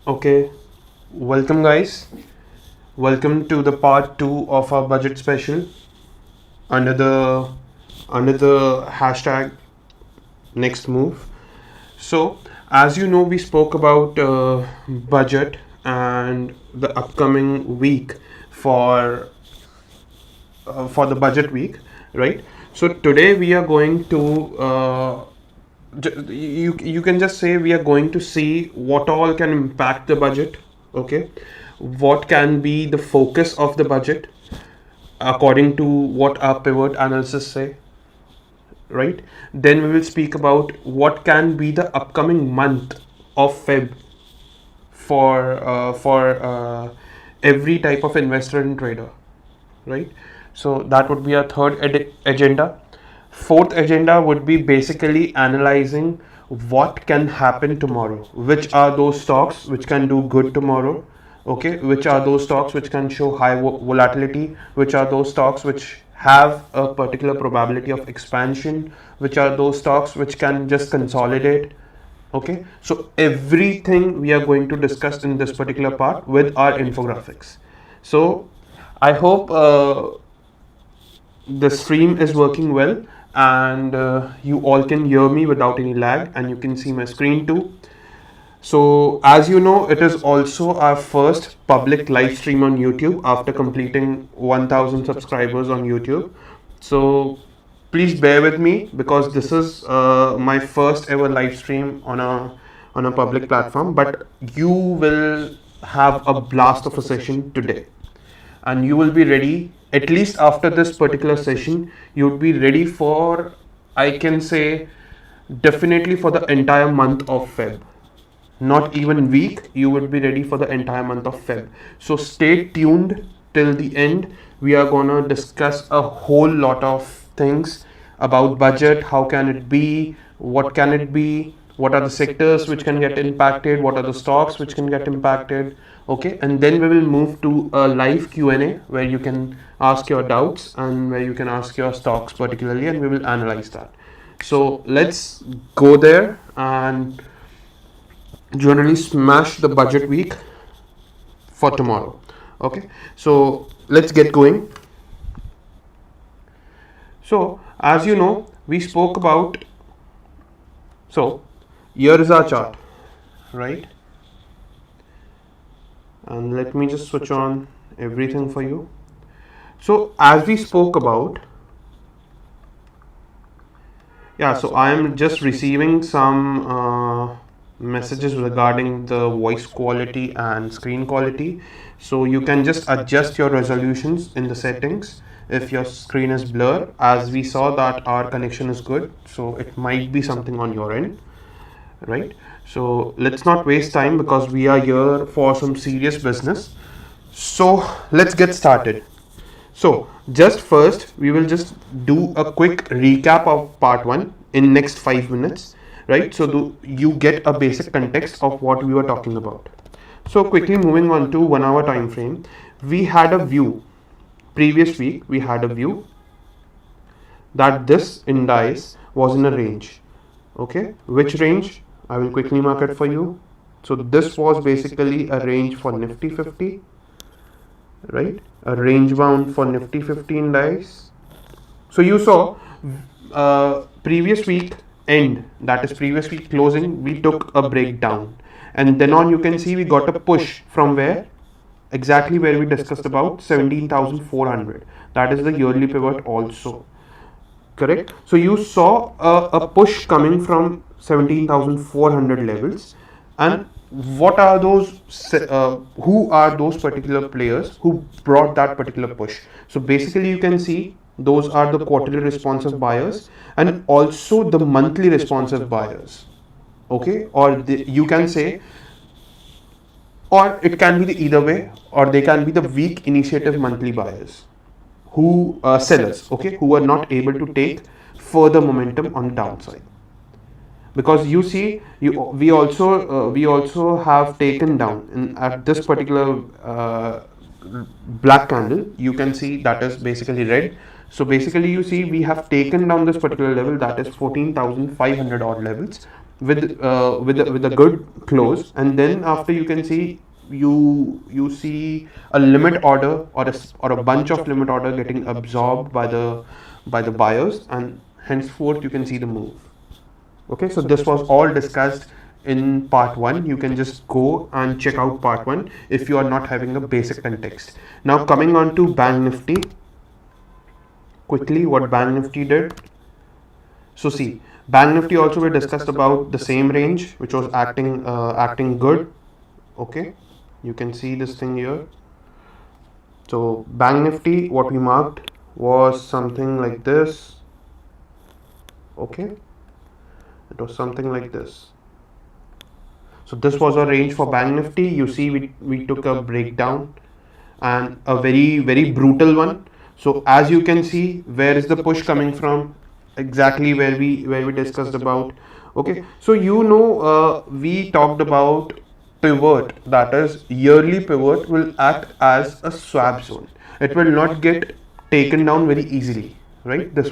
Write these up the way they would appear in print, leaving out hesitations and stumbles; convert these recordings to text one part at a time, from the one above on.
Okay, welcome guys. Welcome to the part 2 of our budget special under the hashtag next move. So, as you know, we spoke about budget and the upcoming week for for the budget week, right? So today we are going to you can just say we are going to see what all can impact the budget. Okay, what can be the focus of the budget according to what our pivot analysis say, right? Then we will speak about what can be the upcoming month of Feb for every type of investor and trader, right? So that would be our third agenda. Fourth agenda would be basically analyzing what can happen tomorrow, which are those stocks which can do good tomorrow, okay, which are those stocks which can show high volatility, which are those stocks which have a particular probability of expansion, which are those stocks which can just consolidate. Okay, so everything we are going to discuss in this particular part with our infographics. So I hope the stream is working well, and you all can hear me without any lag, and you can see my screen too. So as you know, it is also our first public live stream on YouTube after completing 1000 subscribers on YouTube. So please bear with me because this is my first ever live stream on a public platform, but you will have a blast of a session today, and you will be ready. At least after this particular session, you would be ready for, I can say, definitely for the entire month of Feb. Not even week, you would be ready for the entire month of Feb. So stay tuned till the end. We are gonna discuss a whole lot of things about budget. How can it be? What can it be? What are the sectors which can get impacted? What are the stocks which can get impacted? Okay, and then we will move to a live Q&A where you can ask your doubts and where you can ask your stocks particularly, and we will analyze that. So let's go there and generally smash the budget week for tomorrow. Okay, so let's get going. So as you know, we spoke about, so here is our chart, right? And let me just switch on everything for you. So as we spoke about, yeah, so I am just receiving some messages regarding the voice quality and screen quality. So you can just adjust your resolutions in the settings if your screen is blur. As we saw that our connection is good, so it might be something on your end, right? So let's not waste time because we are here for some serious business. So let's get started. So just first, we will just do a quick recap of part 1 in next 5 minutes, right? So you get a basic context of what we were talking about. So quickly moving on to 1 hour time frame, we had a view. Previous week, we had a view that this indice was in a range. Okay, which range? I will quickly mark it for you. So this was basically a range for Nifty 50, right? A range bound for Nifty 15 dice. So you saw previous week end, that is previous week closing, we took a breakdown, and then on you can see we got a push from where exactly where we discussed about 17,400. That is the yearly pivot also, correct? So you saw a push coming from 17,400 levels, and what are those who are those particular players who brought that particular push? So basically you can see those are the quarterly responsive buyers and also the monthly responsive buyers, okay, or you can say, or it can be the either way, or they can be the weak initiative monthly buyers who sellers, okay, who are not able to take further momentum on the downside. Because you see, we also have taken down at this particular black candle. You can see that is basically red. So basically you see we have taken down this particular level, that is 14,500 odd levels, with a good close, and then after you can see you see a limit order or or a bunch of limit order getting absorbed by the buyers, and henceforth you can see the move. Okay, so this was all discussed in part 1. You can just go and check out part 1 if you are not having a basic context. Now coming on to Bank Nifty, quickly what Bank Nifty did. So see, Bank Nifty also we discussed about the same range which was acting good. Okay, you can see this thing here. So Bank Nifty, what we marked was something like this. Okay, it was something like this. So this was a range for Bank Nifty. You see we took a breakdown, and a very brutal one. So as you can see, where is the push coming from? Exactly where we discussed about. Okay, so we talked about pivot, that is yearly pivot will act as a swap zone. It will not get taken down very easily, right? This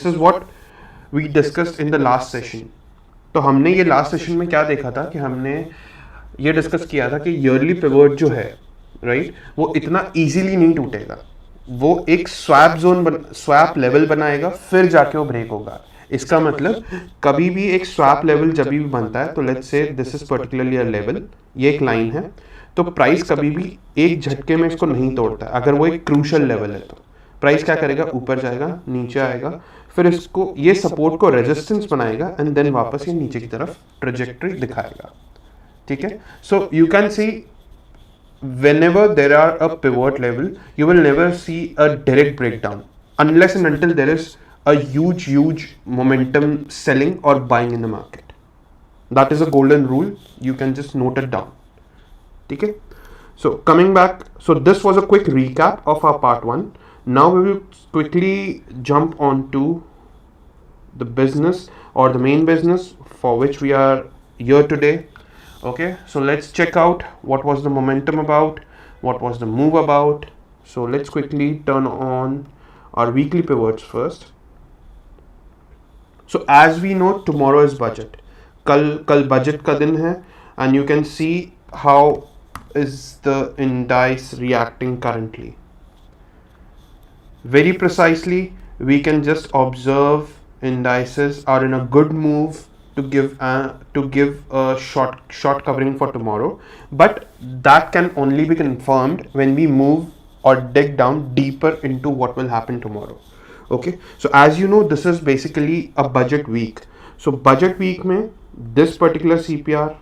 is what we discussed in the last session. तो हमने ये last session में क्या देखा था कि हमने ये डिस्कस किया था कि ईयरली पिवट जो है, राइट, वो इतना इजीली नहीं टूटेगा. वो एक स्वैप लेवल बनाएगा, फिर जाके वो ब्रेक होगा. इसका मतलब कभी भी एक स्वैप लेवल जब भी बनता है, तो let's say this is particularly a level, ये एक लाइन है, तो प्राइस कभी भी एक झटके में इसको नहीं तोड़ता है. अगर वो एक क्रूशल लेवल है तो प्राइस क्या करेगा, ऊपर जाएगा, नीचे आएगा, फिर इसको ये सपोर्ट को रेजिस्टेंस बनाएगा, एंड देन वापस ये नीचे की तरफ ट्रेजेक्टरी दिखाएगा. ठीक है, so you can C whenever there are a pivot level, you will never see a direct breakdown unless and until there is a huge momentum selling or buying in the market. That is a golden rule. You can just note it down. Okay, so coming back, so this was a quick recap of our part 1. Now we will quickly jump on to the business or the main business for which we are here today. Okay, so let's check out what was the momentum about, what was the move about. So let's quickly turn on our weekly pivots first. So as we know, tomorrow is budget. कल budget का दिन है, and you can see how is the indice reacting currently. Very precisely, we can just observe indices are in a good move to give a short covering for tomorrow, but that can only be confirmed when we move or dig down deeper into what will happen tomorrow. Okay, so as you know, this is basically a budget week. So budget week mein this particular CPR,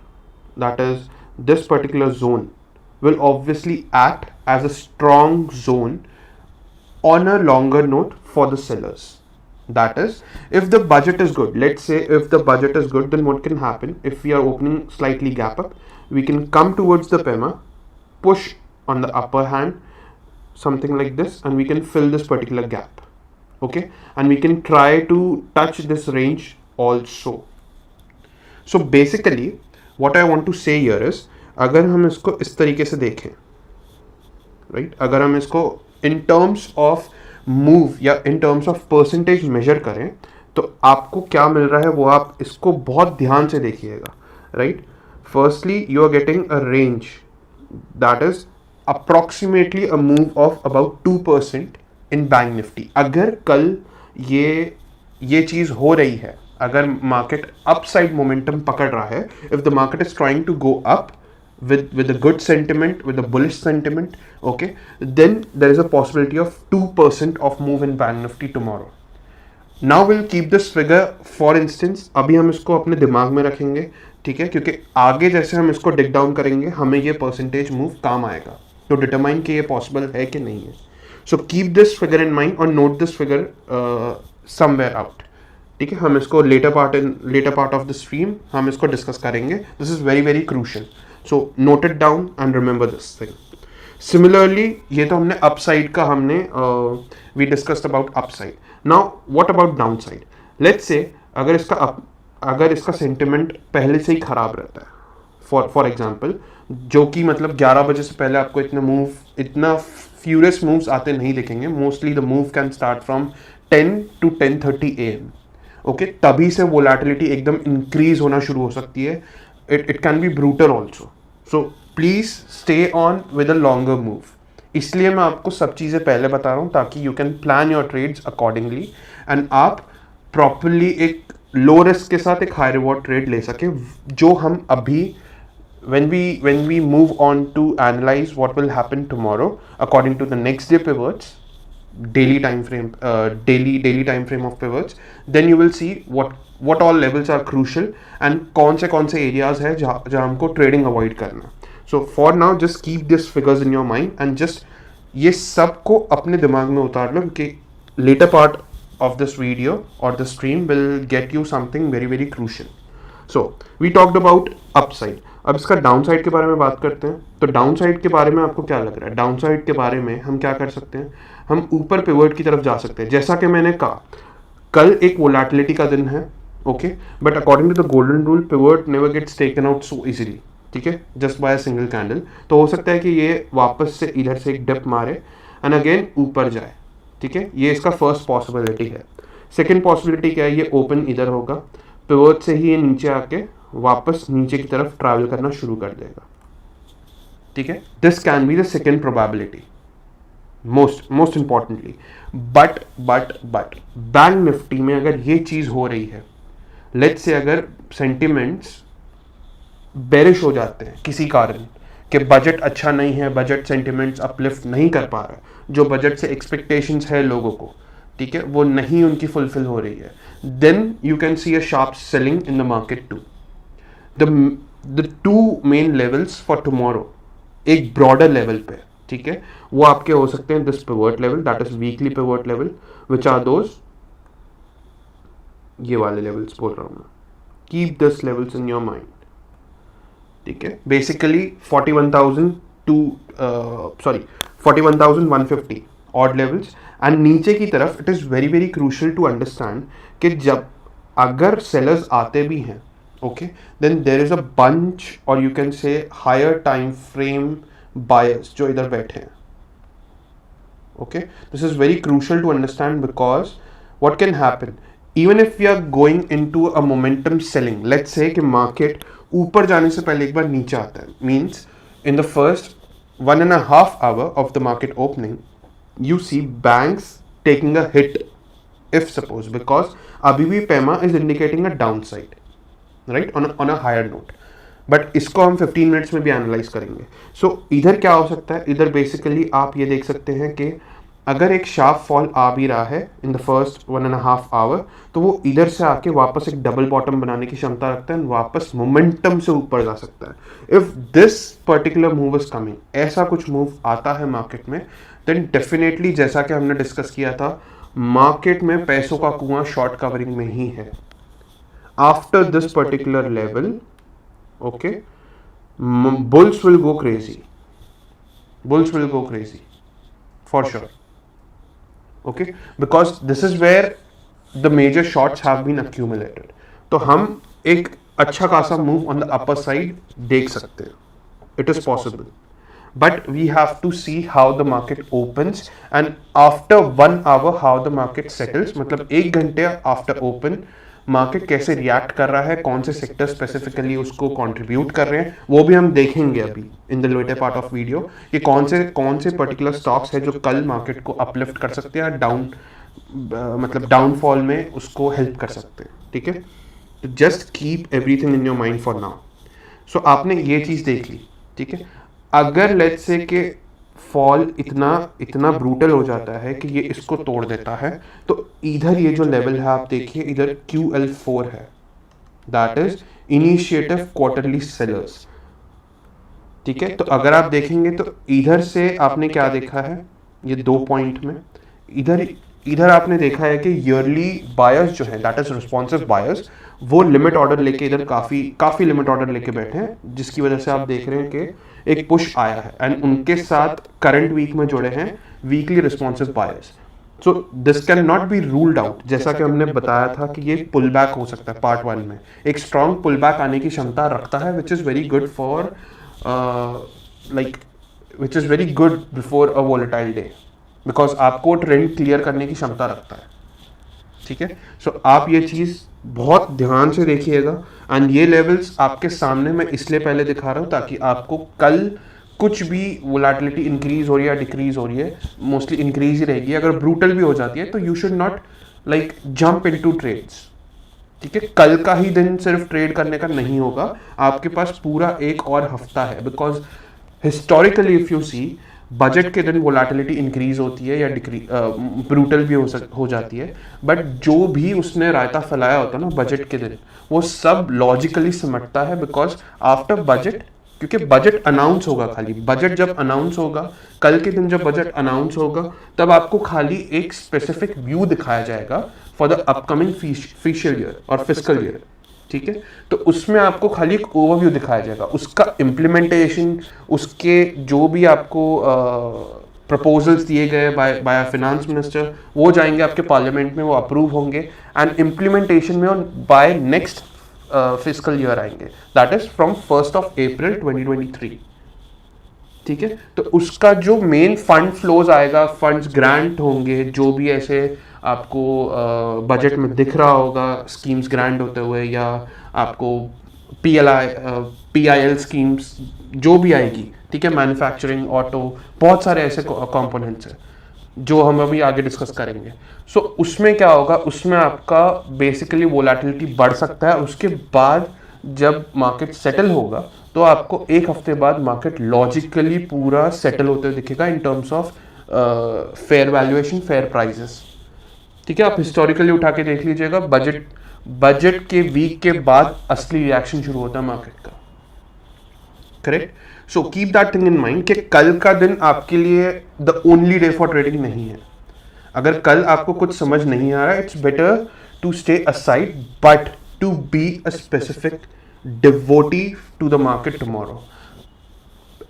that is this particular zone, will obviously act as a strong zone on a longer note for the sellers. That is, if the budget is good, let's say if the budget is good, then what can happen? If we are opening slightly gap up, we can come towards the PEMA, push on the upper hand, something like this, and we can fill this particular gap. Okay, and we can try to touch this range also. So basically what I want to say here is, अगर हम इसको इस तरीके से देखें, right, अगर हम इसको in terms of मूव या in terms of percentage measure करें, तो आपको क्या मिल रहा है वो आप इसको बहुत ध्यान से देखिएगा. Right, firstly you are getting a range that is approximately a move of about 2% in Bank Nifty. अगर कल ये चीज़ हो रही है, अगर मार्केट अपसाइड मोमेंटम पकड़ रहा है, if the market is trying to go up with a good sentiment, with a bullish sentiment, okay, then there is a possibility of 2% of move in Bank Nifty tomorrow. Now we'll keep this figure for instance. अभी हम इसको अपने दिमाग में रखेंगे, ठीक है, क्योंकि आगे जैसे हम इसको डिग डाउन करेंगे, हमें ये परसेंटेज मूव काम आएगा तो डिटरमाइन कि ये पॉसिबल है कि नहीं है. So keep this figure in mind और note this figure somewhere out. ठीक है, हम इसको later part of the stream हम इसको डिस्कस करेंगे. This is very crucial. So note it down and remember this thing. Similarly, ये तो हमने upside का we discussed about upside. Now what about downside? Let's say अगर इसका sentiment पहले से ही खराब रहता है, for example, जो कि मतलब 11 बजे से पहले आपको इतना furious moves आते नहीं दिखेंगे. Mostly the move can start from 10 to 10:30 AM. Okay, तभी से वोलेटिलिटी एकदम इंक्रीज होना शुरू हो सकती है. It can be brutal also. So please stay on with a longer move. इसलिए मैं आपको सब चीज़ें पहले बता रहा हूँ ताकि you can plan your trades accordingly and आप प्रॉपरली एक लो रिस्क के साथ एक हाई रिवॉर्ड ट्रेड ले सके, जो हम अभी when we move on to analyze what will happen tomorrow according to the next day pivots, daily time frame, daily time frame of pivots, then you will see what all levels are crucial and कौन से areas है जहाँ हमको trading avoid करना. So for now just keep these figures in your mind and just ये सब को अपने दिमाग में उतार लो, क्योंकि later part of this video or the stream will get you something very very crucial. So we talked about upside. अब इसका डाउन साइड के बारे में बात करते हैं. तो डाउन साइड के बारे में आपको क्या लग रहा है? डाउन साइड के बारे में हम क्या कर सकते हैं, हम ऊपर पिवट की तरफ जा सकते हैं. जैसा कि मैंने कहा, कल एक वोलेटिलिटी का दिन है, okay, but according to the golden rule pivot never gets taken out so easily. ठीक है, just by a single candle. तो हो सकता है कि ये वापस से इधर से एक डिप मारे एंड अगेन ऊपर जाए. ठीक है, ये इसका फर्स्ट पॉसिबिलिटी है. सेकेंड पॉसिबिलिटी क्या है, ये ओपन इधर होगा, पिवट से ही ये नीचे आके वापस नीचे की तरफ ट्रैवल करना शुरू कर देगा. ठीक है, this can be the second probability most importantly. But bank Nifty में अगर ये चीज हो रही है, लेट्स से अगर सेंटिमेंट्स बेरिश हो जाते हैं किसी कारण कि बजट अच्छा नहीं है, बजट सेंटिमेंट्स अपलिफ्ट नहीं कर पा रहा है, जो बजट से एक्सपेक्टेशंस है लोगों को, ठीक है, वो नहीं उनकी फुलफिल हो रही है, then you can see a sharp selling in the market too. The two main levels for tomorrow एक ब्रॉडर लेवल पे, ठीक है, वो आपके हो सकते हैं this pivot level, that is weekly pivot level, which are those, ये वाले लेवल्स बोल रहा हूं मैं. Keep this levels in your mind. ठीक है, basically 41,000 to 41,150 odd levels. And नीचे की तरफ it is very very crucial to understand कि जब अगर सेलर्स आते भी हैं, okay, then there is a bunch or you can say higher time frame buyers जो इधर बैठे हैं. Okay, this is very crucial to understand because what can happen even if we are going into a momentum selling, let's say कि market ऊपर जाने से पहले एक बार नीचे आता है, means in the first 1.5 hour of the market opening you see banks taking a hit if suppose because अभी भी PEMA is indicating a downside, right, on a higher note. But इसको हम 15 मिनट्स में भी एनालाइज करेंगे. सो इधर क्या हो सकता है, इधर बेसिकली आप ये देख सकते हैं कि अगर एक शार्प फॉल आ भी रहा है इन द फर्स्ट 1.5 आवर, तो वो इधर से आके वापस एक डबल बॉटम बनाने की क्षमता रखता है, वापस मोमेंटम से ऊपर जा सकता है. If this particular move is coming, ऐसा कुछ मूव आता है मार्केट में, देन डेफिनेटली जैसा कि हमने डिस्कस किया था, मार्केट में पैसों का कुआं शॉर्ट कवरिंग में ही है. After this particular level, okay, bulls will go crazy. Bulls will go crazy, for sure. Okay, because this is where the major shorts have been accumulated. तो हम एक अच्छा खासा move on the upper side देख सकते हैं. It is possible. But we have to see how the market opens and after 1 hour how the market settles. मतलब 1 घंटे after open मार्केट कैसे रिएक्ट कर रहा है, कौन से सेक्टर स्पेसिफिकली उसको कंट्रीब्यूट कर रहे हैं, वो भी हम देखेंगे अभी in the later part of video कि कौन से पर्टिकुलर स्टॉक्स है जो कल मार्केट को अपलिफ्ट कर सकते हैं, डाउन मतलब डाउनफॉल में उसको हेल्प कर सकते हैं. ठीक है, तो just keep everything in your mind for now. So आपने ये चीज़ देख ली. ठीक है, अगर लेट्स से कि फॉल इतना ब्रूटल हो जाता है कि ये इसको तोड़ देता है, तो इधर ये जो लेवल है आप देखिए, इधर QL4 है, that is initiative quarterly sellers. ठीक है, तो अगर आप देखेंगे तो इधर से आपने क्या देखा है, ये 2 पॉइंट में इधर आपने देखा है कि ईयरली बायर्स जो है, दैट इज रिस्पॉन्सिव बायर्स, वो लिमिट ऑर्डर लेके इधर काफी लिमिट ऑर्डर लेके बैठे हैं, जिसकी वजह से आप देख रहे हैं कि एक पुश आया है एंड उनके साथ करंट वीक में जुड़े हैं weekly responsive buyers. So this can not be ruled out. जैसा कि हमने बताया था कि ये पुल बैक हो सकता है, पार्ट 1 में एक स्ट्रॉन्ग पुल बैक आने की क्षमता रखता है, which is very good for which is very good before a volatile day, because आपको ट्रेंड क्लियर करने की क्षमता रखता है. ठीक है। सो आप ये चीज़ बहुत ध्यान से देखिएगा, एंड ये लेवल्स आपके सामने मैं इसलिए पहले दिखा रहा हूँ ताकि आपको कल कुछ भी वोलेटिलिटी इंक्रीज हो रही है या डिक्रीज हो रही है, मोस्टली इंक्रीज ही रहेगी, अगर ब्रूटल भी हो जाती है तो you should not like jump into trades. ठीक है, कल का ही दिन सिर्फ ट्रेड करने का नहीं होगा, आपके पास पूरा एक और हफ्ता है, because historically if you see budget के दिन वोलेटिलिटी इंक्रीज होती है या ब्रूटल भी हो जाती है, बट जो भी उसने रायता फैलाया होता है ना बजट के दिन, वो सब लॉजिकली सिमटता है, बिकॉज आफ्टर बजट, क्योंकि बजट अनाउंस होगा, खाली बजट जब अनाउंस होगा, कल के दिन जब बजट अनाउंस होगा, तब आपको खाली एक स्पेसिफिक व्यू दिखाया जाएगा for the upcoming fiscal year और फिस्कल ईयर। ठीक है, तो उसमें आपको खाली एक ओवरव्यू दिखाया जाएगा, उसका इम्प्लीमेंटेशन, उसके जो भी आपको प्रपोजल्स दिए गए बाय फाइनेंस मिनिस्टर, वो जाएंगे आपके पार्लियामेंट में, वो अप्रूव होंगे, एंड इम्प्लीमेंटेशन में बाय नेक्स्ट फिस्कल ईयर आएंगे, that is from 1st of April 2023। ठीक है, तो उसका जो मेन फंड फ्लोज आएगा, फंड्स ग्रांट होंगे, जो भी ऐसे आपको बजट में दिख रहा होगा स्कीम्स ग्रांट होते हुए, या आपको PIL स्कीम्स जो भी आएगी, ठीक है, मैन्युफैक्चरिंग, ऑटो, बहुत सारे ऐसे कंपोनेंट्स हैं जो हम अभी आगे डिस्कस करेंगे। सो उसमें क्या होगा, उसमें आपका बेसिकली वोलेटिलिटी बढ़ सकता है, उसके बाद जब मार्केट सेटल होगा तो आपको एक हफ्ते बाद मार्केट लॉजिकली पूरा सेटल होते हुए दिखेगा in terms of fair valuation, fair prices. ठीक है, आप हिस्टोरिकली उठा के देख लीजिएगा, बजट के वीक के बाद असली रिएक्शन शुरू होता है मार्केट का। Correct, so keep that thing in mind कि कल का दिन आपके लिए the only day for trading नहीं है। अगर कल आपको कुछ समझ नहीं आ रहा है, it's better to stay aside, but to be a specific devotee to the market tomorrow.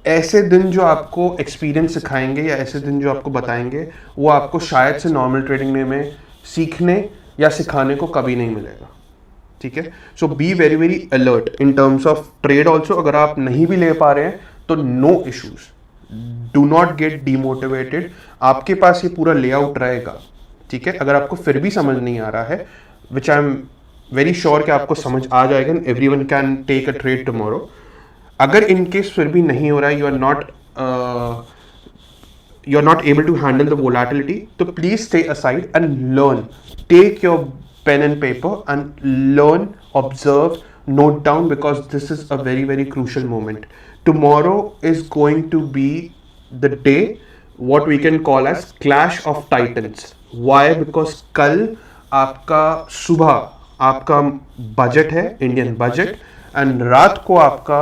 ऐसे दिन जो आपको एक्सपीरियंस सिखाएंगे या ऐसे दिन जो आपको बताएंगे, वो आपको शायद से नॉर्मल ट्रेडिंग में सीखने या सिखाने को कभी नहीं मिलेगा। ठीक है, so be very very alert in terms of trade also. अगर आप नहीं भी ले पा रहे हैं तो no issues, do not get demotivated, आपके पास ये पूरा लेआउट रहेगा। ठीक है, अगर आपको फिर भी समझ नहीं आ रहा है, which I am very sure कि आपको समझ आ जाएगा, everyone can take a trade tomorrow. अगर इन केस फिर भी नहीं हो रहा है, you are not able to handle the volatility, तो please stay aside and learn, take your pen and paper and learn, observe, note down, because this is a very very crucial moment. Tomorrow is going to be the day what we can call as clash of titans. Why? Because कल आपका सुबह आपका budget है, Indian budget, and रात को आपका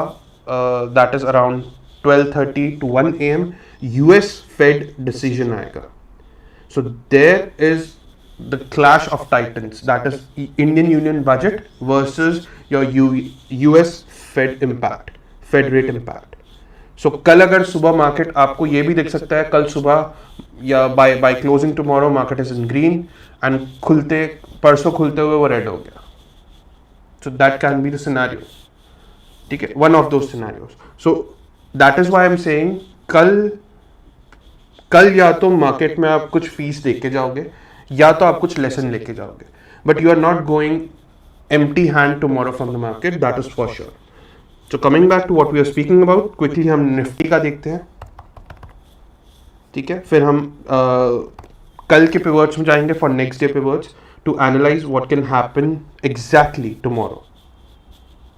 that is around 12:30 to 1 AM US Fed decision आएगा. So there is the clash of titans, that is Indian Union budget versus your US Fed impact, Fed rate impact. So कल अगर सुबह market आपको ये भी दिख सकता है, कल सुबह या by closing tomorrow market is in green, and परसों खुलते हुए वो रेड हो गया. So that can be the scenario. ठीक है, one of those scenarios. So that is why I'm saying कल या तो मार्केट में आप कुछ फीस देख के जाओगे या तो आप कुछ लेसन लेके जाओगे, but you are not going empty hand tomorrow from the market, that is for sure. So coming back to what we are speaking about, quickly हम निफ्टी का देखते हैं. ठीक है, फिर हम कल के पिवट्स में जाएंगे for next day pivots to analyse what can happen exactly tomorrow.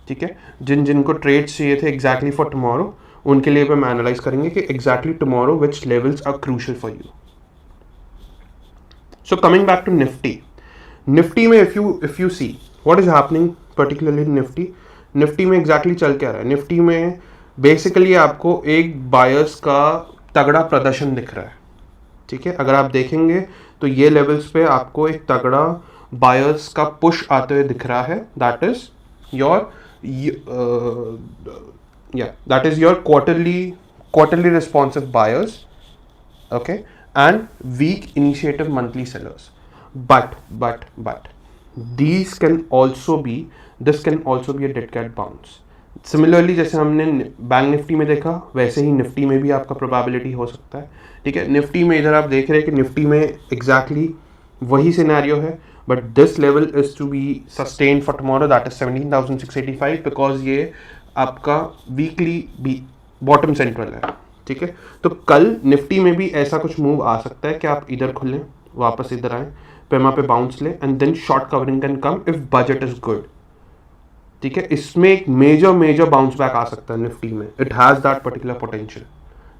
ठीक है, जिनको ट्रेड्स चाहिए थे एग्जैक्टली फॉर टुमारो, उनके लिए हम एनालाइज करेंगे कि exactly tomorrow which levels are crucial for you. So coming back to Nifty में if you see what is happening particularly in Nifty में exactly चल क्या रहा है. Nifty में basically आपको एक बायर्स का तगड़ा प्रदर्शन दिख रहा है. ठीक है, अगर आप देखेंगे तो ये लेवल्स पे आपको एक तगड़ा बायर्स का पुश आते हुए दिख रहा है. that is your quarterly responsive buyers, okay, and weak initiative monthly sellers. But this can also be a dead cat bounce. Similarly जैसे हमने बैंक निफ्टी में देखा, वैसे ही निफ्टी में भी आपका प्रोबेबिलिटी हो सकता है. ठीक है, निफ्टी में इधर आप देख रहे हैं कि निफ्टी में एग्जैक्टली वही सिनेरियो है. But this level is to be sustain for tomorrow, that is 17,685, because ये आपका वीकली बॉटम सेंट्रल है, ठीक है। तो कल निफ्टी में भी ऐसा कुछ मूव आ सकता है कि आप इधर खुलें, वापस इधर आए, पेमा पे बाउंस ले, and then short covering can come if budget is good, ठीक है। इसमें एक मेजर बाउंस बैक आ सकता है निफ्टी में, it has that particular potential,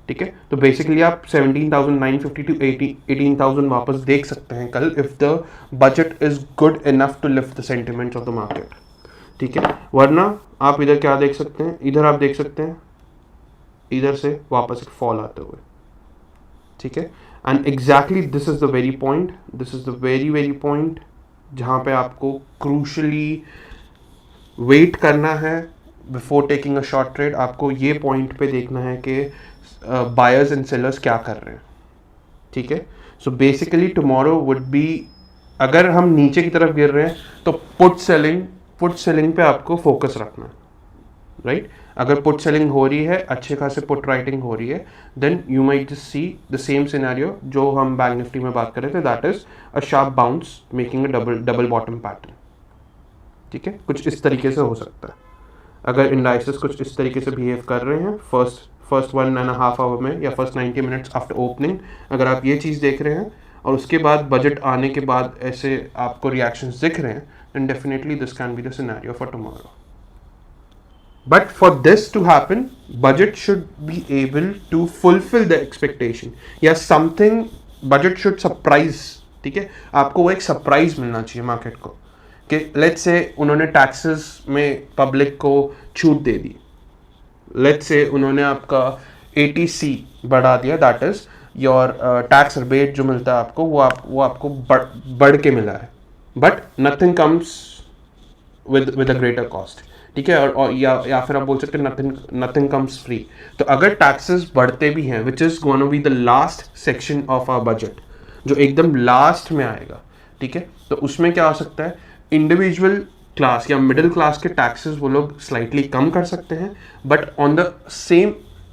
ठीक है। तो बेसिकली आप 17,950 टू 18,000 वापस देख सकते हैं कल, if the budget is good enough to lift the sentiments of the market, ठीक है। वरना आप इधर क्या देख सकते हैं, इधर आप देख सकते हैं इधर से वापस एक फॉल आते हुए, ठीक है। And exactly this is the very point, this is the very point जहां पे आपको क्रूशली वेट करना है before taking a short trade. आपको ये पॉइंट पे देखना है कि बायर्स एंड सेलर्स क्या कर रहे हैं, ठीक है। So basically tomorrow would be, अगर हम नीचे की तरफ गिर रहे हैं तो पुट सेलिंग पे आपको फोकस रखना है, राइट। अगर पुट सेलिंग हो रही है, अच्छे खासे पुट राइटिंग हो रही है, then you might just see the same scenario जो हम बैंक निफ्टी में बात कर रहे थे, that is a sharp bounce making a double bottom pattern, ठीक है। कुछ इस तरीके से हो सकता है अगर इंडाइसेस कुछ इस तरीके से बिहेव कर रहे हैं फर्स्ट 1.5 आवर में या फर्स्ट 90 मिनट्स आफ्टर ओपनिंग, अगर आप ये चीज़ देख रहे हैं और उसके बाद बजट आने के बाद ऐसे आपको रिएक्शंस दिख रहे हैं, then definitely this can be the scenario for tomorrow. But for this to happen, budget should be able to fulfil the expectation या समथिंग, बजट शुड सरप्राइज, ठीक है। आपको वो एक सरप्राइज मिलना चाहिए मार्केट को कि लेट्स से उन्होंने टैक्सेस में पब्लिक को छूट दे दी, लेट्स से उन्होंने आपका ATC बढ़ा दिया, that is your tax rebate जो मिलता है आपको, वो आपको बढ़ के मिला है, but nothing comes with a greater cost, ठीक है। और या फिर आप बोल सकते हैं नथिंग कम्स फ्री। तो अगर टैक्सेस बढ़ते भी हैं, which is gonna be the last section of our budget, जो एकदम लास्ट में आएगा, ठीक है, तो उसमें क्या हो सकता है, इंडिविजुअल क्लास या मिडिल क्लास के टैक्सेस वो लोग स्लाइटली कम कर सकते हैं, but on the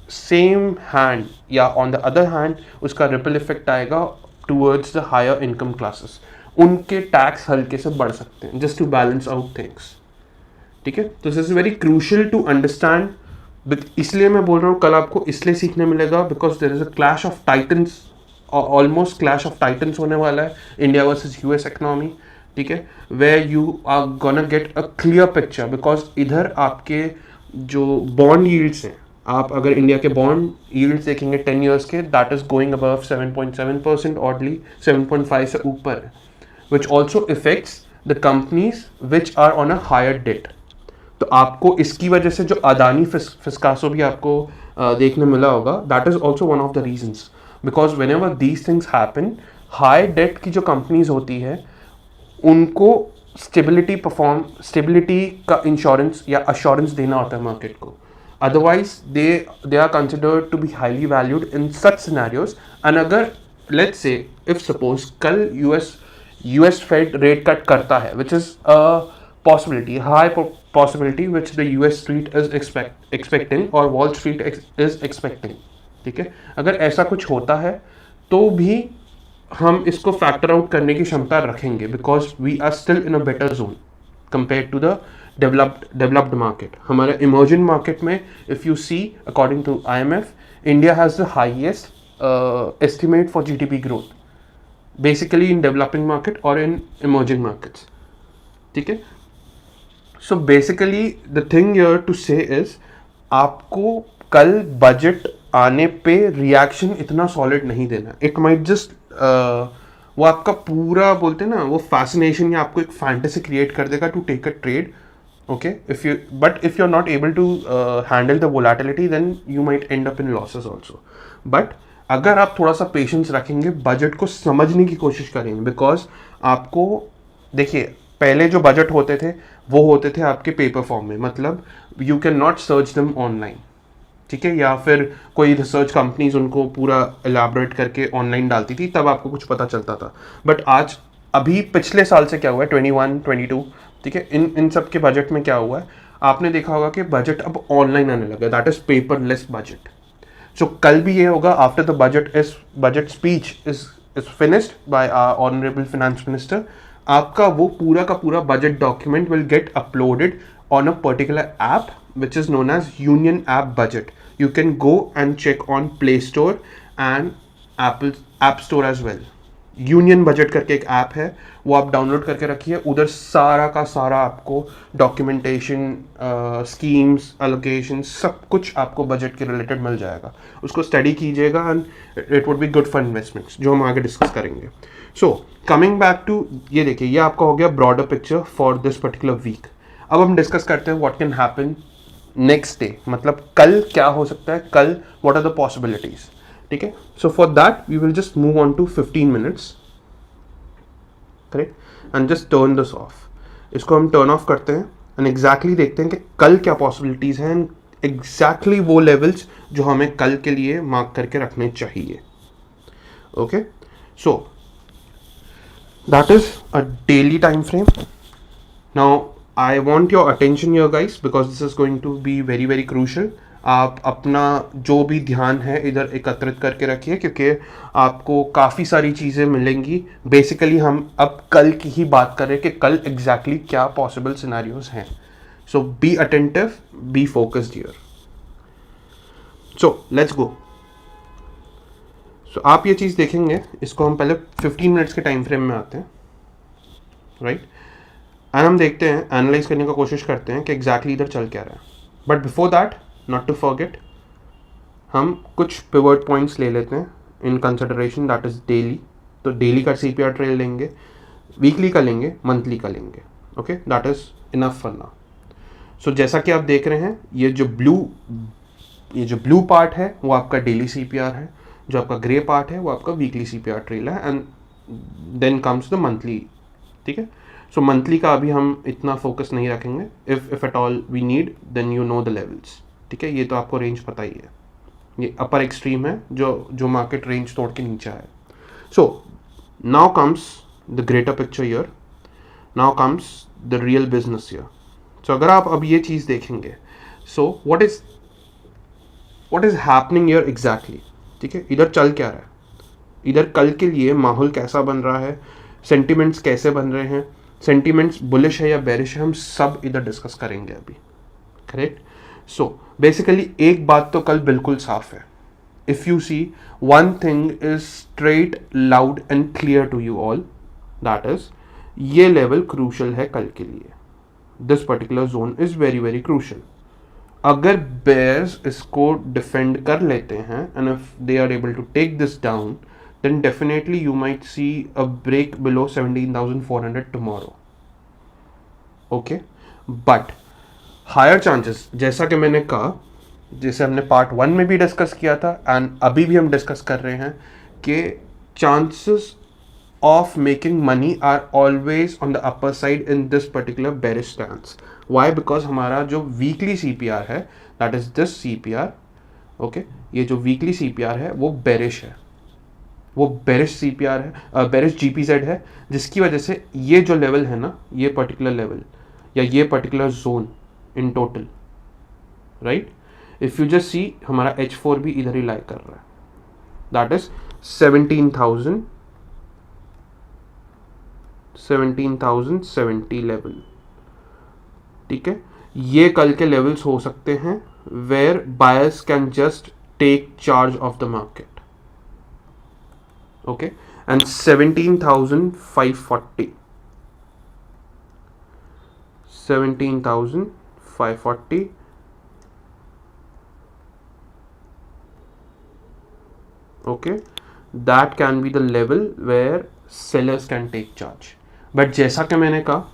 same hand या ऑन द अदर हैंड उसका रिपल इफेक्ट आएगा towards the higher income classes, उनके टैक्स हल्के से बढ़ सकते हैं, just to balance out things, ठीक है। तो this is very crucial to understand, इसलिए मैं बोल रहा हूँ कल आपको इसलिए सीखने मिलेगा because there is a clash of titans, almost clash of titans होने वाला है, इंडिया वर्सेस US इकोनॉमी, ठीक है, where you are gonna get a clear picture, because इधर आपके जो बॉन्ड यील्ड्स हैं, आप अगर इंडिया के बॉन्ड यील्ड्स देखेंगे 10 ईयर्स के, that is going above 7.7%, oddly 7.5 से ऊपर है, which also affects the companies which are on a higher debt. तो आपको इसकी वजह से जो अदानी फिस्कासो भी आपको देखने मिला होगा, that is also one of the reasons, because whenever these things happen, high debt की जो कंपनीज होती है उनको स्टेबिलिटी का इंश्योरेंस या अश्योरेंस देना होता है मार्केट को, otherwise they are considered to be highly valued in such scenarios. And अगर लेट्स से इफ सपोज कल यूएस फेड रेट कट करता है, which is a possibility, high possibility which the US street is expecting और Wall Street is expecting, ठीक है। अगर ऐसा कुछ होता है तो भी हम इसको फैक्टर आउट करने की क्षमता रखेंगे, because we are still in a better zone compare to the developed market. हमारे इमर्जिंग मार्केट में if you see according to IMF, India has the highest estimate for GDP growth basically in developing market और in emerging markets, ठीक है। So basically the thing here to say is, आपको कल budget आने पे reaction इतना solid नहीं देना, इट माइट जस्ट वो आपका पूरा बोलते हैं ना वो फैसिनेशन या आपको एक फैंटेसी क्रिएट कर देगा to take a trade, okay. If you are not able to handle the volatility, then you might end up in losses also. But अगर आप थोड़ा सा पेशेंस रखेंगे, बजट को समझने की कोशिश करेंगे, बिकॉज आपको देखिए पहले जो बजट होते थे वो होते थे आपके पेपर फॉर्म में, मतलब you can not search them online, ठीक है, या फिर कोई रिसर्च कंपनीज उनको पूरा एलैबोरेट करके ऑनलाइन डालती थी, तब आपको कुछ पता चलता था। बट आज अभी पिछले साल से क्या हुआ है, 21, 22, ठीक है, इन सब के बजट में क्या हुआ है, आपने देखा होगा कि बजट अब ऑनलाइन आने लगा, that is paperless budget. So कल भी ये होगा, after the budget speech is finished by our honourable finance minister, आपका वो पूरा का पूरा budget document will get uploaded on a particular app which is known as Union App Budget. You can go and check on Play Store and Apple App Store as well. Union budget करके एक app है, वो आप download करके रखिए. उधर सारा का सारा आपको डॉक्यूमेंटेशन, स्कीम्स, एलोकेशन, सब कुछ आपको बजट के रिलेटेड मिल जाएगा. उसको स्टडी कीजिएगा and it would be good for investments, जो हम आगे डिस्कस करेंगे. सो कमिंग बैक टू, ये देखिए, ये आपका हो गया broader picture for this particular week. अब हम डिस्कस करते हैं what can happen next day, मतलब कल क्या हो सकता है, कल व्हाट आर द पॉसिबिलिटीज. ठीक है. So for that we will just move on to 15 minutes, correct, and just turn this off. इसको हम टर्न ऑफ करते हैं एंड एग्जैक्टली देखते हैं कि कल क्या पॉसिबिलिटीज हैं एंड एग्जैक्टली वो लेवल्स जो हमें कल के लिए मार्क करके रखने चाहिए. Okay. So that is a daily time frame. Now I want your attention here guys because this is going to be very very crucial. आप अपना जो भी ध्यान है इधर एकत्रित करके रखिए, क्योंकि आपको काफ़ी सारी चीज़ें मिलेंगी. बेसिकली हम अब कल की ही बात कर रहे हैं कि कल एग्जैक्टली क्या पॉसिबल सिनेरियोज हैं. So be attentive, be focused here. So let's go. So आप ये चीज़ देखेंगे, इसको हम पहले 15 मिनट्स के टाइम फ्रेम में आते हैं, राइट. एंड हम देखते हैं, एनालाइज करने का कोशिश करते हैं कि एग्जैक्टली इधर चल क्या रहा है. But before that, not to forget, हम कुछ पिवट पॉइंट्स ले लेते हैं in consideration, that is daily. तो डेली का CPR ट्रेल लेंगे, वीकली का लेंगे, मंथली का लेंगे. Okay, that is enough for now. So जैसा कि आप देख रहे हैं, ये जो ब्लू पार्ट है वो आपका डेली CPR है, जो आपका ग्रे पार्ट है वो आपका वीकली CPR ट्रेल है, and then comes the monthly. ठीक है. सो मंथली का अभी हम इतना फोकस नहीं रखेंगे. If at all we need, then you know the levels. ठीक है. ये तो आपको रेंज पता ही है, ये अपर एक्सट्रीम है जो मार्केट रेंज तोड़ के नीचे आए. So now comes the greater picture here, now comes the real business here. So अगर आप अब ये चीज़ देखेंगे, so what is happening here exactly. ठीक है. इधर चल क्या रहा है, इधर कल के लिए माहौल कैसा बन रहा है, सेंटिमेंट्स कैसे बन रहे हैं, सेंटिमेंट्स बुलिश है या बेरिश है, हम सब इधर डिस्कस करेंगे अभी. करेक्ट. सो बेसिकली एक बात तो कल बिल्कुल साफ है. If you see, one thing is straight, loud and clear to you all, that is ये लेवल क्रूशल है कल के लिए. This particular zone is very very crucial. अगर बेयर्स इसको डिफेंड कर लेते हैं and if they are able to take this down, then definitely you might see a break below 17,400 tomorrow. Okay, but higher chances, जैसा कि मैंने कहा, जैसे हमने पार्ट 1 में भी डिस्कस किया था एंड अभी भी हम डिस्कस कर रहे हैं, कि chances of making money are always on the upper side in this particular bearish stance. Why? Because हमारा जो weekly CPR है, that is this CPR, okay, ये जो weekly CPR है वो bearish है, वो बेरिश CPR है, बेरिश GPZ है, जिसकी वजह से ये जो लेवल है ना, ये पर्टिकुलर लेवल या ये particular zone in total, right, if you just see, हमारा H4 भी इधर ही लाई कर रहा है, दैट इज 17,070 लेवल. ठीक है. ये कल के लेवल्स हो सकते हैं where buyers can just take charge of the market. Okay, and 17,540. 17,540. Okay, that can be the level where sellers can take charge. But जैसा कि मैंने कहा,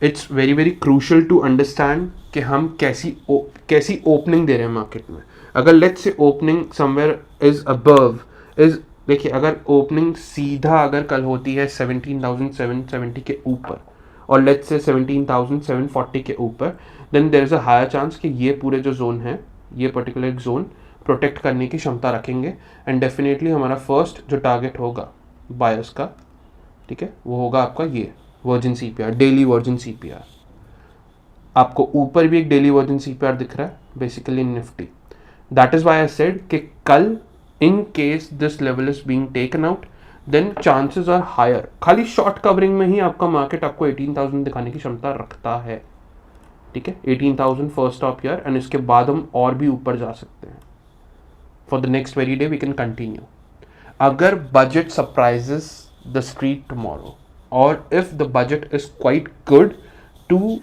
it's very very crucial to understand कि हम कैसी ओपनिंग दे रहे हैं मार्केट में. अगर let's say opening somewhere is above, is, देखिए, अगर ओपनिंग सीधा अगर कल होती है 17,770 के ऊपर और लेट्स से 17,740 के ऊपर, then there is a higher chance कि ये पूरे जो जोन है, ये पर्टिकुलर जोन प्रोटेक्ट करने की क्षमता रखेंगे एंड डेफिनेटली हमारा फर्स्ट जो टारगेट होगा बायर्स का, ठीक है, वो होगा आपका ये virgin CPR, daily virgin CPR. आपको ऊपर भी एक डेली वर्जिन CPR दिख रहा है basically in Nifty. That is why I said कि कल, in case this level is being taken out, then chances are higher. खाली शॉर्ट कवरिंग में ही आपका मार्केट आपको 18,000 दिखाने की क्षमता रखता है, ठीक है। 18,000 फर्स्ट ऑफ ईयर, एंड इसके बाद हम और भी ऊपर जा सकते हैं। For the next very day we can continue. अगर budget surprises the street tomorrow, और if the budget is quite good to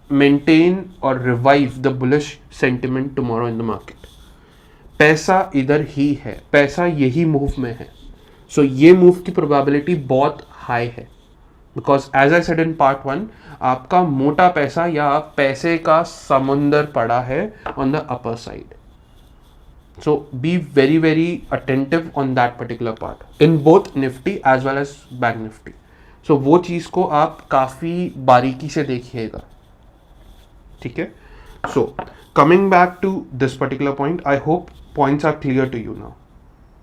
maintain और revive the bullish sentiment tomorrow in the market, पैसा इधर ही है, पैसा यही मूव में है। सो ये मूव की प्रोबेबिलिटी बहुत हाई है, because as I said in part 1, आपका मोटा पैसा या पैसे का समुंदर पड़ा है on the upper side. So be very very attentive on that particular part in both Nifty as well as bank Nifty. So वो चीज को आप काफी बारीकी से देखिएगा, ठीक है। So coming back to this particular point, I hope points are clear to you now,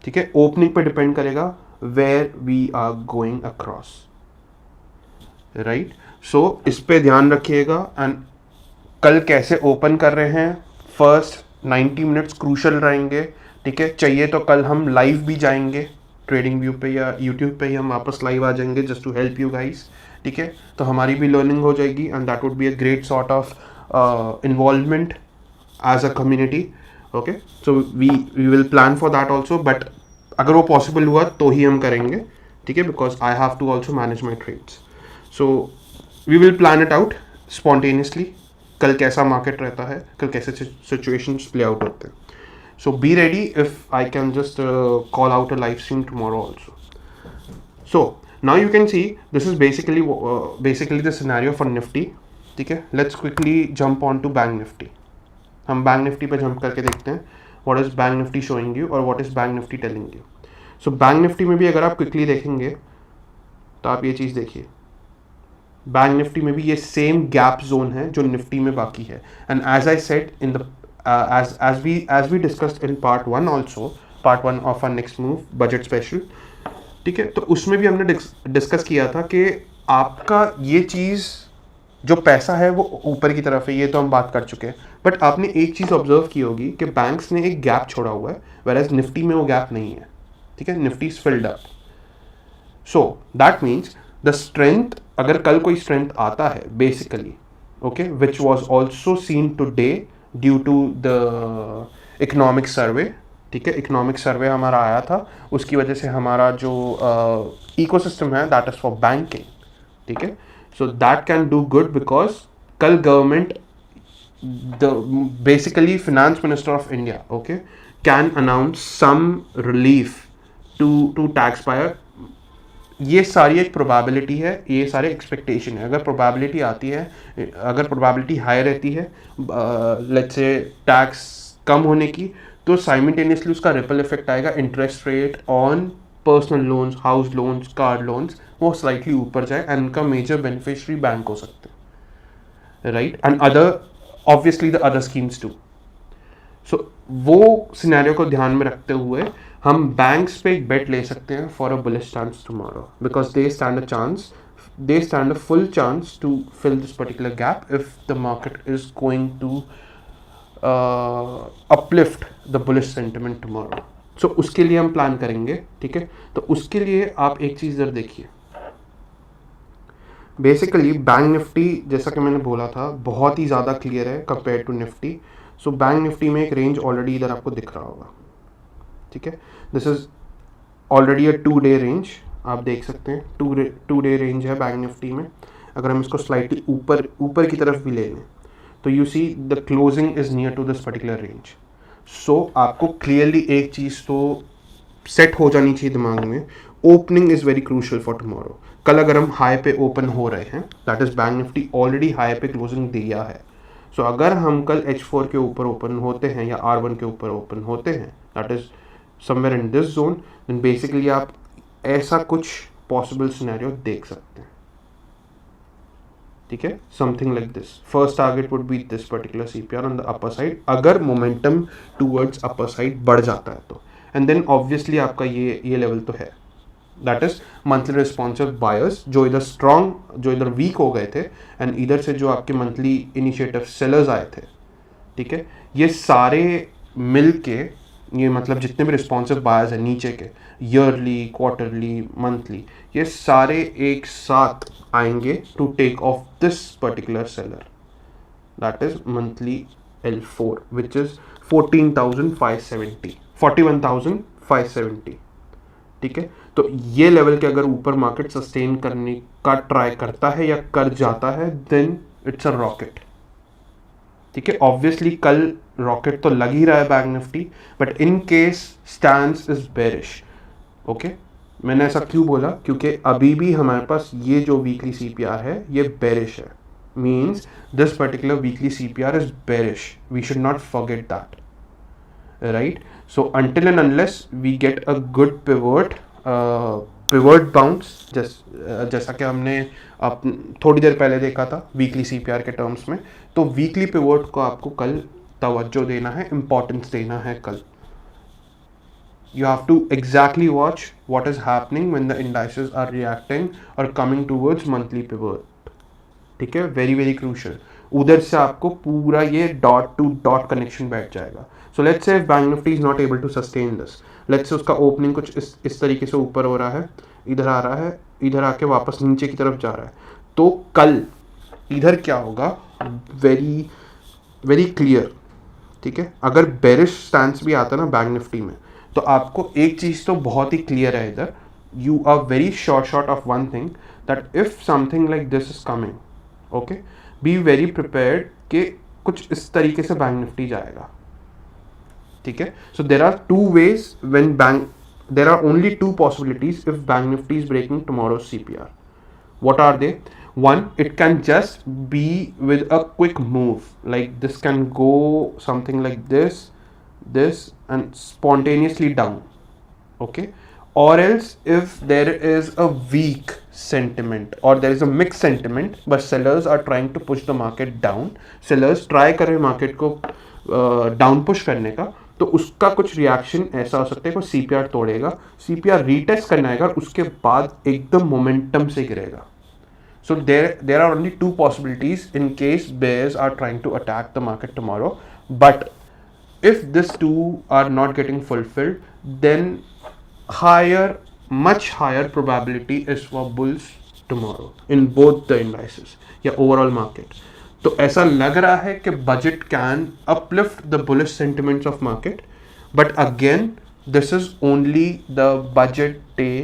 ठीक है। ओपनिंग पे डिपेंड करेगा where we are going across, right. So इस पे ध्यान रखिएगा, एंड कल कैसे ओपन कर रहे हैं, फर्स्ट 90 मिनट्स क्रूशल रहेंगे, ठीक है। चाहिए तो कल हम लाइव भी जाएंगे ट्रेडिंग व्यू पे या यूट्यूब पे ही हम वापस लाइव आ जाएंगे just to help you guys, ठीक है। तो हमारी भी लर्निंग हो जाएगी, and that would be a great sort of involvement as a community, okay. So we will plan for that also, but अगर वो पॉसिबल हुआ तो ही हम करेंगे, ठीक है, because I have to also manage my trades. So we will plan it out spontaneously, कल कैसा मार्केट रहता है, कल कैसे सिचुएशंस प्ले आउट होते हैं। So be ready if I can just call out a live stream tomorrow also. So now you can see this is basically the scenario for Nifty, ठीक है। Let's quickly jump on to bank Nifty. हम bank Nifty पे jump करके देखते हैं what is bank Nifty showing you और what is bank Nifty telling you. So bank Nifty में भी अगर आप क्विकली देखेंगे तो आप ये चीज़ देखिए, बैंक निफ्टी में भी ये सेम गैप जोन है जो निफ्टी में बाकी है, and as I said in the as we discussed in part 1 also, part 1 of our next move budget special, ठीक है। तो उसमें भी हमने डिस्कस किया था कि आपका ये चीज़ जो पैसा है वो ऊपर की तरफ है, ये तो हम बात कर चुके हैं, बट आपने एक चीज़ ऑब्जर्व की होगी कि बैंक्स ने एक गैप छोड़ा हुआ है, वेयरएज निफ्टी में वो गैप नहीं है, ठीक है। Nifty is filled up, so that means the strength, अगर कल कोई स्ट्रेंथ आता है basically, okay, which was also seen today due to the economic survey, ठीक है। इकोनॉमिक सर्वे हमारा आया था, उसकी वजह से हमारा जो इकोसिस्टम है दैट इज फॉर बैंकिंग, ठीक है। So that can do good because कल government, the basically finance minister of India, okay, can announce some relief to taxpayer. ये सारी एक प्रोबेबिलिटी है, ये सारे एक्सपेक्टेशन है। अगर प्रोबेबिलिटी आती है, अगर प्रोबेबिलिटी हाई रहती है लेट्स से टैक्स कम होने की, तो साइमल्टेनियसली उसका रिपल इफेक्ट आएगा, interest rate on personal loans, house loans, car loans, वो स्लाइटली ऊपर जाए, एंड उनका मेजर बेनिफिशियरी बैंक हो सकते हैं, right, and other obviously the other schemes too. So वो सिनेरियो को ध्यान में रखते हुए हम बैंक्स पे एक बेट ले सकते हैं for a bullish stance tomorrow, because they stand a full chance to fill this particular gap if the market is going to uplift the bullish sentiment tomorrow. So उसके लिए हम प्लान करेंगे, ठीक है। तो उसके लिए आप एक चीज़ इधर देखिए, बेसिकली बैंक निफ्टी जैसा कि मैंने बोला था बहुत ही ज़्यादा क्लियर है compare to Nifty. So bank Nifty में एक रेंज ऑलरेडी इधर आपको दिख रहा होगा, ठीक है। This is already a 2 day range, आप देख सकते हैं 2 डे रेंज है बैंक निफ्टी में। अगर हम इसको स्लाइटली ऊपर की तरफ भी ले लें तो you see the closing is near to this particular range. So आपको क्लियरली एक चीज़ तो सेट हो जानी चाहिए दिमाग में, opening is very crucial for tomorrow. कल अगर हम हाई पे ओपन हो रहे हैं, that is bank Nifty already high पे क्लोजिंग दिया है। सो अगर हम कल H4 के ऊपर ओपन होते हैं या R1 के ऊपर ओपन होते हैं, that is somewhere in this zone, then basically आप ऐसा कुछ पॉसिबल सिनेरियो देख सकते हैं, ठीक है। Something like this, first target would be this particular CPR on the upper side, अगर मोमेंटम टूवर्ड्स अपर साइड बढ़ जाता है तो, एंड देन ऑब्वियसली आपका ये लेवल तो है, that is monthly responsive buyers जो इधर स्ट्रॉन्ग, जो इधर वीक हो गए थे, एंड इधर से जो आपके मंथली इनिशिएटिव सेलर्स आए थे, ठीक है। ये सारे मिल के ये मतलब जितने भी रिस्पॉन्सिव बायर्स हैं नीचे के, ईयरली, क्वार्टरली, मंथली, ये सारे एक साथ आएंगे to take off this particular seller, that is monthly L4 which is 14,570, 41,570. ठीक है, तो ये लेवल के अगर ऊपर मार्केट सस्टेन करने का ट्राई करता है या कर जाता है, देन इट्स अ रॉकेट. ठीक है, ऑब्वियसली कल रॉकेट तो लग ही रहा है bank Nifty, but in case stands is bearish. Okay, मैंने ऐसा क्यों बोला, क्योंकि अभी भी हमारे पास ये जो वीकली सीपीआर है ये बेरिश है, means this particular weekly CPR is bearish. We should not forget that, right? So until and unless we get a good pivot bounce, जैसा कि हमने थोड़ी देर पहले देखा था वीकली सीपीआर के टर्म्स में, तो वीकली पिवट को आपको कल तवज्जो देना है, इंपॉर्टेंस देना है कल. You have to exactly watch what is happening when the indices are reacting or coming towards monthly pivot. ठीक है, वेरी वेरी क्रूशियल. उधर से आपको पूरा ये डॉट टू डॉट कनेक्शन बैठ जाएगा. So let's say bank Nifty is not able to sustain this, let's say उसका ओपनिंग कुछ इस तरीके से ऊपर हो रहा है, इधर आ रहा है, इधर आके वापस नीचे की तरफ जा रहा है, तो कल इधर क्या होगा, वेरी वेरी क्लियर. ठीक है, अगर बेरिश स्टैंस भी आता है ना बैंक निफ्टी में, तो आपको एक चीज़ तो बहुत ही क्लियर है इधर, you are very short of one thing, that if something like this is coming, okay, be very prepared कि कुछ इस तरीके से बैंक निफ्टी जाएगा. ठीक है, so there are two ways when bank, there are only two possibilities if bank Nifty is breaking tomorrow's CPR. What are they? One, it can just be with a quick move, like this can go something like this and spontaneously down, okay? Or else if there is a weak sentiment or there is a mixed sentiment but sellers are trying to push the market down, sellers try कर रहे market को down push करने का, तो उसका कुछ reaction ऐसा हो सकता है कि सीपीआर तोड़ेगा, सीपीआर रीटेस्ट करने आएगा और उसके बाद एकदम मोमेंटम से गिरेगा. So there are only two possibilities in case bears are trying to attack the market tomorrow. But if these two are not getting fulfilled, then much higher probability is for bulls tomorrow in both the indices या overall market. तो ऐसा लग रहा है कि budget can uplift the bullish sentiments of market, but again this is only the budget day,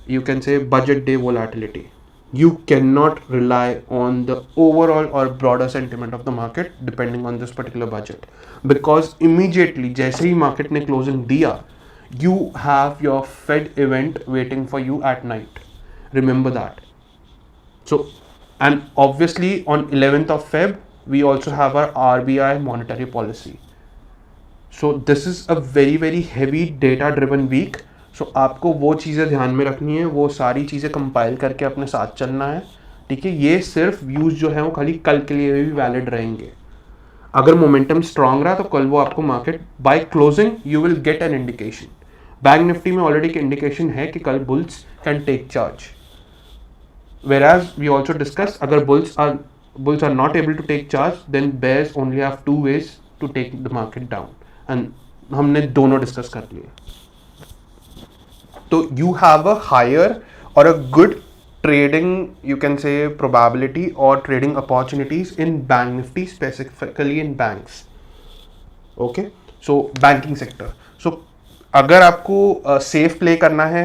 you can say budget day volatility. You cannot rely on the overall or broader sentiment of the market depending on this particular budget, because immediately जैसे ही market ने closing दिया, you have your Fed event waiting for you at night. Remember that. So, and obviously on 11th of Feb we also have our RBI monetary policy. So this is a very very heavy data driven week. सो आपको वो चीज़ें ध्यान में रखनी है, वो सारी चीज़ें कंपाइल करके अपने साथ चलना है. ठीक है, ये सिर्फ व्यूज़ जो है वो खाली कल के लिए भी वैलिड रहेंगे. अगर मोमेंटम स्ट्रांग रहा तो कल वो आपको market by closing you will get an indication. Bank Nifty में ऑलरेडी एक इंडिकेशन है कि कल bulls can take charge, whereas we also discuss, अगर bulls are not able to take charge, then bears only have two ways to take the market down, and हमने दोनों discuss कर लिए. So you have a higher or a good trading, you can say, probability or trading opportunities in Bank Nifty, specifically in banks. Okay, so banking sector. So अगर आपको safe play करना है,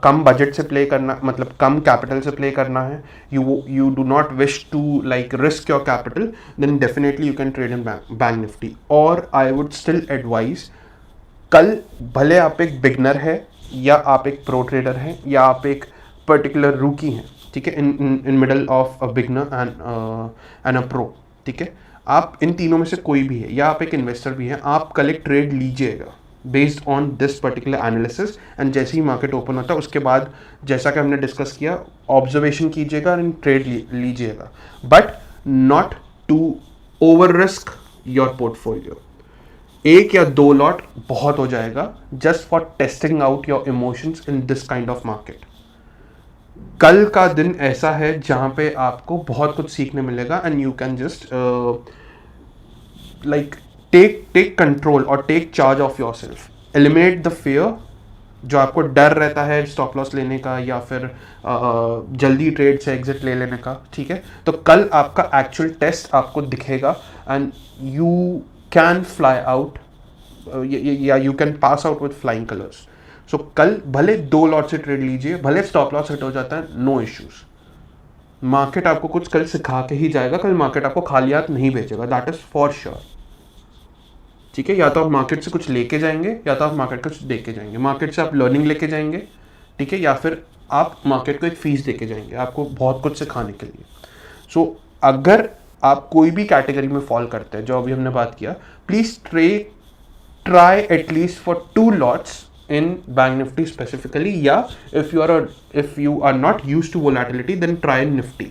कम budget से play करना, मतलब कम capital से play करना है, you do not wish to like risk your capital, then definitely you can trade in bank nifty. Or I would still advise, कल भले आप एक बिगनर है या आप एक प्रो ट्रेडर हैं या आप एक पर्टिकुलर रूकी हैं, ठीक है, in middle of a beginner and a pro. ठीक है, आप इन तीनों में से कोई भी है या आप एक इन्वेस्टर भी हैं, आप कल एक ट्रेड लीजिएगा based on this particular analysis, and जैसे ही मार्केट ओपन होता है उसके बाद जैसा कि हमने डिस्कस किया, ऑब्जर्वेशन कीजिएगा एंड ट्रेड लीजिएगा, but not to over risk your portfolio. एक या दो लॉट बहुत हो जाएगा just for testing out your emotions in this kind of market. कल का दिन ऐसा है जहां पे आपको बहुत कुछ सीखने मिलेगा, and you can just like take control और take charge of yourself, eliminate the fear, जो आपको डर रहता है स्टॉप लॉस लेने का या फिर जल्दी ट्रेड से एग्जिट ले लेने का, ठीक है। तो कल आपका एक्चुअल टेस्ट आपको दिखेगा and you can fly out या you can pass out with flying colours. So कल भले 2 लॉट से ट्रेड लीजिए, भले स्टॉप लॉस हिट हो जाता है, नो इश्यूज। मार्केट आपको कुछ कल सिखा के ही जाएगा, कल मार्केट आपको खाली हाथ नहीं भेजेगा, दैट इज फॉर श्योर, ठीक है। या तो आप मार्केट से कुछ लेके जाएंगे या तो आप मार्केट को कुछ दे के जाएंगे। मार्केट से आप लर्निंग लेके जाएंगे, ठीक है, या फिर आप मार्केट को एक फीस दे के जाएंगे आपको बहुत कुछ सिखाने के लिए। सो अगर आप कोई भी कैटेगरी में फॉल करते हैं, जो अभी हमने बात किया, please try at least for 2 lots in bank nifty specifically. Yeah, if you are not used to volatility, then try nifty,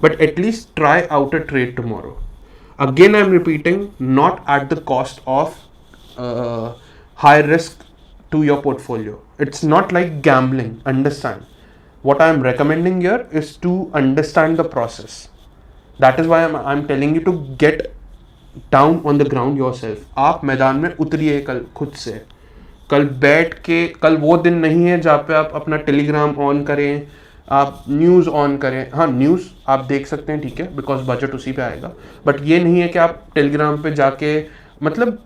but at least try out a trade tomorrow. Again, I'm repeating, not at the cost of high risk to your portfolio. It's not like gambling. Understand, what I am recommending here is to understand the process. That is why I'm telling you to get down on the ground yourself. आप मैदान में उतरिए कल खुद से। कल बैठ के, कल वो दिन नहीं है जहाँ पे आप अपना टेलीग्राम ऑन करें, आप न्यूज़ ऑन करें। हाँ, न्यूज़ आप देख सकते हैं, ठीक है, बिकॉज बजट उसी पे आएगा, बट ये नहीं है कि आप टेलीग्राम पे जाके, मतलब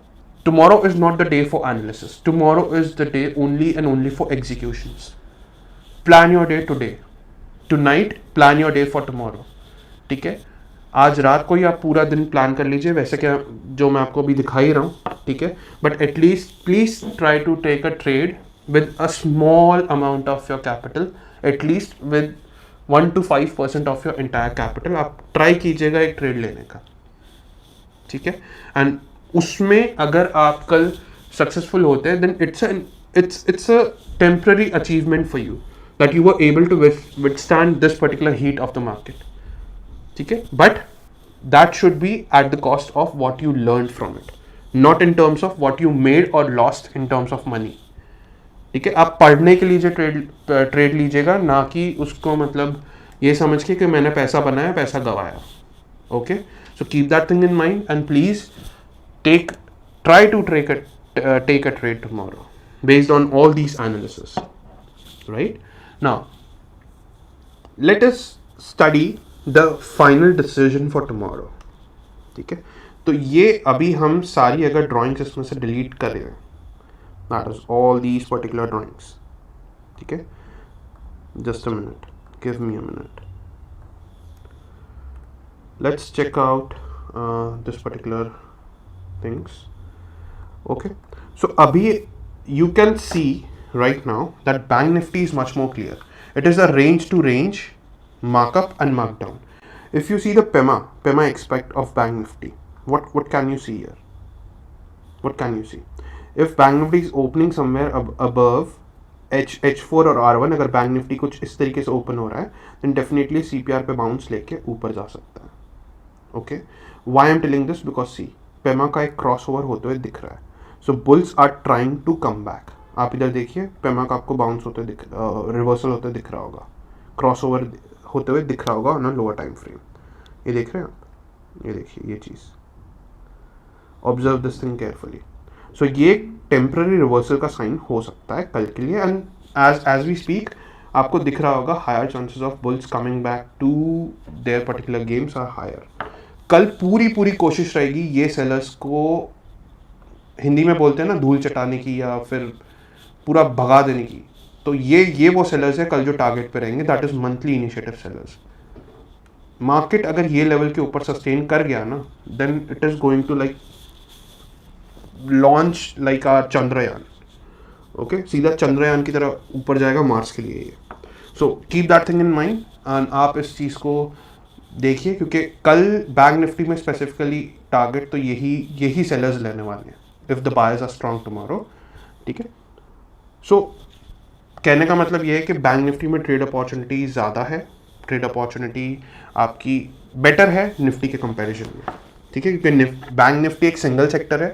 tomorrow is not the day for analysis, tomorrow is the day only and only for executions. Plan your day today, tonight plan your day for tomorrow, ठीक है। आज रात को ही आप पूरा दिन प्लान कर लीजिए, वैसे क्या जो मैं आपको अभी दिखा ही रहा हूँ, ठीक है, but at least please try to take a trade with a small amount of your capital, at least with 1 to 5% of your entire capital. आप ट्राई कीजिएगा एक ट्रेड लेने का, ठीक है, एंड उसमें अगर आप कल सक्सेसफुल होते हैं, then it's a temporary achievement for you that you were able to withstand this particular heat of the market, ठीक है, but that should be at the cost of what you learn from it, not in terms of what you made और lost in terms of money, ठीक है। आप पढ़ने के लिए trade लीजिएगा, ना कि उसको मतलब ये समझ के कि मैंने पैसा बनाया पैसा गवाया। Okay, so keep that thing in mind and please try to take a trade tomorrow based on all these analysis, right. Now let us study the final decision for tomorrow, ठीक है। तो ये अभी हम सारी अगर ड्राइंग्स इसमें से डिलीट कर रहे हैं, that is all these particular drawings, ठीक है। Just a minute, give me a minute, let's check out this particular things. Okay, so अभी you can see right now that bank nifty is much more clear. It is a range to range markup and markdown. If you see the PEMA expect of bank nifty, what can you see here? What can you see? If bank nifty is opening somewhere above H4 और R1, अगर bank nifty कुछ इस तरीके से open हो रहा है, then definitely CPR पे bounce लेके ऊपर जा सकता है। Okay, why I'm telling this? Because see, PEMA का एक crossover होते हुए दिख रहा है, so bulls are trying to come back. आप इधर देखिए, पेमा का आपको बाउंस होते रिवर्सल होते दिख रहा होगा, क्रॉसओवर होते हुए दिख रहा होगा on a lower time frame. ये देख रहे हैं आप, ये देखिए ये चीज़, ऑब्जर्व दिस थिंग केयरफुली। सो ये टेम्पररी रिवर्सल का साइन हो सकता है कल के लिए, एंड एज वी स्पीक आपको दिख रहा होगा higher chances of bulls coming back to their particular games are higher. कल पूरी कोशिश रहेगी ये सेलर्स को, हिंदी में बोलते हैं ना, धूल चटाने की या फिर पूरा भगा देने की। तो ये वो सेलर्स है कल जो टारगेट पे रहेंगे, that is monthly initiative sellers. Market अगर ये लेवल के ऊपर सस्टेन कर गया ना, then it is going to like launch like our Chandrayaan. Okay, सीधा चंद्रयान की तरह ऊपर जाएगा मार्स के लिए ये। सो keep that thing in mind and आप इस चीज़ को देखिए, क्योंकि कल बैंक निफ्टी में स्पेसिफिकली टारगेट तो यही सेलर्स लेने वाले हैं if the buyers are strong tomorrow, ठीक है। सो कहने का मतलब ये है कि बैंक निफ्टी में ट्रेड अपॉर्चुनिटी ज़्यादा है, ट्रेड अपॉर्चुनिटी आपकी बेटर है निफ्टी के कंपैरिजन में, ठीक है, क्योंकि बैंक निफ्टी एक सिंगल सेक्टर है,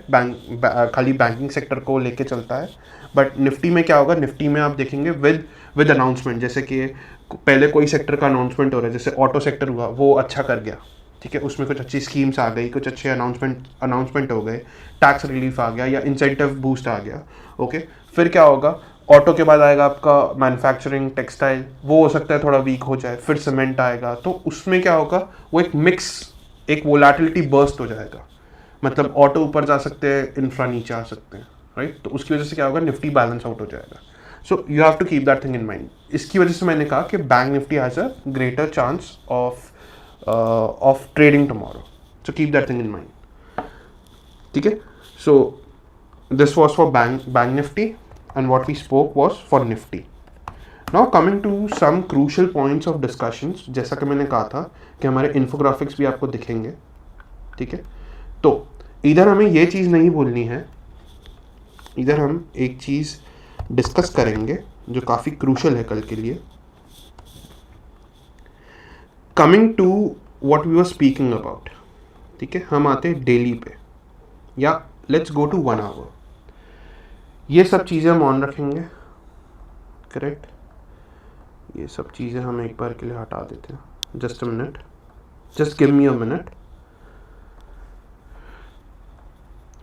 खाली बैंकिंग सेक्टर को लेके चलता है। बट निफ्टी में क्या होगा, निफ्टी में आप देखेंगे विद अनाउंसमेंट, जैसे कि पहले कोई सेक्टर का अनाउंसमेंट हो रहा है, जैसे ऑटो सेक्टर हुआ वो अच्छा कर गया, ठीक है, उसमें कुछ अच्छी स्कीम्स आ गई, कुछ अच्छे अनाउंसमेंट हो गए, टैक्स रिलीफ आ गया या इंसेंटिव बूस्ट आ गया। ओके, फिर क्या होगा, ऑटो के बाद आएगा आपका मैन्युफैक्चरिंग, टेक्सटाइल, वो हो सकता है थोड़ा वीक हो जाए, फिर सीमेंट आएगा, तो उसमें क्या होगा, वो एक मिक्स, एक वोलेटिलिटी बर्स्ट हो जाएगा। मतलब ऑटो ऊपर जा सकते हैं, इंफ्रा नीचे आ सकते हैं, राइट। तो उसकी वजह से क्या होगा, निफ्टी बैलेंस आउट हो जाएगा। So you have to keep that thing in mind. इसकी वजह से मैंने कहा कि bank Nifty has a greater chance of trading tomorrow, so keep that thing in mind. ठीक है, so this was for bank Nifty and what we spoke was for Nifty. Now coming to some crucial points of discussions, जैसा कि मैंने कहा था कि हमारे infographics भी आपको दिखेंगे। ठीक है, तो इधर हमें ये चीज़ नहीं भूलनी है, इधर हम एक चीज़ डिस्कस करेंगे जो काफ़ी क्रूशियल है कल के लिए। Coming to what we were speaking about, ठीक है, हम आते हैं डेली पे, या लेट्स गो टू 1 आवर। ये सब चीज़ें हम ऑन रखेंगे, करेक्ट। ये सब चीज़ें हम एक बार के लिए हटा देते हैं। Just a minute, just give me a minute.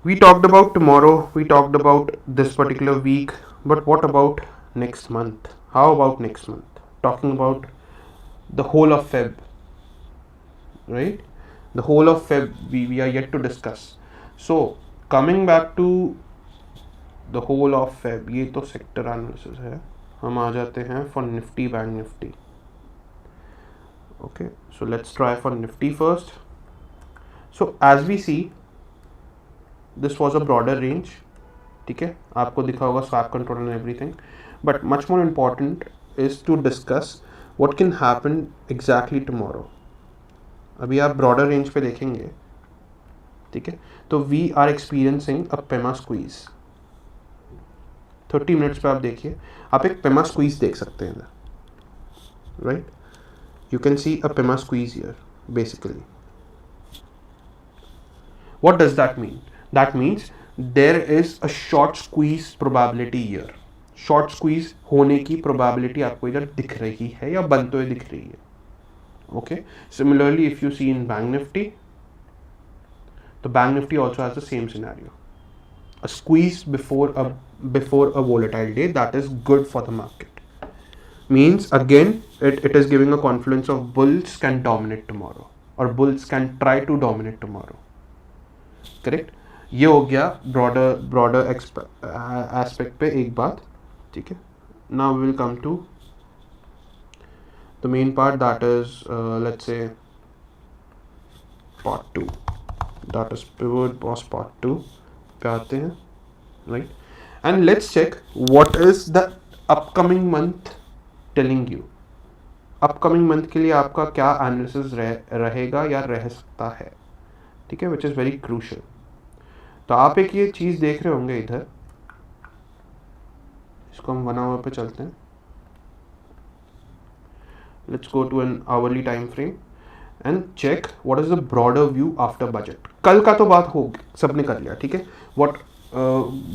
We talked about tomorrow, we talked about this particular week, but what about next month? How about next month? Talking about the whole of Feb, right? The whole of Feb we are yet to discuss. So coming back to the whole of Feb, ये तो sector analysis है, हम आ जाते हैं for Nifty Bank Nifty. Okay, so let's try for Nifty first. So as we see, this was a broader range, ठीक है, आपको दिखा होगा swap control and everything, but much more important is to discuss what can happen exactly tomorrow. अभी आप broader range पे देखेंगे, ठीक है, तो we are experiencing a pema squeeze. 30 minutes पे आप देखिए, आप एक पेमा स्क्वीज देख सकते हैं, right. You can see a pema squeeze here basically. What does that mean? That means there is a short squeeze probability here. Short squeeze होने की probability आपको इधर दिख रही है या बनते हुए दिख रही है। Okay. Similarly, if you see in Bank Nifty, the Bank Nifty also has the same scenario. A squeeze before a volatile day, that is good for the market. Means again, it is giving a confluence of bulls can dominate tomorrow, or bulls can try to dominate tomorrow. Correct, ये हो गया broader aspect पे एक बात, ठीक है। Now we will come to the main part, that is let's say part 2, that is pivot boss part 2 पे आते हैं, right. And let's check what is the upcoming month telling you. Upcoming month के लिए आपका क्या analysis रहेगा या रह सकता है, ठीक है, विच इज़ वेरी क्रूशियल। तो आप एक ये चीज़ देख रहे होंगे इधर, इसको हम 1 आवर पे चलते हैं। Let's go to an hourly time frame and check what is the broader view after budget. कल का तो बात हो सबने कर लिया, ठीक है, what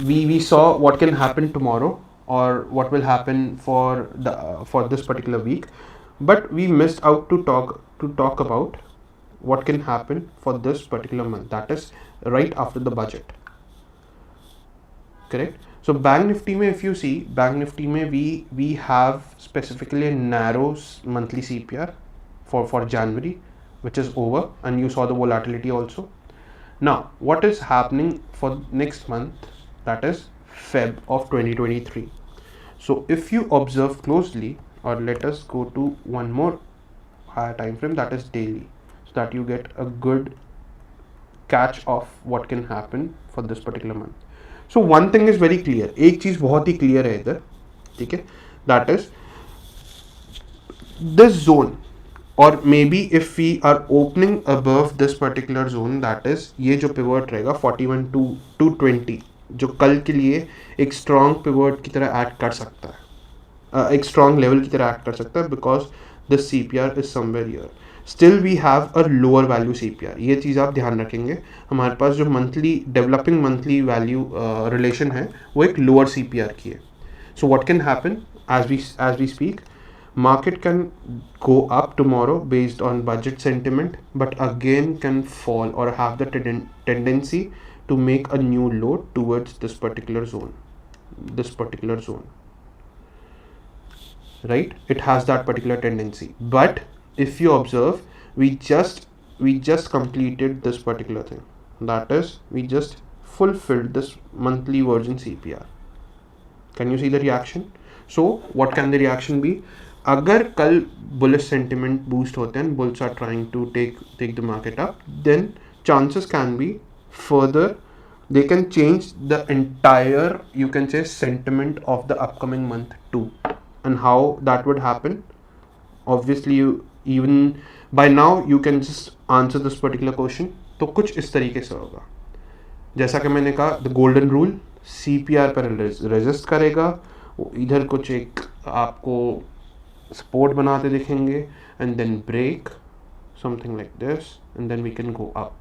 we saw what can happen tomorrow और what will happen for this particular week, but we missed out to talk about what can happen for this particular month, that is right after the budget, correct. So Bank Nifty mein, if you see Bank Nifty mein, we have specifically a narrow monthly CPR for January, which is over, and you saw the volatility also. Now what is happening for next month, that is Feb of 2023. So if you observe closely, or let us go to one more higher time frame, that is daily, that you get a good catch of what can happen for this particular month. So one thing is very clear, एक चीज बहुत ही clear है इधर, ठीक है, that is this zone, or maybe if we are opening above this particular zone, that is ये जो pivot रहेगा 41 to 20, जो कल के लिए एक strong pivot की तरह act कर सकता है, एक strong level की तरह act कर सकता है, because this CPR is somewhere here. Still we have a lower value CPR, ये चीज़ आप ध्यान रखेंगे। हमारे पास जो monthly developing monthly value relation है वो एक लोअर CPR की है। So what can happen as we speak, Market can go up tomorrow based on budget sentiment, but again can fall or have the tendency to make a new low towards this particular zone. Right, it has that particular tendency. But if you observe, we just completed this particular thing, that is, we just fulfilled this monthly virgin CPR. Can you see the reaction? So what can the reaction be? अगर कल bullish sentiment boost होते हैं, bulls are trying to take the market up, then chances can be further they can change the entire, you can say, sentiment of the upcoming month too. And how that would happen? Obviously, you even by now you can just answer this particular question. तो कुछ इस तरीके से होगा, जैसा कि मैंने कहा, द गोल्डन रूल, CPR पर रेजिस्ट करेगा, इधर कुछ एक आपको सपोर्ट बनाते दिखेंगे, and then break something like this, and then we can go up.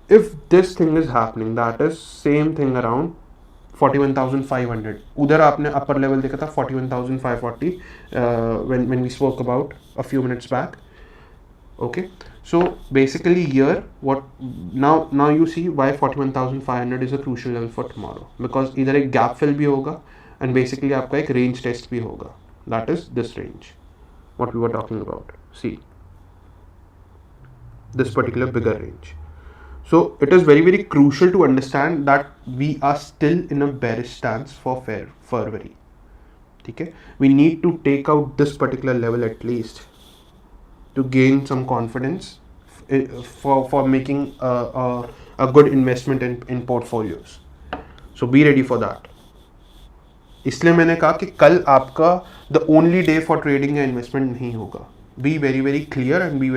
If this thing is happening, that is same thing around 41,500. उधर आपने upper level देखा था 41,540 when we spoke about a few minutes back. Okay, so basically here what now you see why 41,500 is a crucial level for tomorrow, because इधर एक gap fill भी होगा and basically आपका एक range test भी होगा, that is this range what we were talking about. See this particular bigger range. So it is very very crucial to understand that we are still in a bearish stance for February. Okay, we need to take out this particular level at least to gain some confidence for making a good investment in portfolios. So be ready for that. इसलिए मैंने कहा कि कल आपका the only day for trading या investment नहीं होगा. Be very very clear and be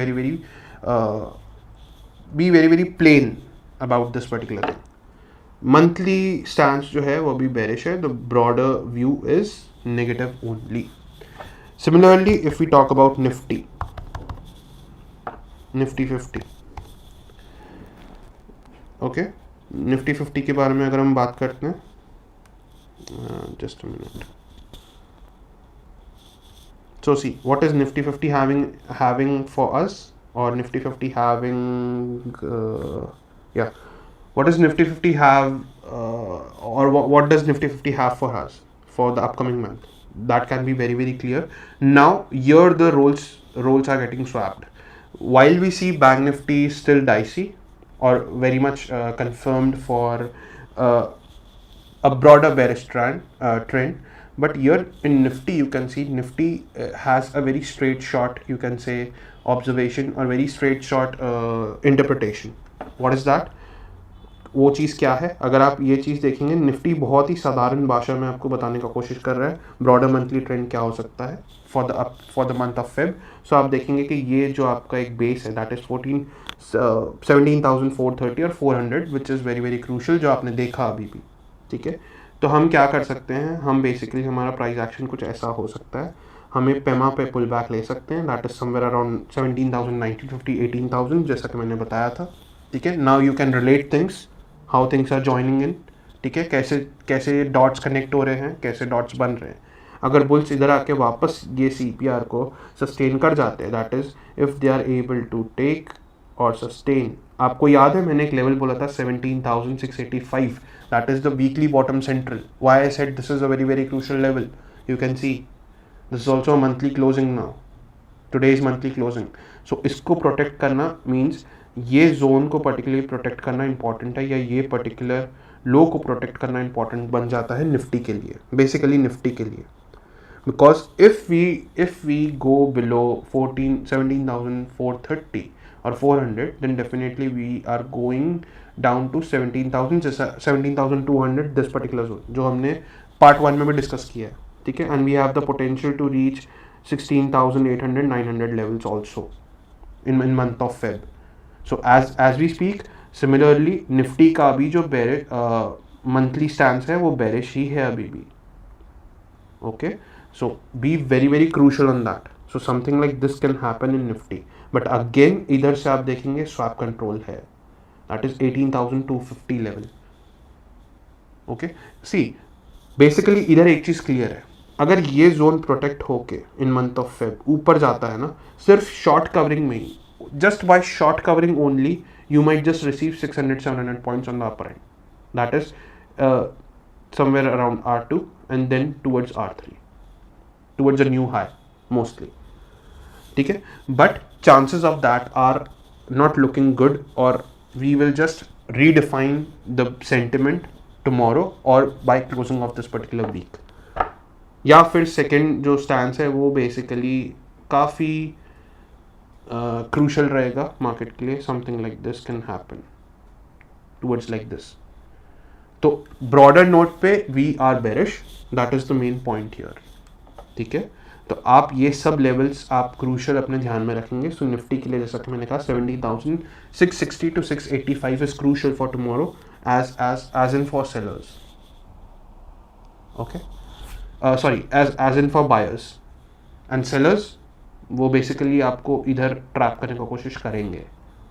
very very plain about this particular thing. Monthly stance जो है वो भी bearish है. The broader view is negative only. Similarly, if we talk about Nifty50, okay, Nifty50 के बारे में अगर हम बात करते हैं, just a minute. So see, what is Nifty50 having for us, or Nifty50 having what does Nifty50 have, or what does Nifty50 have for us for the upcoming month? That can be very very clear. Now here the roles are getting swapped. While we see Bank Nifty still dicey or very much confirmed for a broader bearish trend, but here in Nifty you can see Nifty has a very straight shot, you can say, observation or very straight shot interpretation. What is that? वो चीज़ क्या है? अगर आप ये चीज़ देखेंगे, Nifty बहुत ही साधारण भाषा में आपको बताने का कोशिश कर रहा है ब्रॉडर मंथली ट्रेंड क्या हो सकता है for the month of Feb. So आप देखेंगे कि ये जो आपका एक बेस है, दैट इज 17,430 और 400, which is very very crucial, जो आपने देखा अभी भी. ठीक है, तो हम क्या कर सकते हैं, हम बेसिकली हमारा प्राइस एक्शन कुछ ऐसा हो सकता है, हमें पेमा पे पुल बैक ले सकते हैं, दैट इज समवेयर अराउंड 17,950, 18,000, जैसा कि मैंने बताया था. ठीक है, now you can relate things, how things are joining in. ठीक है, कैसे डॉट्स कनेक्ट हो रहे हैं, कैसे डॉट्स बन रहे हैं. अगर बुल्स इधर आके वापस ये CPR को सस्टेन कर जाते हैं, that is if they are able to take और सस्टेन. आपको याद है मैंने एक लेवल बोला था 17,685, that is the weekly bottom central. Why I said this is a very very crucial level. You can see this is also monthly closing now, today is monthly closing. So इसको protect करना means ये zone को particularly protect करना important है, या ये particular लो को protect करना इंपॉर्टेंट बन जाता है निफ्टी के लिए, बेसिकली निफ्टी के लिए. Because if we go below 17,430 और 400, then definitely we are going down to 17,000, जैसा 17,200, दिस पर्टिकुलर जोन जो हमने पार्ट 1 में भी डिस्कस किया है. ठीक है, and we have the potential to reach 16,800, 900 levels also in month of Feb. So as we speak, similarly Nifty का भी जो मंथली स्टैंस है वो बेरिश ही है अभी भी. Okay, so be very very crucial on that. So something like this can happen in Nifty, but again इधर से आप देखेंगे स्वैप कंट्रोल है, that is 18,250 level. Okay, see basically इधर एक चीज क्लियर है, अगर ये जोन प्रोटेक्ट होके इन मंथ ऑफ फेब ऊपर जाता है ना, सिर्फ शॉर्ट कवरिंग में ही, just by short covering only, you might just receive 600-700 points on the upper end. That is somewhere around R2 and then towards R3, towards a new high mostly. ठीक है, but chances of that are not looking good, or we will just redefine the sentiment tomorrow or by closing of this particular week. या फिर second जो stance है वो basically काफ़ी crucial रहेगा market के लिए. Something like this can happen towards like this. तो ब्रॉडर नोट पे we are bearish, that is the main point here. ठीक है, तो आप ये सब लेवल्स आप क्रूशल अपने ध्यान में रखेंगे. सो निफ्टी के लिए जैसा कि मैंने कहा 17,660 to 685 is crucial for tomorrow as in for sellers. Okay, sorry, as in for buyers and sellers. वो बेसिकली आपको इधर ट्रैप करने का कोशिश करेंगे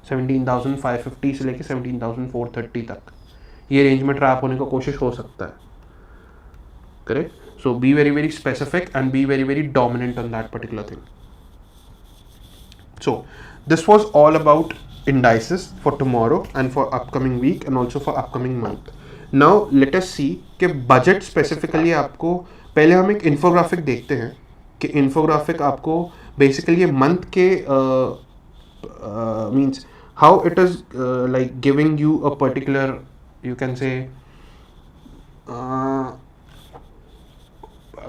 17,550 से लेके 17,430 तक. ये रेंज में ट्रैप होने का कोशिश हो सकता है. Correct. So be very very specific and B very very dominant on that particular thing. So this was all about indices for tomorrow and for upcoming week and also for upcoming month. Now let us see कि budget specifically आपको, पहले हम एक infographic देखते हैं कि infographic आपको basically ये month के means how it is like giving you a particular, you can say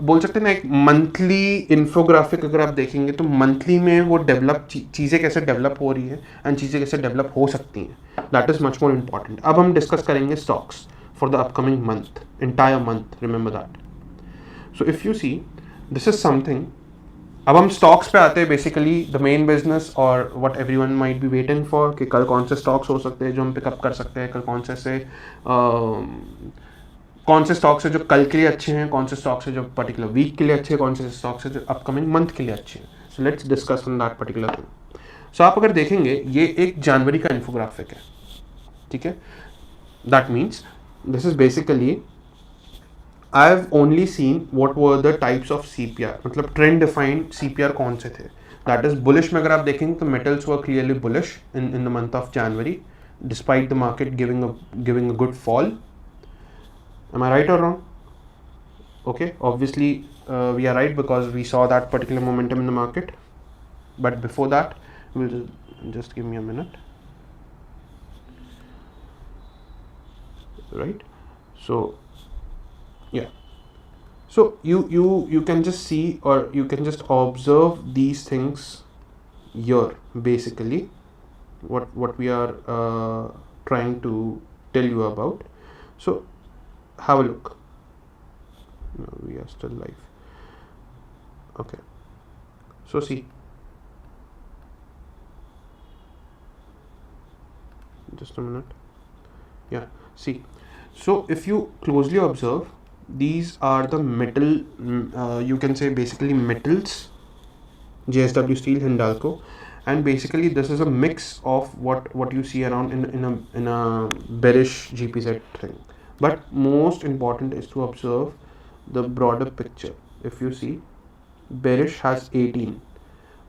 बोल सकते हैं ना, एक मंथली इन्फोग्राफिक अगर आप देखेंगे तो मंथली में वो डेवलप चीज़ें कैसे डेवलप हो रही है एंड चीज़ें कैसे डेवलप हो सकती हैं. That is much more important. अब हम डिस्कस करेंगे stocks for the upcoming month, entire month, remember that. So if you see this is something. अब हम स्टॉक्स पे आते हैं, बेसिकली द मेन बिजनेस और what everyone might be waiting for, कि कल कौन से स्टॉक्स हो सकते हैं जो हम पिकअप कर सकते हैं, कल कौन से स्टॉक्स है जो कल के लिए अच्छे हैं, कौन से स्टॉक्स है जो पर्टिकुलर वीक के लिए अच्छे हैं, कौन से स्टॉक्स है जो अपकमिंग मंथ के लिए अच्छे हैं. So let's discuss on that particular thing. So आप अगर देखेंगे ये एक जनवरी का इन्फोग्राफिक है. ठीक है, that means this is basically I have only seen what were the types of CPR, मतलब ट्रेंड डिफाइंड सीपीआर कौन से थे. दैट इज बुलिश में अगर आप देखेंगे तो metals were clearly bullish in the month of January despite the market giving a good fall. Am I right or wrong? Okay, obviously we are right because we saw that particular momentum in the market. But before that, we'll just give me a minute. Right? So yeah. So you can just see, or you can just observe these things here. Basically, what we are trying to tell you about. So have a look. No, we are still live. Okay, so see, just a minute. Yeah, see, so if you closely observe, these are the metal, you can say basically metals, JSW Steel, Hindalco, and basically this is a mix of what you see around in a bearish GPZ thing. But most important is to observe the broader picture. If you see, bearish has 18,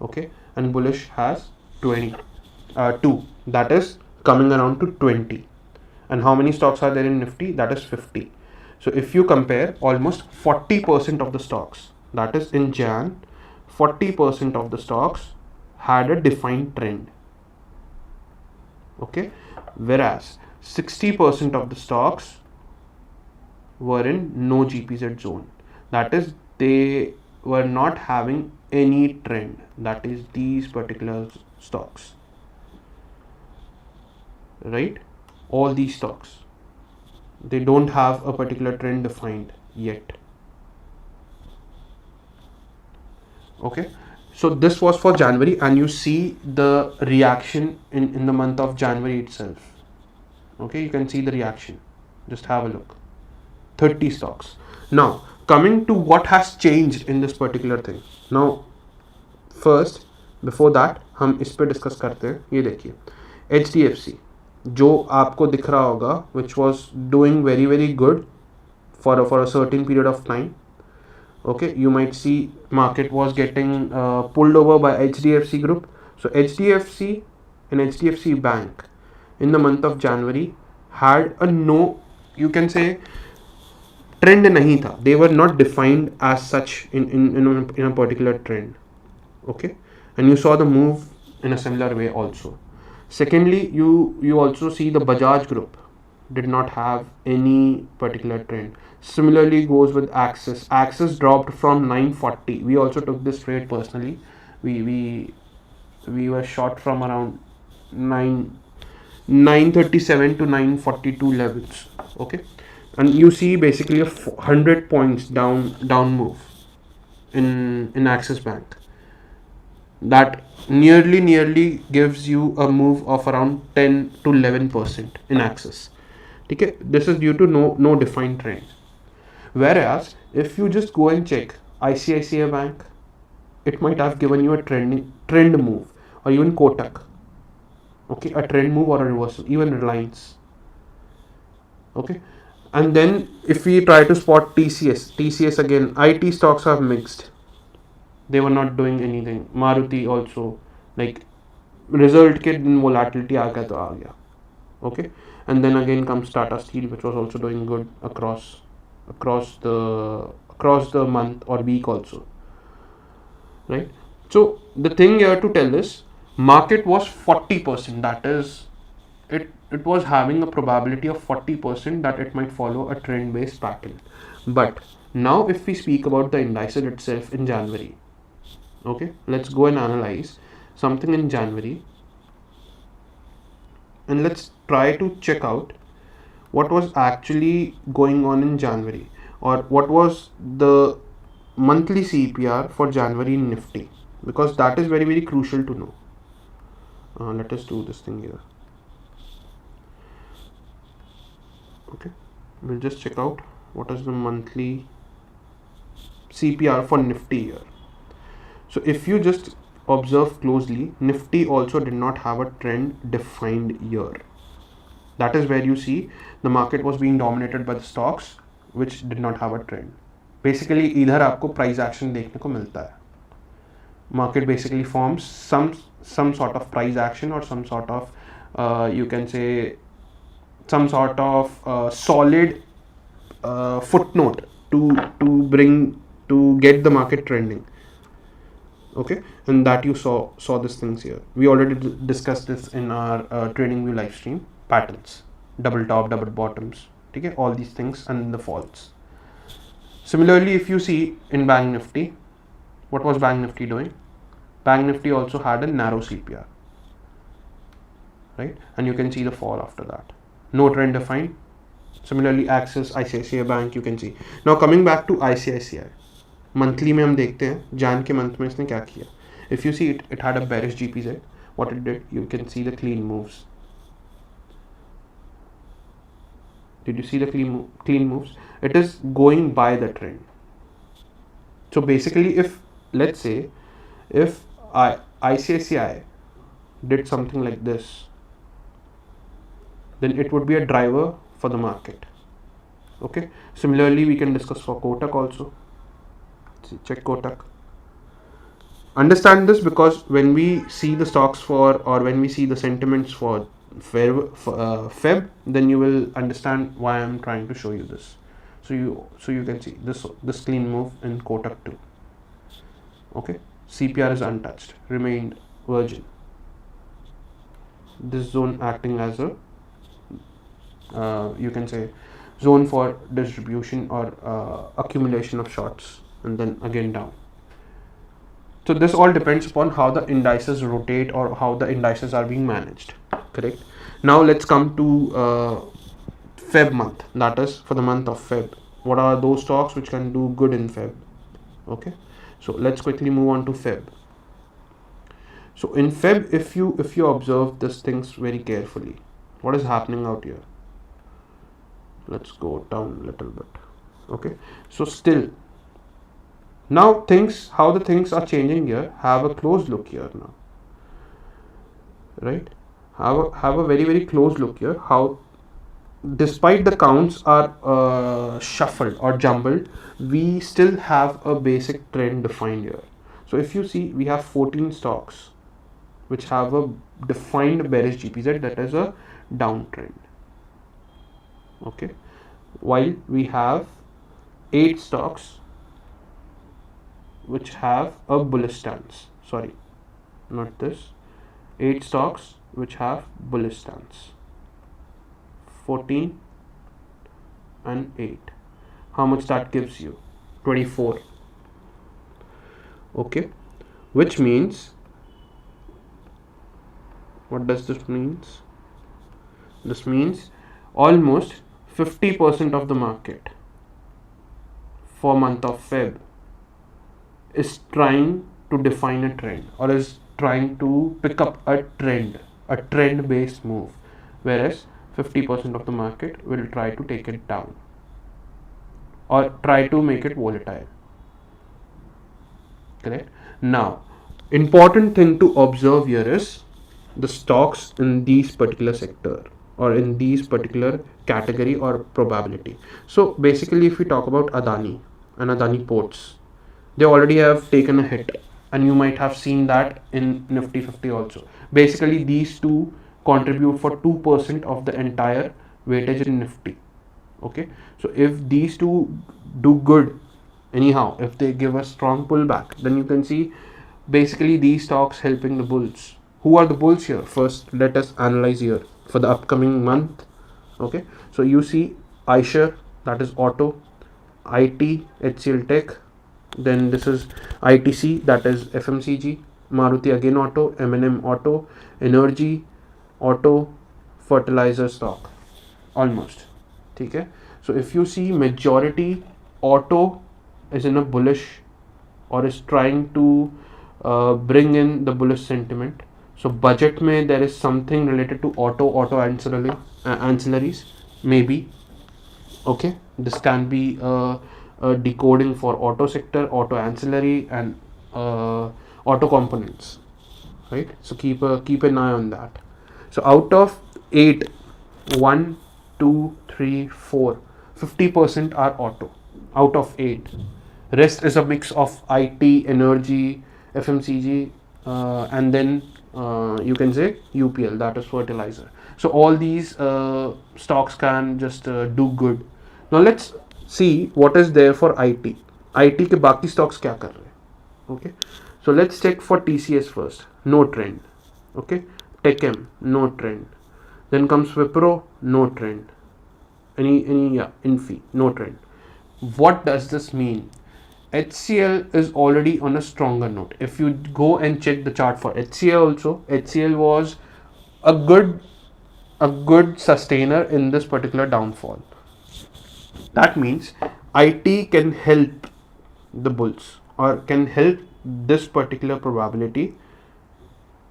okay, and bullish has 2. That is coming around to 20. And how many stocks are there in Nifty? That is 50. So if you compare, almost 40% of the stocks, that is in Jan, 40% of the stocks had a defined trend. Okay, whereas 60% of the stocks were in no GPZ zone. That is, they were not having any trend. That is these particular stocks, right? All these stocks, they don't have a particular trend defined yet. Okay, so this was for January, and you see the reaction in the month of January itself. Okay, you can see the reaction. Just have a look. 30 stocks. Now coming to what has changed in this particular thing. Now first, before that हम इस पे discuss करते हैं. ये देखिए HDFC जो आपको दिख रहा होगा, which was doing very very good for a certain period of time. Okay, you might see market was getting pulled over by HDFC group. So HDFC and HDFC Bank in the month of January had a no, you can say, trend nahi tha. They were not defined as such in a particular trend. Okay, and you saw the move in a similar way also. Secondly, you also see the Bajaj group did not have any particular trend. Similarly goes with Axis dropped from 940. We also took this trade personally. We were short from around 937 to 942 levels. Okay, and you see basically a 100 points down move in Axis Bank. That nearly gives you a move of around 10 to 11% in Axis. Okay, this is due to no defined trend. Whereas if you just go and check ICICI Bank, it might have given you a trend move, or even Kotak. Okay, a trend move or a reversal, even Reliance. Okay, and then if we try to spot TCS again, IT stocks are mixed. They were not doing anything. Maruti also, like, result के दिन volatility आ गया तो आ गया. Okay, and then again comes Tata Steel, which was also doing good across the month or week also, right? So the thing here to tell is market was 40%. That is, it was having a probability of 40% that it might follow a trend based pattern. But now if we speak about the indices itself in January, okay, let's go and analyze something in January, and let's try to check out what was actually going on in January, or what was the monthly CPR for January in Nifty, because that is very crucial to know. Let us do this thing here. Okay, we'll just check out what is the monthly CPR for Nifty here. So if you just observe closely, Nifty also did not have a trend defined here. That is where you see the market was being dominated by the stocks which did not have a trend. Basically इधर आपको price action देखने को मिलता है. Market basically forms some sort of price action, or some sort of you can say some sort of solid footnote to get the market trending. Okay, and that you saw these things here. We already discussed this in our trading view live stream. Patterns, double top, double bottoms, okay, all these things, and the falls. Similarly, if you see in Bank Nifty, what was Bank Nifty doing? Bank Nifty also had a narrow CPR, right? And you can see the fall after that. No trend defined. Similarly, Axis, ICICI Bank, you can see. Now coming back to ICICI, monthly में हम देखते हैं जान के month में इसने क्या किया. If you see it had a bearish GPZ. What it did, you can see the clean moves. Did you see the clean moves? It is going by the trend. So basically, if let's say if ICICI did something like this, then it would be a driver for the market. Okay. Similarly, we can discuss for Kotak also. Check Kotak. Understand this, because when we see the stocks for, or when we see the sentiments for Feb, then you will understand why I am trying to show you this. So you can see this clean move in Kotak too. Okay, CPR is untouched, remained virgin. This zone acting as a you can say zone for distribution or accumulation of shorts, and then again down. So this all depends upon how the indices rotate or how the indices are being managed. Correct. Now let's come to Feb month. That is for the month of Feb. What are those stocks which can do good in Feb? Okay. So let's quickly move on to Feb. So in Feb, if you observe these things very carefully, what is happening out here? Let's go down a little bit. Okay. So still, now how the things are changing here. Have a close look here now. Right. Have a very close look here. How despite the counts are shuffled or jumbled, we still have a basic trend defined here. So if you see, we have 14 stocks which have a defined bearish GPZ, that is a downtrend. Okay, while we have 8 stocks which have a bullish stance. Sorry, not this. 8 stocks which have bullish stance. 14 and 8. How much that gives you? 24. Okay, which means, what does this means? This means almost 50% of the market for month of Feb is trying to define a trend, or is trying to pick up a trend based move, whereas 50% of the market will try to take it down or try to make it volatile. Correct? Now, important thing to observe here is the stocks in these particular sector or in these particular category or probability. So basically, if we talk about Adani and Adani ports, they already have taken a hit, and you might have seen that in Nifty 50 also. Basically, these two contribute for 2% of the entire weightage in Nifty. Okay, so if these two do good, anyhow, if they give a strong pullback, then you can see basically these stocks helping the bulls. Who are the bulls here? First, let us analyze here for the upcoming month. Okay, so you see iShares, that is auto, IT, HCL Tech, then this is ITC, that is FMCG, Maruti again auto, M&M auto, energy auto, fertilizer stock, almost. Okay, so if you see, majority auto is in a bullish or is trying to bring in the bullish sentiment. So budget mein there is something related to auto ancillaries maybe. Okay, this can be a decoding for auto sector, auto ancillary, and auto components, right? So keep an eye on that. So out of 8, 1, 2, 3, 4, 50% are auto out of 8. Rest is a mix of IT, energy, FMCG, and then you can say UPL, that is fertilizer. So all these stocks can just do good. Now let's see what is there for IT. IT के बाकी stocks क्या कर रहे हैं? Okay, so let's check for TCS first. No trend. Okay, Techem, no trend. Then comes Wipro, no trend. Infi, no trend. What does this mean? HCL is already on a stronger note. If you go and check the chart for HCL also, HCL was a good sustainer in this particular downfall. That means IT can help the bulls or can help this particular probability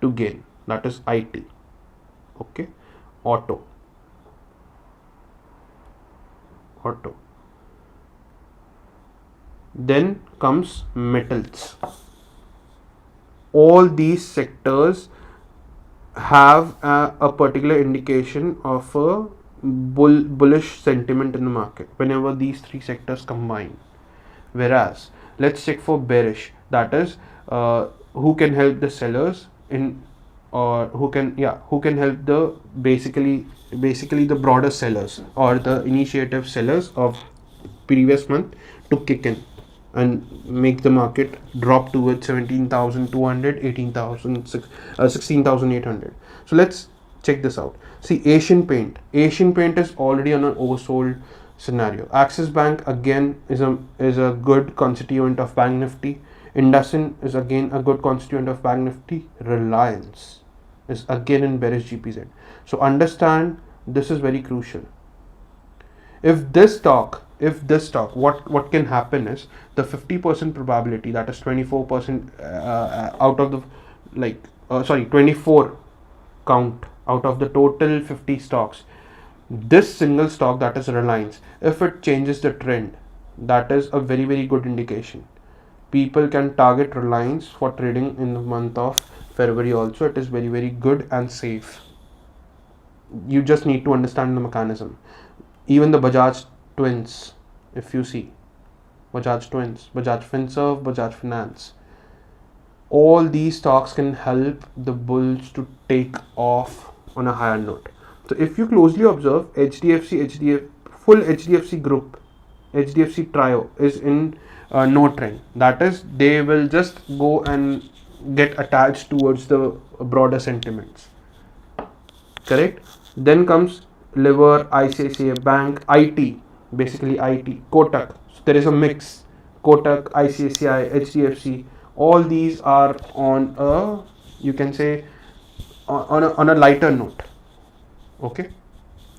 to gain. That is IT. Okay, auto. Then comes metals. All these sectors have a particular indication of a bullish sentiment in the market whenever these three sectors combine. Whereas, let's check for bearish. That is, who can help the sellers in, or who can help the basically the broader sellers or the initiative sellers of previous month to kick in and make the market drop towards 17,200, 16,800. So let's check this out. See, Asian Paint is already on an oversold scenario. Axis Bank again is a good constituent of Bank Nifty. Indices is again a good constituent of Bank Nifty. Reliance is again in bearish GPZ. So understand, this is very crucial. If this stock, what can happen is the 50% probability, that is 24% out of the 24 count out of the total 50 stocks. This single stock, that is Reliance, if it changes the trend, that is a very, very good indication. People can target Reliance for trading in the month of February also. It is very, very good and safe. You just need to understand the mechanism. Even the Bajaj twins, if you see, Bajaj twins, Bajaj Finserv, Bajaj Finance, all these stocks can help the bulls to take off on a higher note. So if you closely observe, full HDFC group, HDFC trio is in no trend. That is, they will just go and get attached towards the broader sentiments. Correct? Then comes liver, ICICI Bank, IT, basically IT, Kotak. So there is a mix. Kotak, ICICI, HDFC, all these are on a, you can say, on a lighter note. Okay,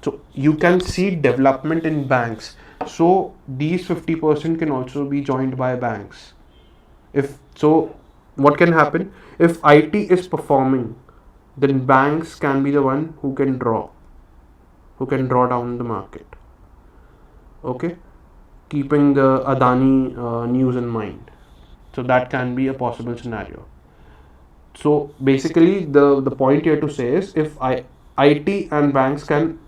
so you can see development in banks. So these 50% can also be joined by banks. If so, what can happen if IT is performing, then banks can be the one who can draw down the market. Okay, keeping the Adani news in mind. So that can be a possible scenario. So basically, the point here to say is, if IT and banks can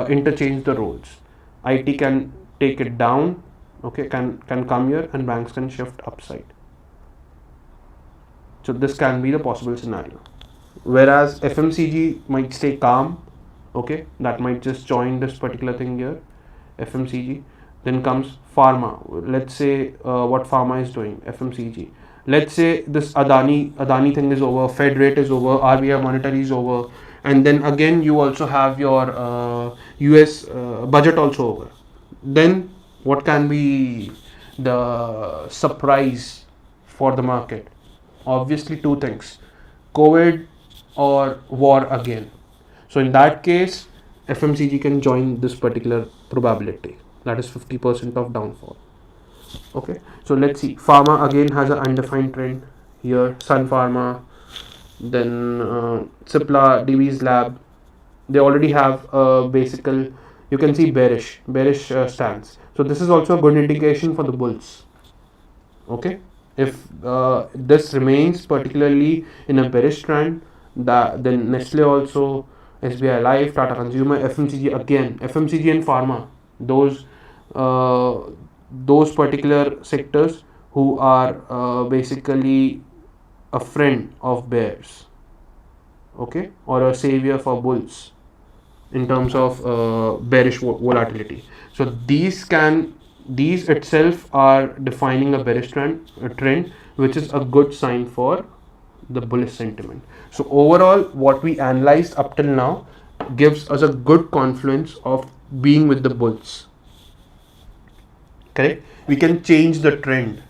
interchange the roles, IT can take it down, okay, can come here, and banks can shift upside. So this can be the possible scenario. Whereas FMCG might stay calm, okay, that might just join this particular thing here, FMCG. Then comes pharma. Let's say what pharma is doing, FMCG. Let's say this Adani thing is over, Fed rate is over, RBI monetary is over, and then again you also have your US budget also over. Then what can be the surprise for the market? Obviously, two things: COVID or war again. So in that case, FMCG can join this particular probability. That is 50% of downfall. Okay, so let's see. Pharma again has an undefined trend here. Sun Pharma, then Cipla, DB's Lab. They already have a basical. You can see bearish stance. So this is also a good indication for the bulls. Okay, if this remains particularly in a bearish trend, then Nestle also, SBI Life, Tata Consumer, FMCG again, FMCG and pharma, those those particular sectors who are basically a friend of bears, okay, or a savior for bulls in terms of bearish volatility. So these itself are defining a bearish trend, which is a good sign for the bullish sentiment. So overall, what we analyzed up till now gives us a good confluence of being with the bulls. Correct? We can change the trend,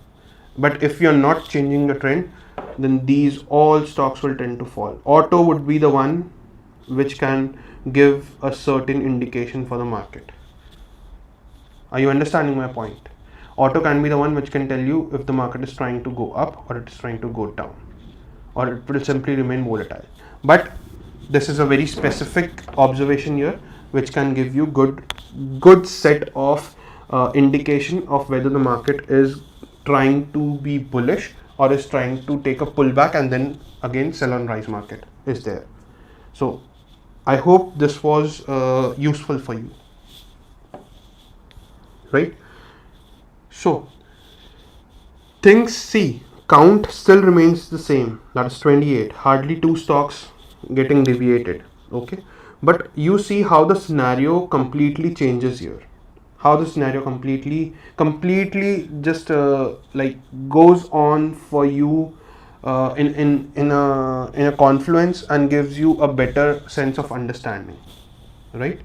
but if you're not changing the trend, then these all stocks will tend to fall. Auto would be the one which can give a certain indication for the market. Are you understanding my point? Auto can be the one which can tell you if the market is trying to go up or it is trying to go down, or it will simply remain volatile. But this is a very specific observation here which can give you good set of indication of whether the market is trying to be bullish or is trying to take a pullback and then again sell on rise market is there. So I hope this was useful for you, right? So things, see, count still remains the same, that is 28, hardly two stocks getting deviated. Okay, but you see how the scenario completely changes here, how the scenario completely just like goes on for you in a confluence and gives you a better sense of understanding, right?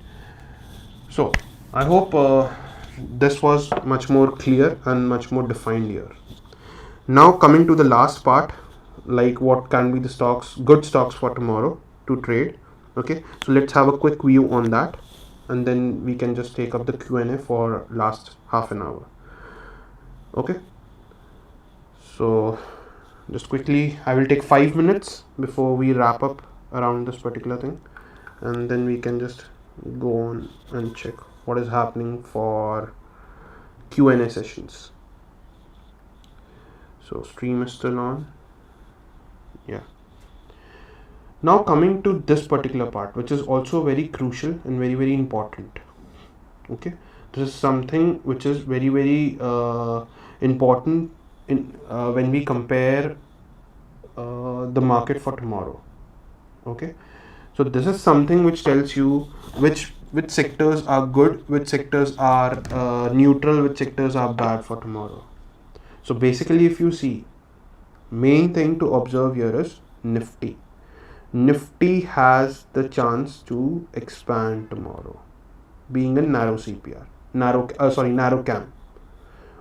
So I hope this was much more clear and much more defined here. Now coming to the last part, like what can be the stocks, good stocks for tomorrow to trade. Okay, so let's have a quick view on that, and then we can just take up the Q&A for last half an hour. Okay, so just quickly, I will take 5 minutes before we wrap up around this particular thing, and then we can just go on and check what is happening for Q&A sessions. So stream is still on. Yeah. Now coming to this particular part, which is also very crucial and very important. Okay, this is something which is very important in when we compare the market for tomorrow. Okay, so this is something which tells you which sectors are good, which sectors are neutral, which sectors are bad for tomorrow. So basically, if you see, main thing to observe here is Nifty. Nifty has the chance to expand tomorrow, being a narrow CPR, narrow cam.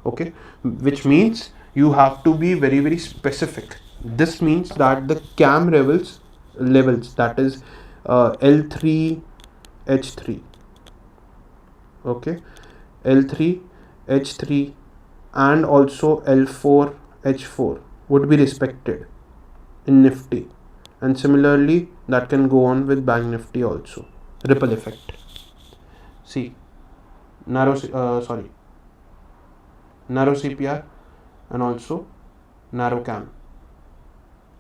Okay, which means you have to be very specific. This means that the cam levels, that is L3 H3, okay, L3 H3 and also L4 H4 would be respected in Nifty, and similarly that can go on with Bank Nifty also. Ripple effect. See, narrow narrow CPR and also narrow cam,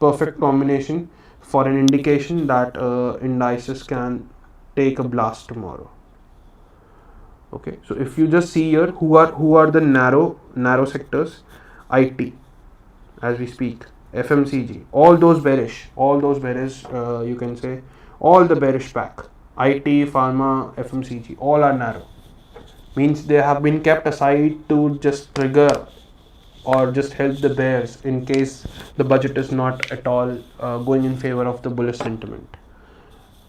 perfect combination for an indication that indices can take a blast tomorrow. Okay, so if you just see here, who are the narrow sectors? IT, as we speak, FMCG, all those bearish, you can say all the bearish pack, IT, pharma, FMCG, all are narrow. Means they have been kept aside to just trigger or just help the bears in case the budget is not at all going in favor of the bullish sentiment.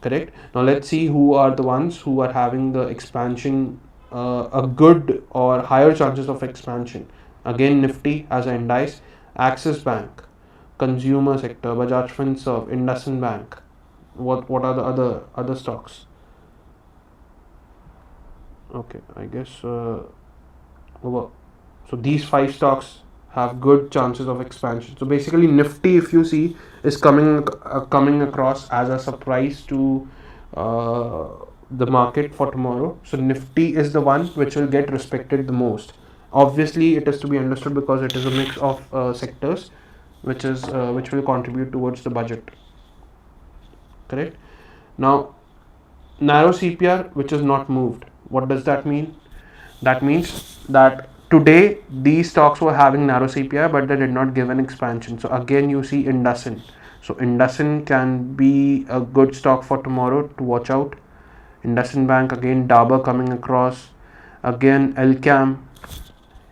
Correct. Now let's see who are the ones who are having the expansion, a good or higher chances of expansion. Again, Nifty as an index, Axis Bank, consumer sector, Bajaj Finserv, IndusInd Bank. What are the other stocks? Okay, I guess over. So these 5 stocks have good chances of expansion. So basically, Nifty, if you see, is coming across as a surprise to the market for tomorrow. So Nifty is the one which will get respected the most. Obviously, it is to be understood because it is a mix of sectors, which will contribute towards the budget. Correct. Now, narrow CPR which is not moved. What does that mean? That means that today these stocks were having narrow CPI but they did not give an expansion. So again you see IndusInd. So IndusInd can be a good stock for tomorrow to watch out. IndusInd Bank, again Dabur coming across, again Elcam,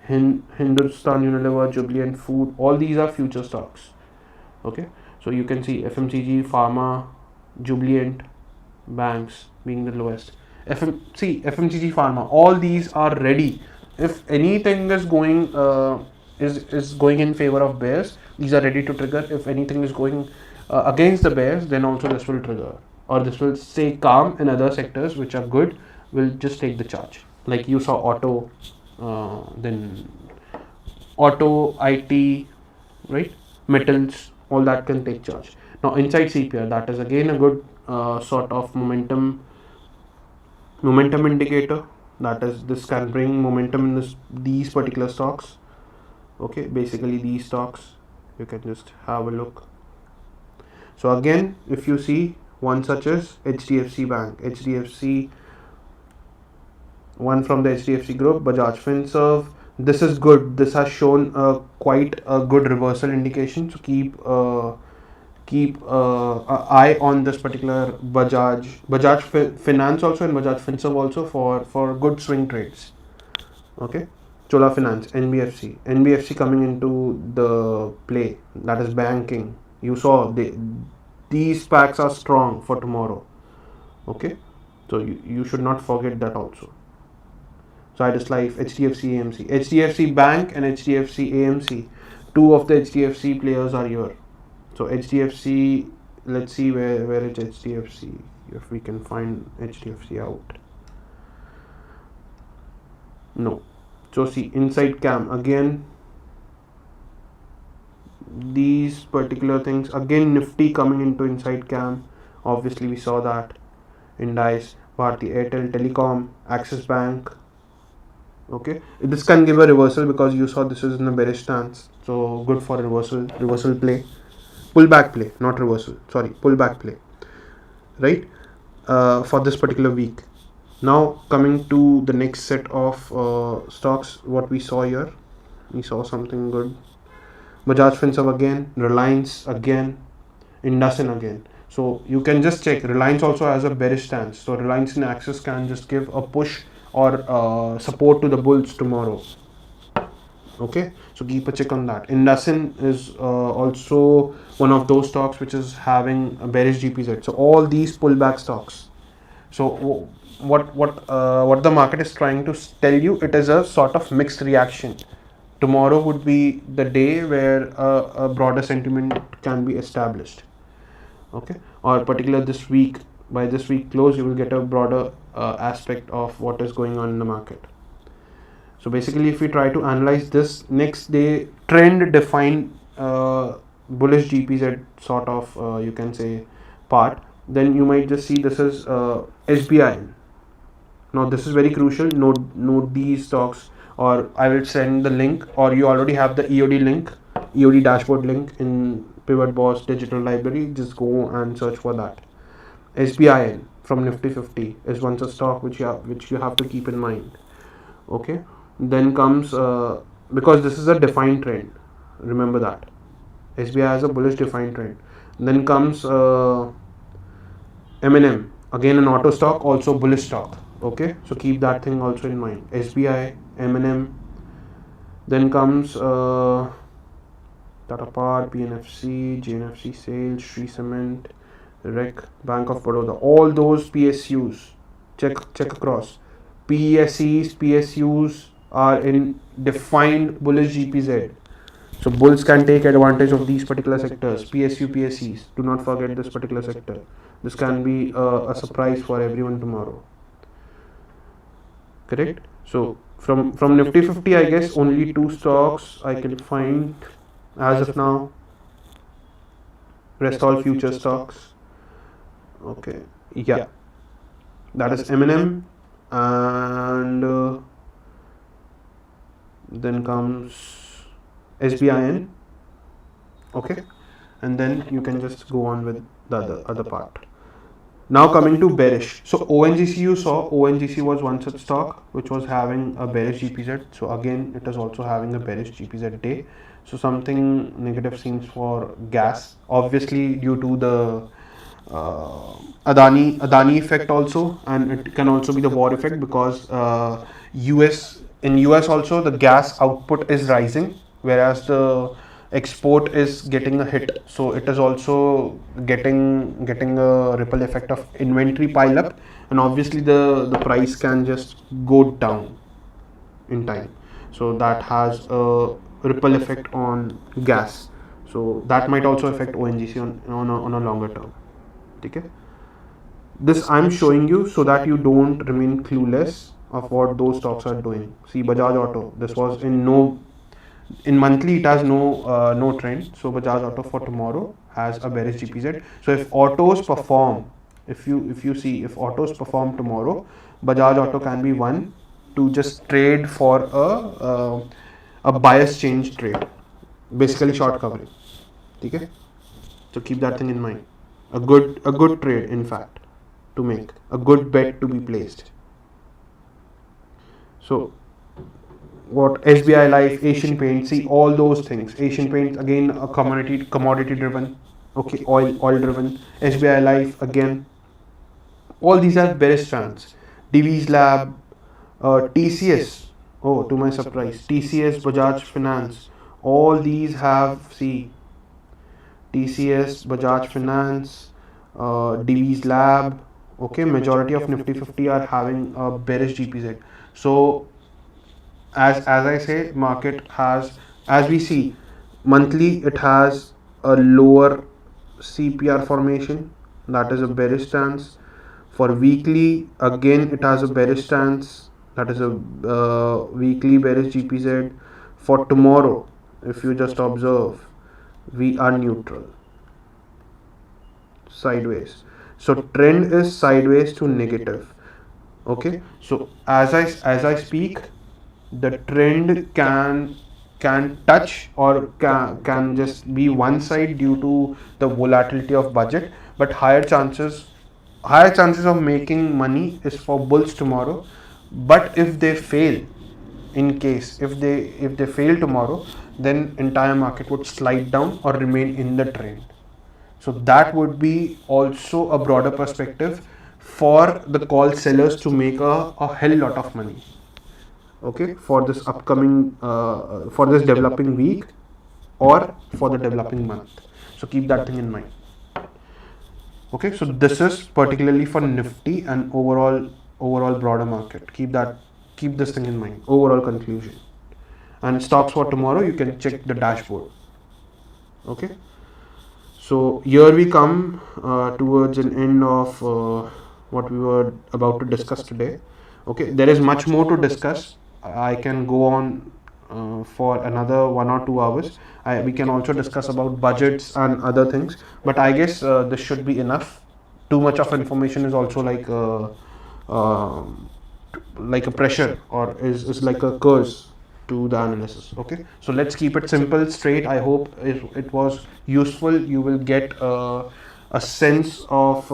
Hindustan Unilever, Jubilant Food, all these are future stocks. Okay, so you can see FMCG, Pharma, Jubilant, banks being the lowest. FMCG, Pharma, all these are ready. If anything is going is going in favor of bears, these are ready to trigger. If anything is going against the bears, then also this will trigger, or this will stay calm in other sectors which are good, will just take the charge. Like you saw auto, then auto, IT, right? Metals, all that can take charge. Now inside CPR, that is again a good sort of momentum indicator. That is, this can bring momentum in these particular stocks. Okay, basically these stocks, you can just have a look. So again, if you see one such as HDFC Bank, one from the HDFC group, Bajaj Finserv, this is good. This has shown quite a good reversal indication. So keep an eye on this particular Bajaj Finance also and Bajaj Finserv also for good swing trades. Okay, Chola Finance, NBFC coming into the play, that is banking. You saw these packs are strong for tomorrow. Okay, so you should not forget that also. Zydus Life, HDFC AMC, HDFC Bank and HDFC AMC, 2 of the HDFC players are here. So HDFC, let's see where is HDFC, if we can find HDFC out. No. So see, inside cam, again these particular things, again Nifty coming into inside cam. Obviously we saw that. Indices, Bharti Airtel Telecom, Axis Bank. Okay, this can give a reversal because you saw this is in a bearish stance, so good for reversal play, pullback play, not reversal, sorry, pullback play. right? For this particular week. Now coming to the next set of stocks, what we saw here, we saw something good. Bajaj Finserv again, Reliance again, Indusin again. So you can just check. Reliance also has a bearish stance. So Reliance and Axis can just give a push or support to the bulls tomorrow. Okay, so keep a check on that. Indusin is also one of those stocks which is having a bearish GPZ. So all these pullback stocks. So what the market is trying to tell you, it is a sort of mixed reaction. Tomorrow would be the day where a broader sentiment can be established. Okay, or particular this week, by this week close, you will get a broader aspect of what is going on in the market. So basically, if we try to analyze this next day trend defined bullish GPZ sort of you can say part, then you might just see this is SBI. Now this is very crucial. Note these stocks, or I will send the link, or you already have the EOD link, EOD dashboard link in Pivot Boss Digital Library. Just go and search for that. SBIN from Nifty50 is once a stock which you have to keep in mind. Okay, then comes because this is a defined trend. Remember that SBI has a bullish defined trend. Then comes M&M, again an auto stock, also bullish stock. Okay, so keep that thing also in mind. SBI, M&M. Then comes Tata Power, PNFC, JNFC Sales, Shree Cement, REC, Bank of Baroda. All those PSUs, check across. PSEs, PSUs are in defined bullish GPZ. So bulls can take advantage of these particular sectors. PSU, PSEs. Do not forget this particular sector. This can be a surprise for everyone tomorrow. Correct? So from Nifty 50, I guess only two stocks I can find as of now. Rest all future stocks. Okay, yeah, that is M&M, and then comes SBIN. Okay, and then you can just go on with the other part. Now coming to bearish. So ONGC, you saw ONGC was one such stock which was having a bearish GPZ. So again, it is also having a bearish GPZ day. So something negative seems for gas, obviously due to the Adani effect also, and it can also be the war effect because US also the gas output is rising, whereas the export is getting a hit. So it is also getting a ripple effect of inventory pile up, and obviously the price can just go down in time. So that has a ripple effect on gas. So that might also affect ONGC on a longer term. Okay, this I'm showing you so that you don't remain clueless of what those stocks are doing. See, Bajaj Auto, this was in monthly it has no trend. So Bajaj Auto for tomorrow has a bearish GPZ. So if autos perform, if you see, if autos perform tomorrow, Bajaj Auto can be one to just trade for a bias change trade, basically short covering. Okay, so keep that thing in mind. A good trade, in fact, to make a good bet to be placed. So what SBI Life, Asian Paints, see all those things. Asian Paints again a commodity driven. Okay, oil driven. SBI Life again. All these are bearish strands. Divi's Lab, TCS. Oh, to my surprise, TCS, Bajaj Finance. All these have, see, TCS, Bajaj Finance, Divi's Lab. Okay, majority of Nifty 50 are having a bearish GPZ. So as I say, market has, as we see, monthly it has a lower CPR formation, that is a bearish stance. For weekly, again it has a bearish stance, that is a weekly bearish GPZ. For tomorrow, if you just observe, we are neutral, sideways. So trend is sideways to negative. Okay, so as I speak, the trend can touch or can just be one side due to the volatility of budget, but higher chances higher chances of making money is for bulls tomorrow. But if they fail, in case if they fail tomorrow, then entire market would slide down or remain in the trend. So that would be also a broader perspective for the call sellers to make a hell lot of money, okay, for this upcoming for this developing week or for the developing month. So keep that thing in mind. Okay, so this is particularly for Nifty and overall broader market. Keep this thing in mind. Overall conclusion. And stocks for tomorrow, you can check the dashboard. Okay. So here we come towards an end of what we were about to discuss today. Okay, there is much more to discuss. I can go on for another 1 or 2 hours. We can also discuss about budgets and other things, but I guess this should be enough. Too much of information is also uh, like a pressure, or is like a curse to the analysis. Okay, so let's keep it simple, straight. I hope it was useful. You will get a sense of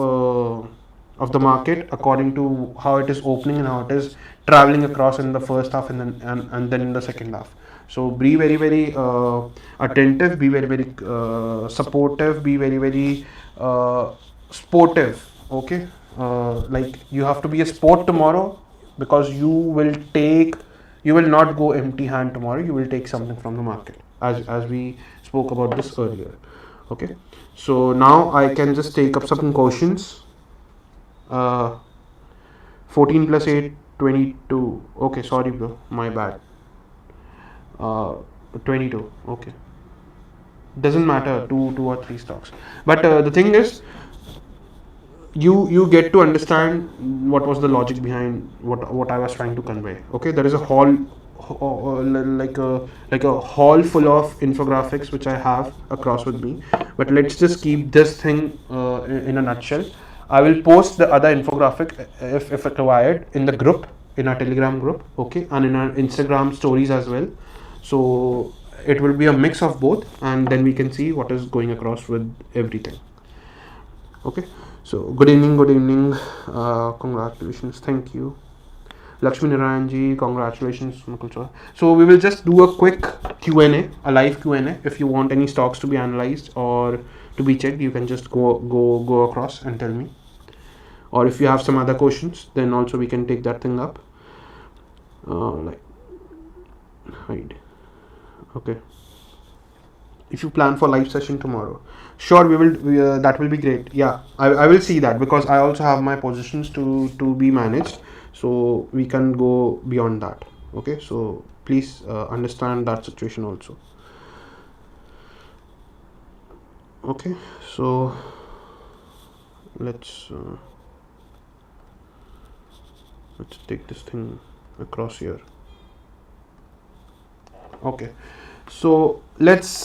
the market according to how it is opening and how it is traveling across in the first half, and then in the second half. So be very attentive, be very supportive, be very sportive. Okay, like you have to be a sport tomorrow, because you will not go empty hand tomorrow. You will take something from the market, as we spoke about this earlier. Okay, so now I can just take up some questions. uh 14 plus 8, 22. Okay, sorry bro, my bad. uh 22. Okay, doesn't matter, two or three stocks. But the thing is, you get to understand what was the logic behind what I was trying to convey. Okay, there is a like a hall full of infographics which I have across with me. But let's just keep this thing in a nutshell. I will post the other infographic if required in the group, in our Telegram group, okay, and in our Instagram stories as well. So it will be a mix of both, and then we can see what is going across with everything. Okay, so good evening. Congratulations, thank you. Lakshmi Narayanji, congratulations, Mukul sir. So we will just do a quick Q&A, a live Q&A. If you want any stocks to be analyzed or to be checked, you can just go across and tell me. Or if you have some other questions, then also we can take that thing up. Like hide. Okay. If you plan for live session tomorrow, sure, that will be great. Yeah, I will see that, because I also have my positions to be managed, so we can go beyond that. Okay, so please understand that situation also. Okay, so let's take this thing across here. Okay, so let's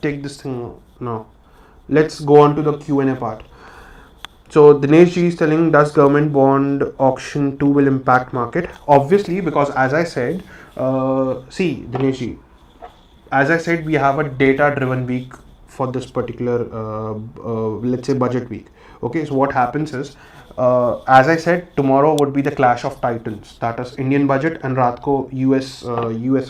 take this thing now. Let's go on to the Q&A part. So Dinesh ji is telling, does government bond auction 2 will impact market? Obviously, because as I said, see Dinesh ji, as I said, we have a data driven week for this particular let's say budget week. Okay, so what happens is, as I said, tomorrow would be the clash of titans, that is Indian budget and Ratko US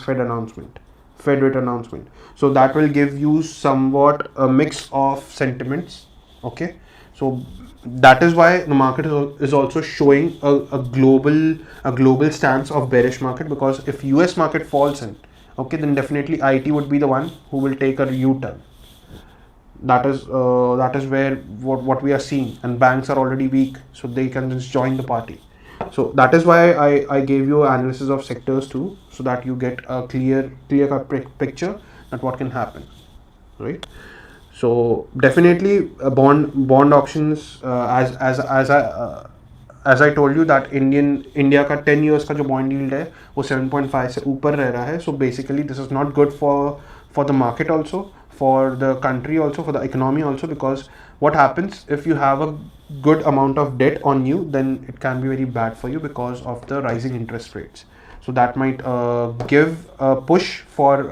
Fed rate announcement. So that will give you somewhat a mix of sentiments. Okay, so that is why the market is also showing a global stance of bearish market, because if US market falls in, okay, then definitely IT would be the one who will take a U-turn. That is where what we are seeing, and banks are already weak, so they can just join the party. So that is why I gave you analysis of sectors too, so that you get a clear cut picture that what can happen, right? So definitely bond auctions, as I told you that India का 10 years का जो bond yield है वो 7.5 से ऊपर रह रहा है. So basically this is not good for the market also, for the country also, for the economy also, because what happens if you have a good amount of debt on you, then it can be very bad for you because of the rising interest rates. So that might give a push for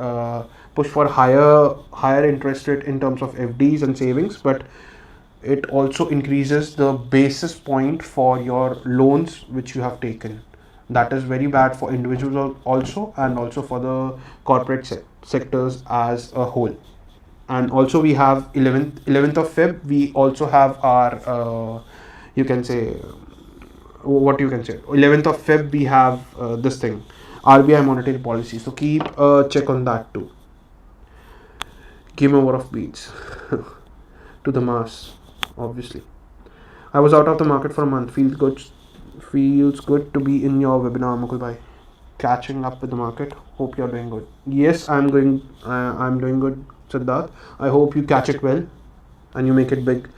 higher interest rate in terms of FDs and savings. But it also increases the basis point for your loans which you have taken. That is very bad for individuals also, and also for the corporate sectors as a whole. And also we have 11th of Feb, we also have our you can say, what you can say, 11th of Feb we have this thing, RBI monetary policy, so keep a check on that too. Game over of beats to the mass, obviously. I was out of the market for a month. Feels good to be in your webinar, Mukul bhai. Catching up with the market. Hope you're doing good. Yes, I'm doing good, Siddharth. I hope you catch it well and you make it big.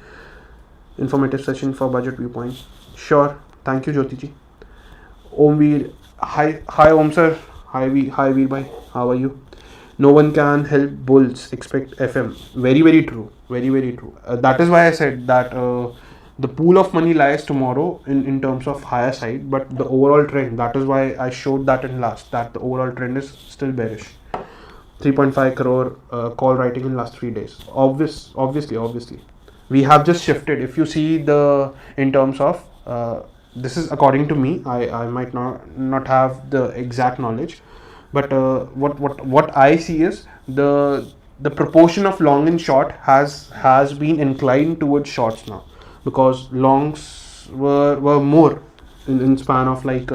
Informative session for budget viewpoint. Sure. Thank you, Jyoti ji. Om Veer. Hi Om sir. Hi Veer bhai. How are you? No one can help bulls expect FM. Very true. Very true. That is why I said that the pool of money lies tomorrow in terms of higher side, but the overall trend, that is why I showed that in last, that the overall trend is still bearish. 3.5 crore call writing in last 3 days. Obviously. We have just shifted. If you see the, in terms of, this is according to me, I might not have the exact knowledge, but what I see is the proportion of long and short has been inclined towards shorts now, because longs were more in span of like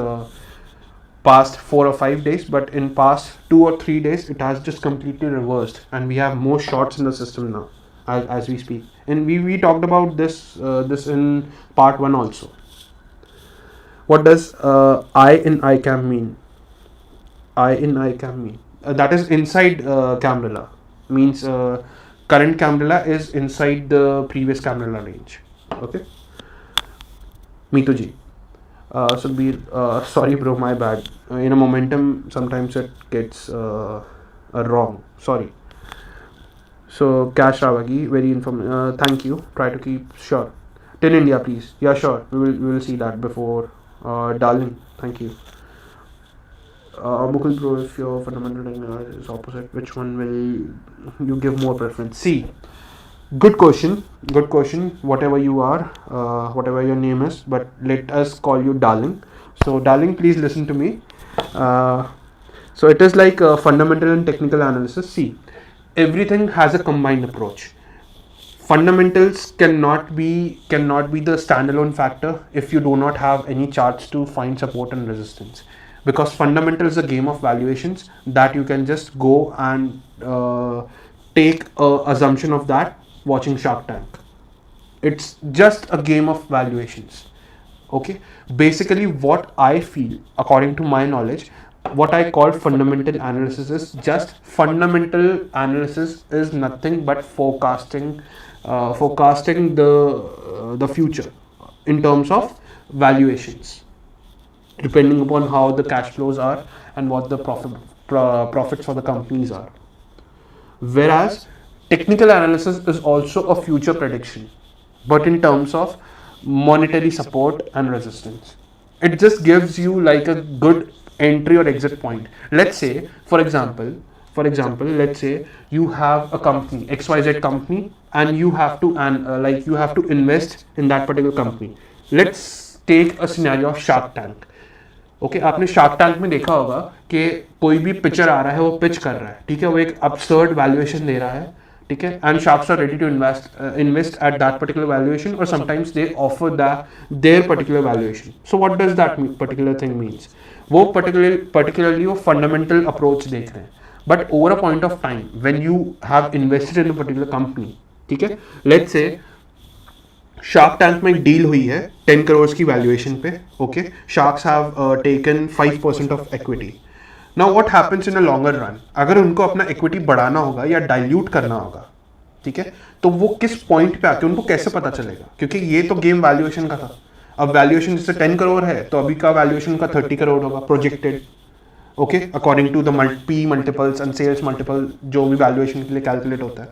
past 4 or 5 days, but in past 2 or 3 days it has just completely reversed, and we have more shorts in the system now as we speak. And we talked about this in part 1 also. What does I in ICAM mean? I in ICAM mean that is inside Cambrilla, means current Cambrilla is inside the previous Cambrilla range. Okay. Meetu ji. Sorry bro, my bad. In a momentum sometimes it gets wrong. Sorry. So Cash Ravagi, very informative. Thank you. Try to keep sure. Till India, please. Yeah, sure. We will see that before. Darling, thank you. Mukul bro, if your fundamental is opposite, which one will you give more preference? See, good question. Whatever you are, whatever your name is, but let us call you Darling. So Darling, please listen to me. So it is like fundamental and technical analysis. See, everything has a combined approach. Fundamentals cannot be the standalone factor if you do not have any charts to find support and resistance, because fundamental is a game of valuations that you can just go and take a assumption of that watching Shark Tank. It's just a game of valuations. Okay, basically what I feel, according to my knowledge, what I call fundamental analysis is just fundamental analysis is nothing but forecasting the future in terms of valuations, depending upon how the cash flows are and what the profits for the companies are. Whereas technical analysis is also a future prediction, but in terms of monetary support and resistance. It just gives you like a good entry or exit point. Let's say, for example, let's say you have a company, XYZ company, and you have to invest in that particular company. Let's take a scenario of Shark Tank. Okay आपने shark tank में देखा होगा कि कोई भी picture आ रहा है, वो पिच कर रहा है, ठीक है, वो एक absurd valuation दे रहा है, ठीक है, and sharks are ready to invest at that particular valuation, or sometimes they offer their particular valuation. So what does that particular thing means? वो particularly वो fundamental approach देख रहे हैं, but over a point of time when you have invested in a particular company, ठीक है, let's say shark tank में एक deal हुई है 10 करोड़ की वैल्यूएशन पे. Okay, sharks have taken 5% of equity. Now what happens in a longer run, अगर उनको अपना इक्विटी बढ़ाना होगा या डाइल्यूट करना होगा, ठीक है, तो वो किस पॉइंट पे आके उनको कैसे पता चलेगा, क्योंकि ये तो गेम वैल्यूएशन का था. अब वैल्यूएशन जैसे 10 करोड़ है तो अभी का वैल्यूएशन का 30 करोड़ होगा projected. Okay, according to the P multiples and sales multiple जो भी वैल्यूएशन के लिए कैलकुलेट होता है.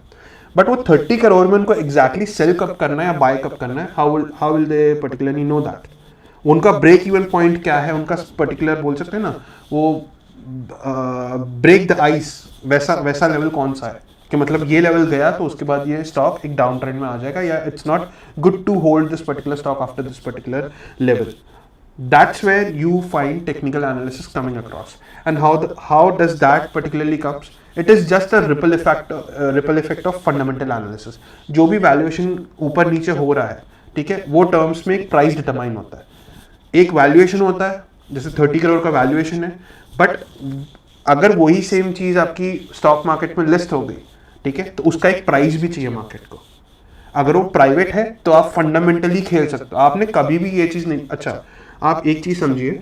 बट वो 30 करोड़ में उनको एग्जैक्टली सेल कब करना है या बाय कब करना है, how will they particularly know that? उनका ब्रेक इवन पॉइंट क्या है, उनका पर्टिकुलर बोल सकते हैं ना, वो ब्रेक द आइस वैसा लेवल कौन सा है कि मतलब ये लेवल गया तो उसके बाद ये स्टॉक एक डाउन ट्रेंड में आ जाएगा, या it's not good to hold this particular stock after this particular level. That's where you find technical analysis coming across. And how does that particularly comes? It is just a ripple effect of fundamental analysis. जो भी valuation ऊपर नीचे हो रहा है, ठीक है, वो टर्म्स में एक प्राइस डिटरमाइन होता है. एक वैल्यूएशन होता है, जैसे 30 करोड़ का वैल्यूएशन है, बट अगर वही सेम चीज आपकी स्टॉक मार्केट में लिस्ट हो गई, ठीक है, तो उसका एक प्राइस भी चाहिए मार्केट को. अगर वो प्राइवेट है तो आप फंडामेंटली खेल सकते हो. आपने कभी भी ये चीज नहीं, अच्छा आप एक चीज समझिए,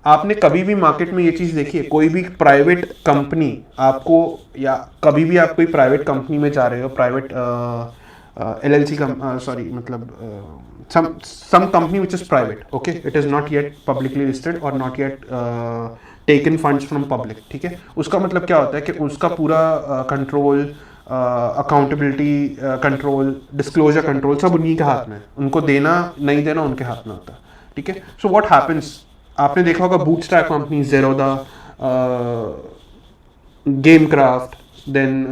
आपने कभी भी मार्केट में ये चीज देखी है, कोई भी प्राइवेट कंपनी आपको, या कभी भी आप कोई प्राइवेट कंपनी में जा रहे हो, प्राइवेट LLC सॉरी मतलब some company which is private, okay, it is not yet publicly listed or not yet taken funds from public, ठीक है. उसका मतलब क्या होता है कि उसका पूरा control, accountability control, disclosure control सब उन्हीं के हाथ में. उनको देना नहीं देना उनके हाथ में होता है, ठीक है. सो व्हाट हैपेंस, आपने देखा होगा bootstrap company, Zerodha, Gameskraft, then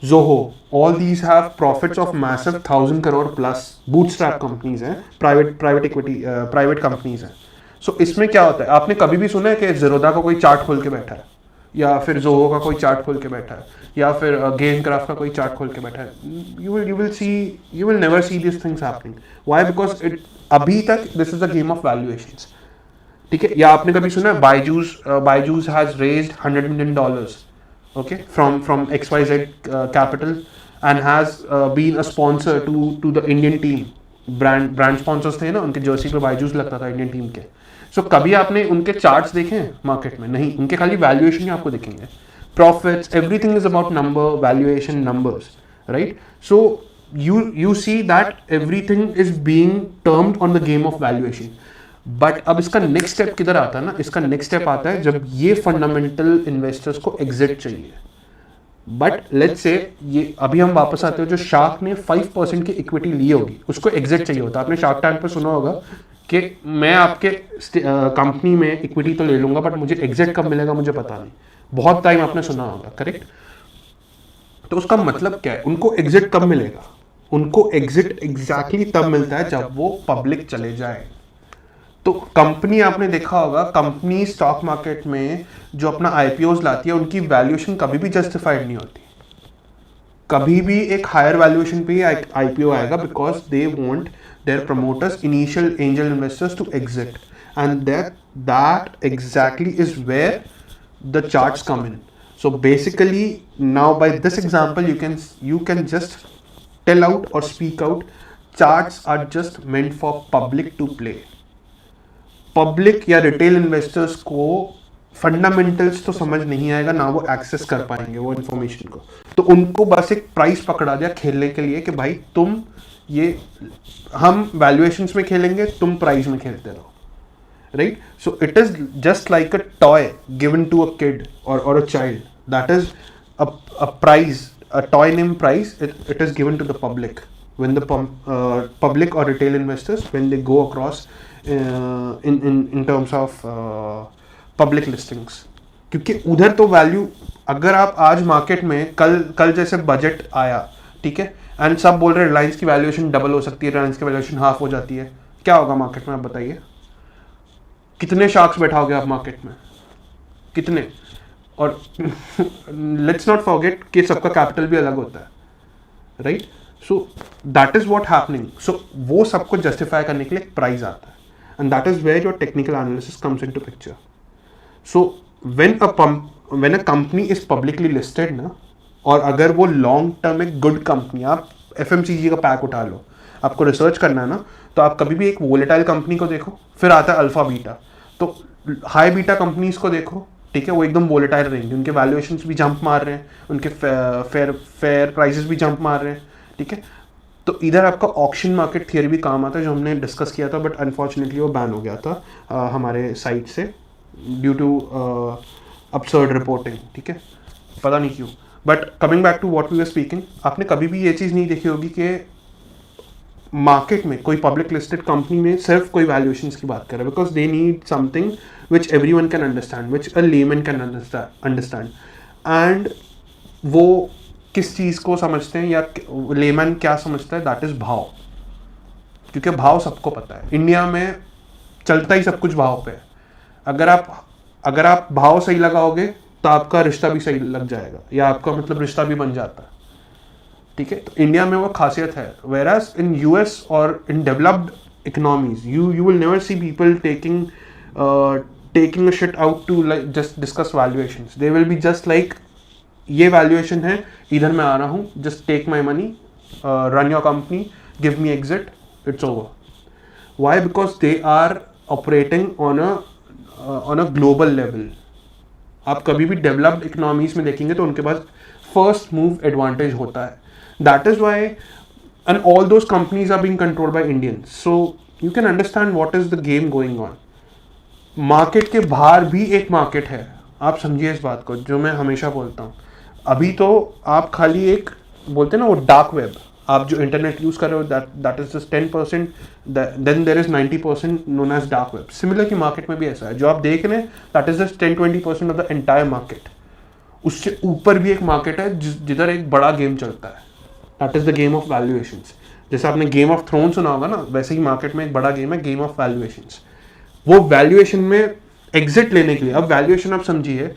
Zoho, all these have profits of massive 1,000 crore plus. Bootstrap companies हैं, private equity, private companies हैं. So इसमें क्या होता है, आपने कभी भी सुना है कि ज़ेरोदा का कोई चार्ट खोल के बैठा है, या फिर Zoho का कोई चार्ट खोल के बैठा है, या फिर गेमक्राफ्ट का कोई चार्ट खोल के बैठा है? You will never see these things happening. Why? Because अभी तक this is a game of valuations, ठीक है. या आपने कभी सुना है Byju's has raised $100 million, okay, from XYZ capital, and has been a sponsor to the Indian team. brand sponsors थे ना, उनके जर्सी पे बायजूस लगता था इंडियन टीम के. सो कभी आपने उनके चार्ट्स देखे हैं मार्केट में? नहीं, उनके खाली वैल्यूएशन ही आपको दिखेंगे. Profits, everything is about number, valuation, numbers, right. So you see that everything is being termed on the game of valuation. But अब इसका नेक्स्ट स्टेप किधर आता है ना, इसका नेक्स्ट स्टेप आता है जब ये फंडामेंटल इन्वेस्टर्स को एग्जिट चाहिए. बट लेट्स से ये अभी हम वापस आते हैं, जो शार्क ने 5% की इक्विटी ली होगी, उसको एग्जिट चाहिए होता है. आपने शार्क टैंक पर सुना होगा कि मैं आपके कंपनी में इक्विटी तो ले लूंगा, बट मुझे एग्जिट कब मिलेगा मुझे पता नहीं. बहुत टाइम आपने सुना होगा, करेक्ट. तो उसका मतलब क्या है, उनको एग्जिट कब मिलेगा? उनको एग्जिट एग्जैक्टली तब मिलता है जब वो पब्लिक चले जाए. तो कंपनी, आपने देखा होगा, कंपनी स्टॉक मार्केट में जो अपना आईपीओज लाती है, उनकी वैल्यूएशन कभी भी जस्टिफाइड नहीं होती. कभी भी एक हायर वैल्यूएशन पे ही आईपीओ आएगा, because they want their promoters, initial angel investors to exit, and that exactly is where the charts come in. So basically now by this example you can just tell out or speak out, charts are just meant for public to play. Public या retail investors को fundamentals तो समझ नहीं आएगा, ना वो access कर पाएंगे वो इन्फॉर्मेशन को. तो उनको बस एक प्राइस पकड़ा दिया खेलने के लिए कि भाई तुम ये, हम वैल्यूएशंस में खेलेंगे, तुम प्राइस में खेलते रहो, right. So it is just like a toy given to a kid और a child. That is a prize, a toy named price. It is given to the public when the public or retail investors, when they go across in terms of public listings. क्योंकि उधर तो value, अगर आप आज market में कल जैसे budget आया, ठीक है, एंड सब बोल रहे हैं रिलायंस की वैल्यूएशन डबल हो सकती है, रिलायंस की वैल्यूएशन हाफ हो जाती है, क्या होगा मार्केट में? आप बताइए, कितने शार्क्स बैठाओगे आप मार्केट में? कितने? और लेट्स नॉट फॉरगेट कि सबका कैपिटल भी अलग होता है, right. So that is what happening. So वो सबको जस्टिफाई करने के लिए एक प्राइस आता है, and that is where your technical analysis comes into picture. So when a company is publicly listed ना, और अगर वो लॉन्ग टर्म एक गुड कंपनी, आप FMCG का पैक उठा लो, आपको रिसर्च करना है ना, तो आप कभी भी एक वोलेटाइल कंपनी को देखो, फिर आता है अल्फा बीटा. तो हाई बीटा कंपनीज को देखो, ठीक है, वो एकदम वोलेटाइल रहेंगे, उनके वैल्यूएशंस भी जंप मार रहे हैं, उनके फेयर प्राइसेस भी जंप मार रहे हैं, ठीक है. तो इधर आपका ऑक्शन मार्केट थियरी भी काम आता है, जो हमने डिस्कस किया था, बट अनफॉर्चुनेटली वो बैन हो गया था हमारे साइट से ड्यू टू absurd रिपोर्टिंग, ठीक है, पता नहीं क्यों. But coming back to what we were speaking, आपने कभी भी ये चीज़ नहीं देखी होगी कि मार्केट में कोई पब्लिक लिस्टेड कंपनी में सिर्फ कोई वैल्यूएशंस की बात कर रहा है, because they need something which everyone can understand, which a layman can understand, and वो किस चीज़ को समझते हैं या लेमैन क्या समझता है, दैट इज़ भाव। क्योंकि भाव सबको पता है, इंडिया में चलता ही सब कुछ भाव पे है। अगर आप भाव सही लगाओगे तो आपका रिश्ता भी सही लग जाएगा, या आपका मतलब रिश्ता भी बन जाता है, ठीक है। तो इंडिया में वो खासियत है, whereas in US और in developed economies you will never see people taking a shit out to like just discuss valuations. They will be just like, ये valuation है, इधर मैं आ रहा हूँ, just take my money, run your company, give me exit, it's over. Why? Because they are operating on a global level. आप कभी भी developed economies में देखेंगे तो उनके पास फर्स्ट मूव एडवांटेज होता है. That is why and all those companies are being controlled by Indians. So you can understand what is the game going on. Market के बाहर भी एक मार्केट है, आप समझिए इस बात को, जो मैं हमेशा बोलता हूँ. अभी तो आप खाली एक बोलते हैं ना वो डार्क वेब, आप जो इंटरनेट यूज कर रहे हो that is just 10%, then there is 90% known as dark web. Similar की मार्केट में भी ऐसा है, जो आप देख रहे हैं that is just 10-20% of the entire market. उससे ऊपर भी एक मार्केट है जिधर एक बड़ा गेम चलता है, that is the game of valuations. जैसे आपने गेम ऑफ थ्रोन सुना होगा ना, वैसे ही मार्केट में एक बड़ा गेम है, गेम ऑफ वैल्यूएशंस. वो वैल्यूएशन में एग्जिट लेने के लिए, अब वैल्यूएशन आप समझिए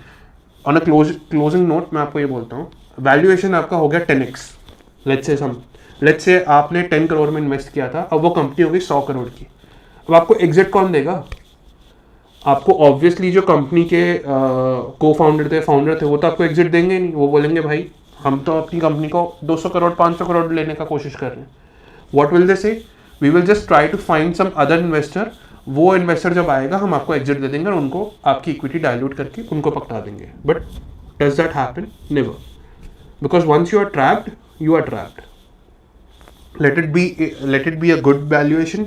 ऑन अ क्लोजिंग नोट मैं आपको ये बोलता हूँ, वैल्यूएशन आपका हो गया 10x. लेट्स से आपने 10 करोड़ में इन्वेस्ट किया था, अब वो कंपनी हो गई 100 करोड़ की. अब आपको एग्जिट कौन देगा? आपको ऑब्वियसली जो कंपनी के को फाउंडर थे वो तो आपको एग्जिट देंगे नहीं. वो बोलेंगे भाई हम तो अपनी कंपनी को 200 करोड़ 500 करोड़ लेने का कोशिश कर रहे हैं. What will they say? We will just try to find some other investor. वो इन्वेस्टर जब आएगा हम आपको एग्जिट दे देंगे और उनको आपकी इक्विटी डाइल्यूट करके उनको पकड़ा देंगे. But does that happen? Never. Because once you are trapped, you are trapped. let it be a good valuation,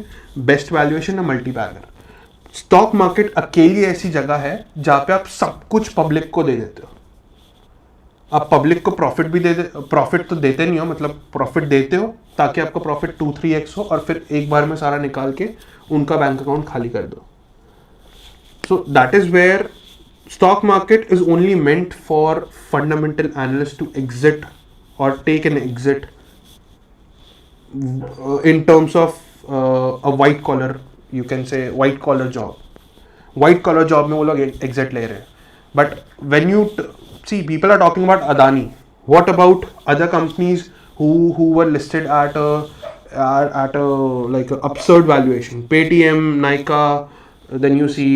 best valuation, a multi-bagger. Stock market अकेली ऐसी जगह है जहां पे आप सब कुछ पब्लिक को दे देते हो. आप पब्लिक को प्रॉफिट तो देते नहीं हो, मतलब प्रॉफिट देते हो ताकि आपका प्रॉफिट 2-3x हो और फिर एक बार में सारा निकाल के उनका बैंक अकाउंट खाली कर दो. So that is where stock market is only meant for fundamental analyst to exit और take an exit in terms of a white collar, you can say white collar job में वो लोग exit ले रहे हैं. But when you see people are talking about Adani, what about other companies who were listed at a like a absurd valuation? Paytm, Nykaa, then you see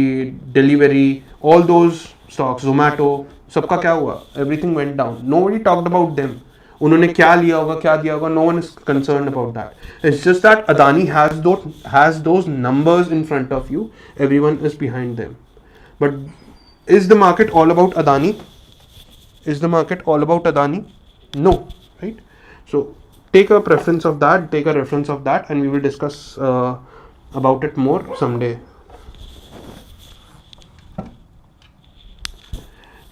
Delivery, all those stocks, Zomato, सबका क्या हुआ? Everything went down. Nobody talked about them. उन्होंने क्या लिया होगा, क्या दिया होगा, no one is concerned about that. It's just that Adani has those numbers in front of you. Everyone is behind them. But is the market all about Adani? Is the market all about Adani? No, right? So take a reference of that, and we will discuss about it more someday.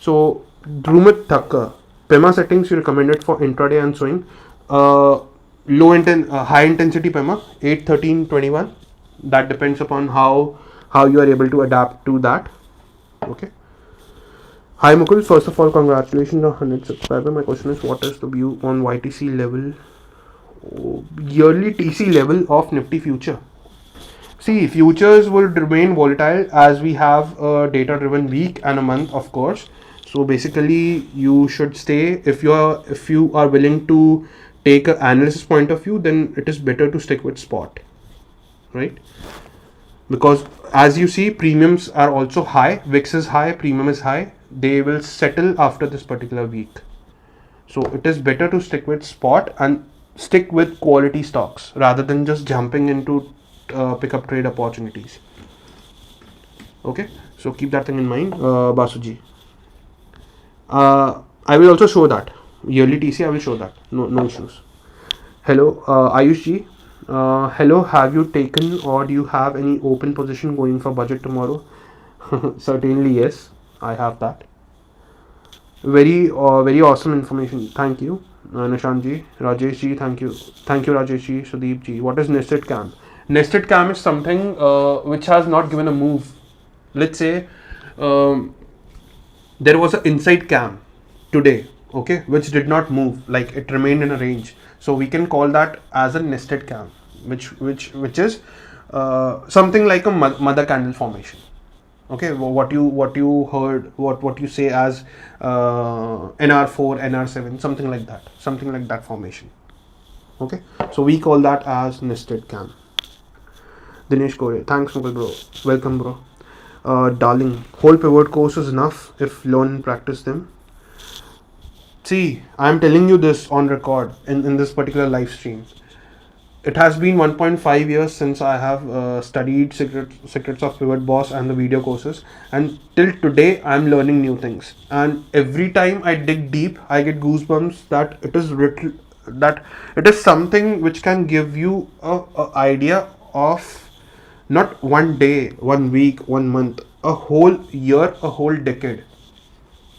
So Drumit Thakkar, PEMA settings you recommended for intraday and swing. High intensity PEMA 8, 13, 21. That depends upon how you are able to adapt to that. Okay. Hi Mukul, first of all congratulations on 100 subscribers. My question is, what is the view on YTC level, yearly TC level of Nifty future? See, futures will remain volatile as we have a data driven week and a month, of course. So basically you should stay, if you are willing to take an analysis point of view, then it is better to stick with spot, right? Because as you see, premiums are also high, VIX is high, premium is high. They will settle after this particular week. So it is better to stick with spot and stick with quality stocks rather than just jumping into pick up trade opportunities. Okay, so keep that thing in mind. Basuji, I will also show that yearly TC. I will show that. No issues. Hello, Ayush ji. Hello. Have you taken or do you have any open position going for budget tomorrow? Certainly yes, I have that. Very awesome information. Thank you, Nishant ji, Rajesh ji. Thank you, Rajesh ji, Sudeep ji. What is nested cam? Nested cam is something which has not given a move. Let's say there was an inside cam today okay, which did not move, like it remained in a range. So we can call that as a nested cam, which is something like a mother candle formation. Okay, what you heard, what you say as NR4, NR7, something like that formation. Okay, so we call that as nested cam. Dinesh Kore, thanks Mukul bro, welcome bro. Darling, whole pivot course is enough if learn and practice them. See, I'm telling you this on record in this particular live stream. It has been 1.5 years since I have studied Secrets of Pivot Boss and the video courses, and till today I'm learning new things. And every time I dig deep, I get goosebumps that it is something which can give you a idea of not one day, 1 week, 1 month, a whole year, a whole decade.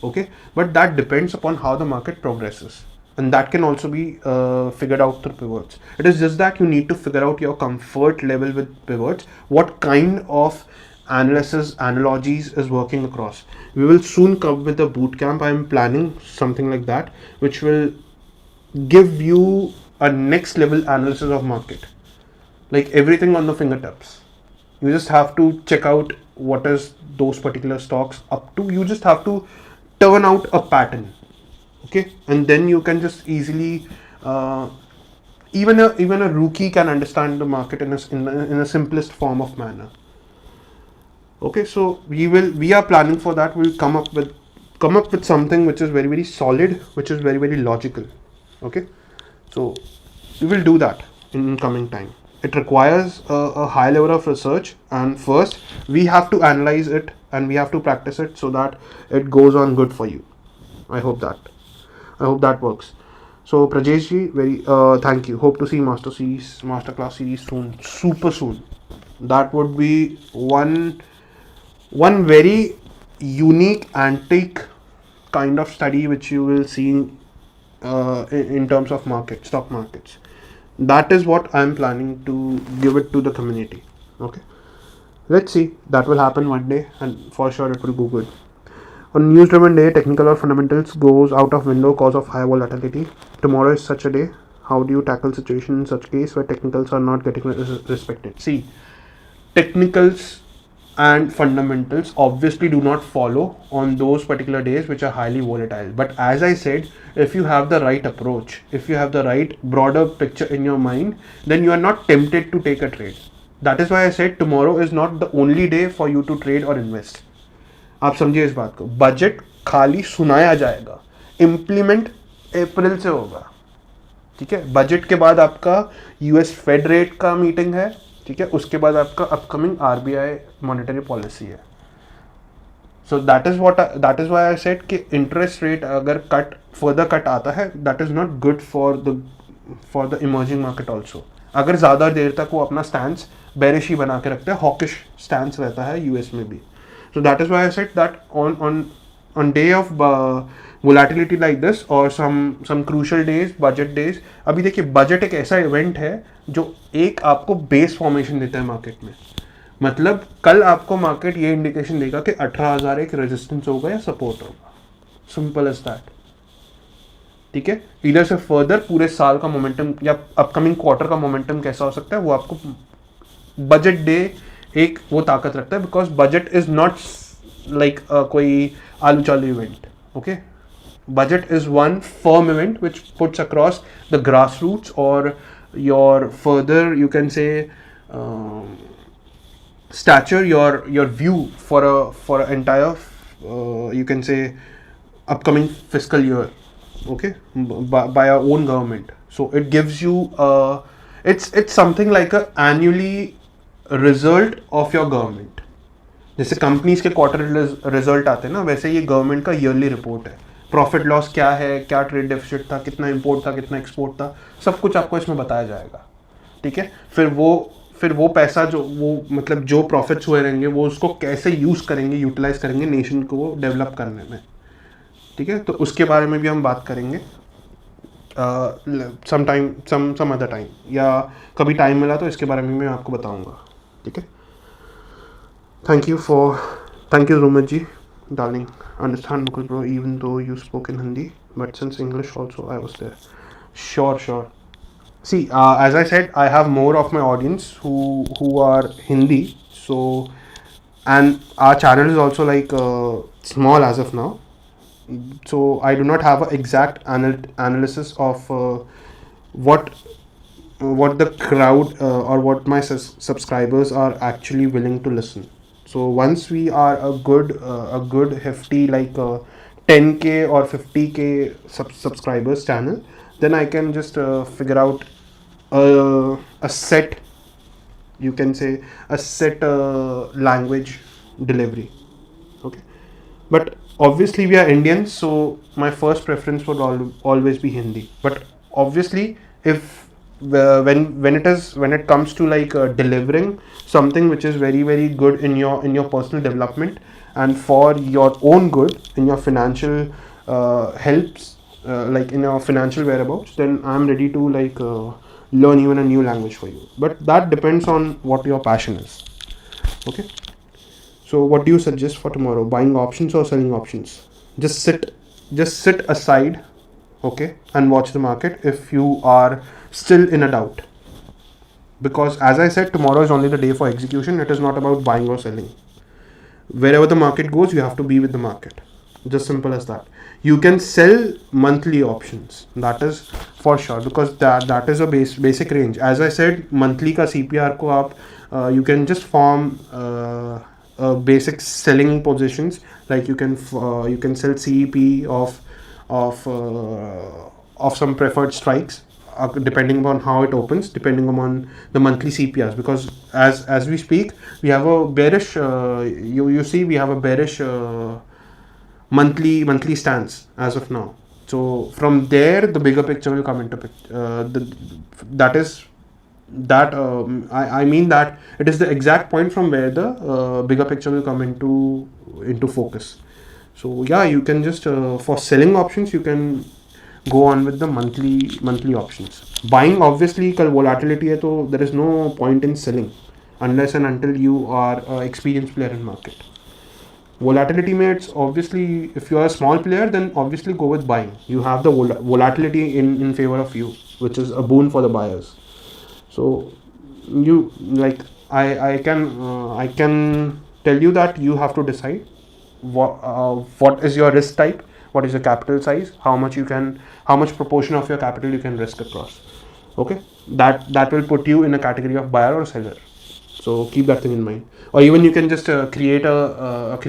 Okay, but that depends upon how the market progresses, and that can also be figured out through pivots. It is just that you need to figure out your comfort level with pivots, what kind of analysis analogies is working across. We will soon come with a boot camp. I am planning something like that, which will give you a next level analysis of market, like everything on the fingertips. You just have to check out what is those particular stocks up to. You just have to turn out a pattern, okay, and then you can just easily even a rookie can understand the market in a simplest form of manner. Okay, so we are planning for that. We'll come up with something which is very, very solid, which is very, very logical. Okay, so we will do that in coming time. It requires a high level of research, and first we have to analyze it and we have to practice it so that it goes on good for you. I hope that works. So Prajesh ji, very thank you. Hope to see masterclass series soon, super soon. That would be one very unique, antique kind of study which you will see in terms of stock markets. That is what I'm planning to give it to the community. Okay, let's see, that will happen one day, and for sure it will go good. On news driven day, technical or fundamentals goes out of window cause of high volatility. Tomorrow is such a day. How do you tackle situation in such case where technicals are not getting respected? See, technicals and fundamentals obviously do not follow on those particular days which are highly volatile. But as I said, if you have the right approach, if you have the right broader picture in your mind, then you are not tempted to take a trade. That is why I said tomorrow is not the only day for you to trade or invest. आप समझिए इस बात को, budget खाली सुनाया जाएगा, implement अप्रैल से होगा. ठीक है, बजट के बाद आपका यूएस फेड रेट का मीटिंग है. ठीक है, उसके बाद आपका अपकमिंग आरबीआई मॉनेटरी पॉलिसी है. So that is why I said कि इंटरेस्ट रेट अगर फर्दर कट आता है, that is not good for the emerging market also. अगर ज़्यादा देर तक वो अपना स्टैंस बेरिश ही बना के रखते हैं, हॉकिश स्टैंस रहता है यूएस में भी. So that is why I said that on day of volatility like this or some crucial days, budget days. अभी देखिए, बजट एक ऐसा इवेंट है जो एक आपको बेस फॉर्मेशन देता है मार्केट में. मतलब कल आपको मार्केट ये इंडिकेशन देगा कि 18,000 एक रेजिस्टेंस होगा या सपोर्ट होगा. Simple as that. ठीक है, इधर से फर्दर पूरे साल का मोमेंटम या अपकमिंग क्वार्टर का मोमेंटम कैसा हो सकता है, वो आपको बजट डे एक वो ताकत रखता है. Because budget is not like कोई आलू चालू event. Okay, budget is one firm event which puts across the grass roots और your further you can say stature, your view for an entire you can say upcoming fiscal year. Okay, by our own government. So it gives you it's something like a annually result of your government. जैसे companies के quarter result आते हैं ना, वैसे ये government का yearly report है. Profit loss क्या है, क्या ट्रेड डेफिसिट था, कितना इंपोर्ट था, कितना एक्सपोर्ट था, सब कुछ आपको इसमें बताया जाएगा. ठीक है, फिर वो पैसा जो वो मतलब जो प्रॉफिट्स हुए रहेंगे वो उसको कैसे यूटिलाइज करेंगे नेशन को डेवलप करने में. ठीक है, तो उसके बारे में भी हम बात करेंगे सम अदर टाइम, या कभी टाइम मिला तो इसके बारे में मैं आपको बताऊंगा. ठीक है, thank you Romit ji, darling. Understand because bro even though you spoke in Hindi but since English also I was there. Sure. See, as I said, I have more of my audience who are Hindi. So, and our channel is also like small as of now. So I do not have an exact analysis of what what the crowd or what my subscribers are actually willing to listen. So once we are a good hefty like 10k or 50k subscribers channel, then I can just figure out a set, you can say a set language delivery. Okay, but obviously we are Indians, so my first preference would always be Hindi. But obviously, if when it comes to like delivering something which is very good in your personal development and for your own good in your financial helps, like in your financial whereabouts, then I'm ready to like learn even a new language for you. But that depends on what your passion is. Okay. So what do you suggest for tomorrow? Buying options or selling options? Just sit aside, okay, and watch the market if you are still in a doubt. Because as I said, tomorrow is only the day for execution. It is not about buying or selling. Wherever the market goes, you have to be with the market. Just simple as that. You can sell monthly options. That is for sure, because that is a basic range. As I said, monthly ka CPR ko aap you can just form basic selling positions, like you can sell CEP of some preferred strikes, depending upon how it opens, depending upon the monthly CPRs. Because as we speak, we have a bearish you see we have a bearish monthly stance as of now. So from there the bigger picture will come into picture. That is that I mean that it is the exact point from where the bigger picture will come into focus. So yeah, you can just for selling options you can go on with the monthly options. Buying, obviously कल volatility है, तो there is no point in selling unless and until you are an experienced player in market. Volatility mates, obviously if you are a small player, then obviously go with buying. You have the volatility in favor of you, which is a boon for the buyers. So you like I can tell you that you have to decide what is your risk type, what is your capital size, how much proportion of your capital you can risk across. Okay, that will put you in a category of buyer or seller. So keep that thing in mind. Or even you can just create a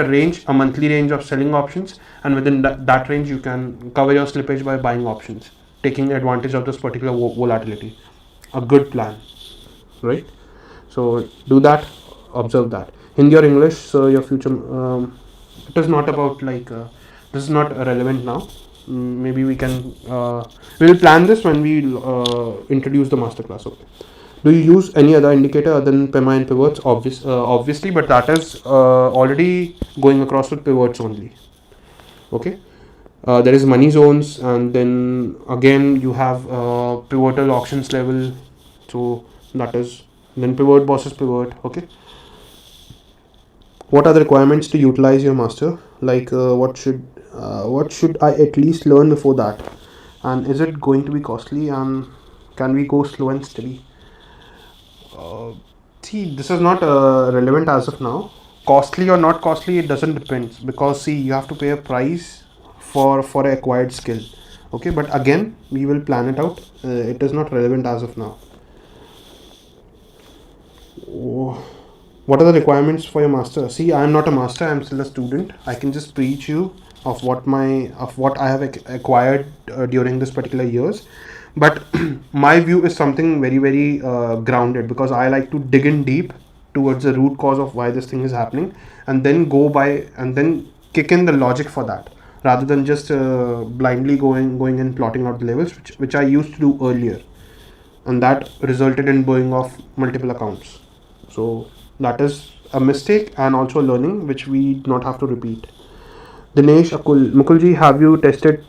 range, a monthly range of selling options, and within that range you can cover your slippage by buying options, taking advantage of this particular volatility. A good plan, right? So do that, observe that. Hindi or English, so your future. It is not about like this is not relevant now. Maybe we can we will plan this when we introduce the masterclass. Okay. Do you use any other indicator other than PEMA and pivots? Obviously, but that is already going across with pivots only. Okay. There is money zones, and then again you have pivotal auctions level. So that is then pivot versus pivot. Okay. What are the requirements to utilize your master? Like what should I at least learn before that? And is it going to be costly? And can we go slow and steady? See, this is not relevant as of now. Costly or not costly, it doesn't depend, because see, you have to pay a price for an acquired skill. Okay, but again we will plan it out. It is not relevant as of now. What are the requirements for your master? See, I am not a master, I am still a student. I can just preach you of what I have acquired during this particular years. But my view is something very grounded, because I like to dig in deep towards the root cause of why this thing is happening, and then then kick in the logic for that, rather than just blindly going and plotting out the levels, which I used to do earlier, and that resulted in blowing off multiple accounts. So that is a mistake and also learning, which we do not have to repeat. Dinesh Akul, Mukulji, have you tested